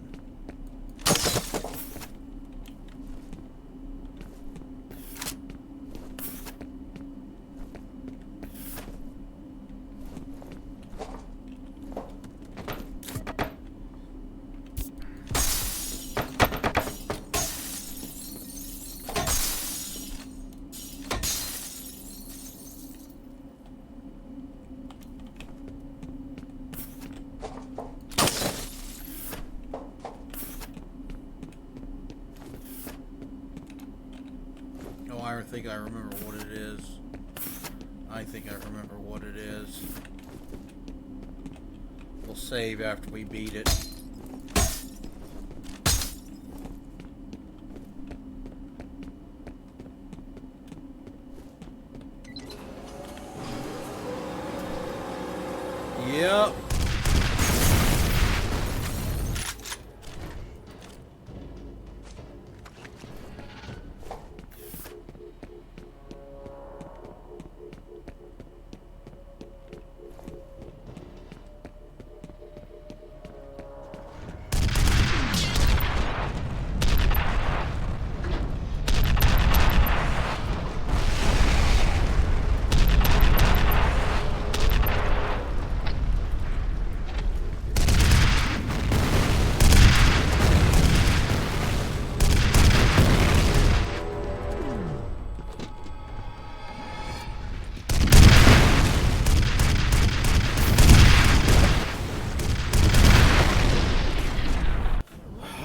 I think I remember what it is. I think I remember what it is. We'll save after we beat it. Yep.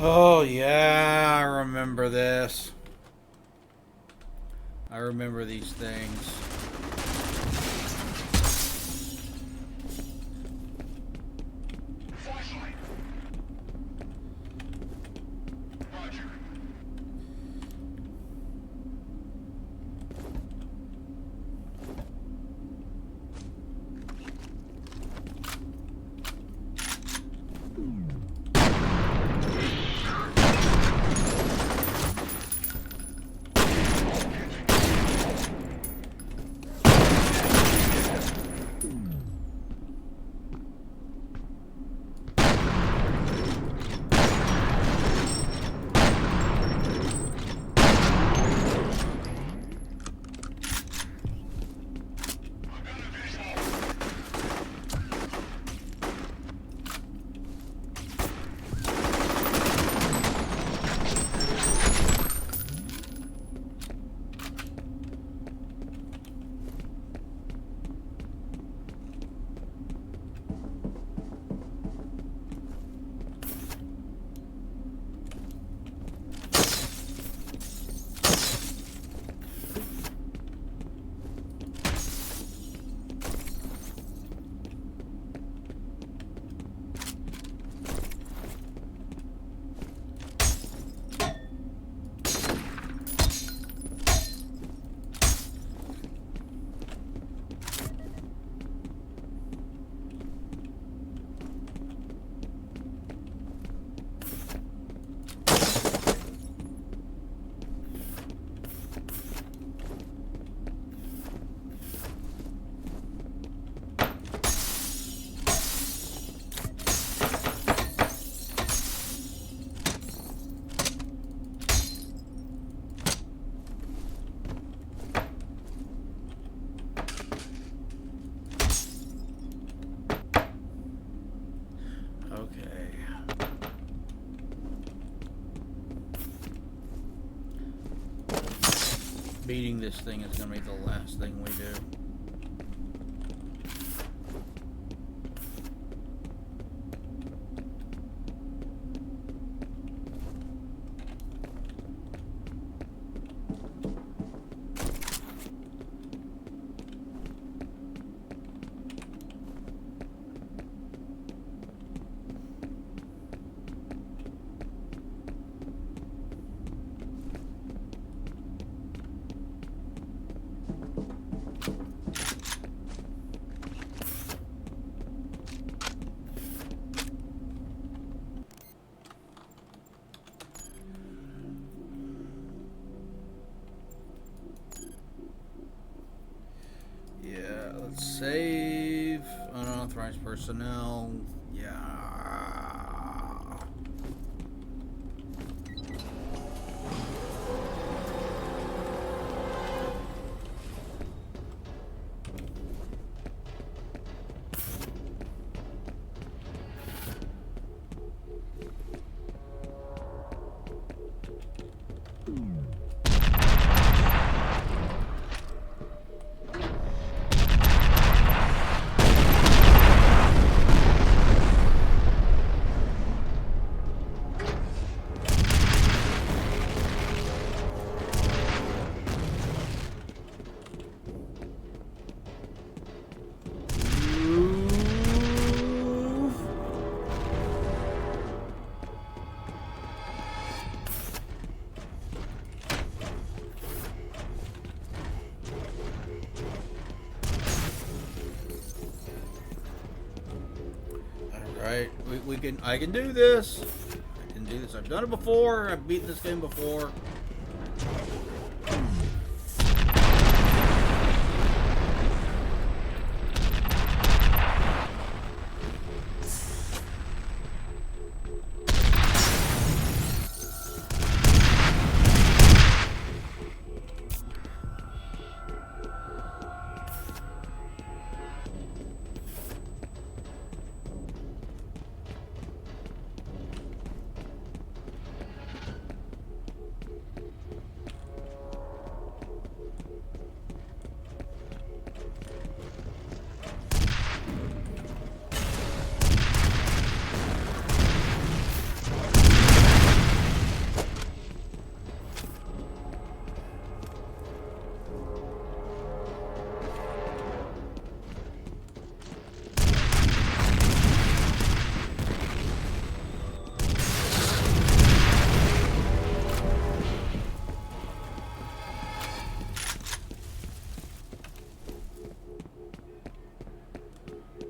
Oh, yeah, I remember this. I remember these things. Flashlight. Roger. Beating this thing is going to be the last thing we do. let's save. Unauthorized personnel. Yeah. Alright, I can do this. I can do this. I've done it before. I've beaten this game before.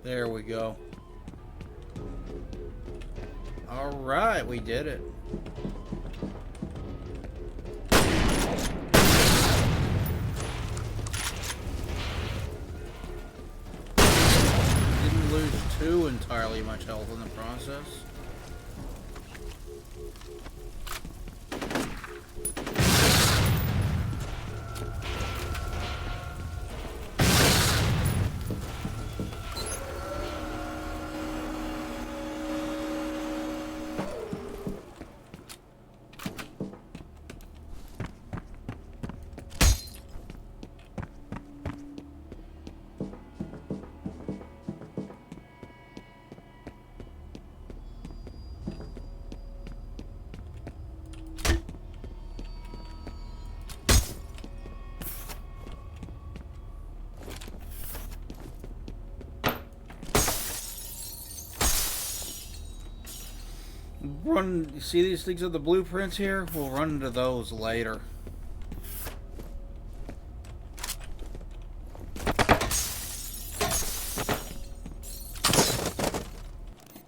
There we go. Alright, we did it. Didn't lose too entirely much health in the process. You see these things of the blueprints here? We'll run into those later.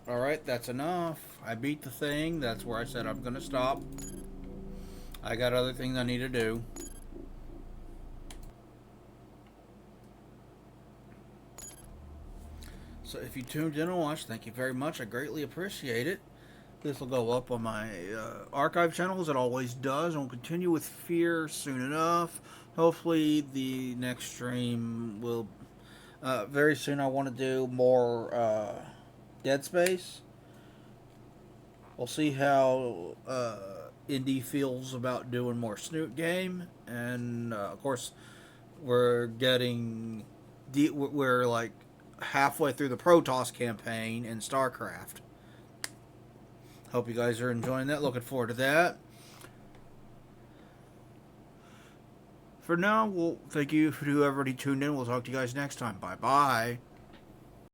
Alright, that's enough. I beat the thing. That's where I said I'm gonna stop. I got other things I need to do. So if you tuned in and watched, thank you very much. I greatly appreciate it. This will go up on my archive channel, as it always does, and we'll continue with Fear soon enough. Hopefully the next stream will... very soon I want to do more Dead Space. We'll see how Indy feels about doing more Snoot game. And, of course, we're like halfway through the Protoss campaign in StarCraft. Hope you guys are enjoying that. Looking forward to that. For now, thank you for whoever already tuned in. We'll talk to you guys next time. Bye-bye.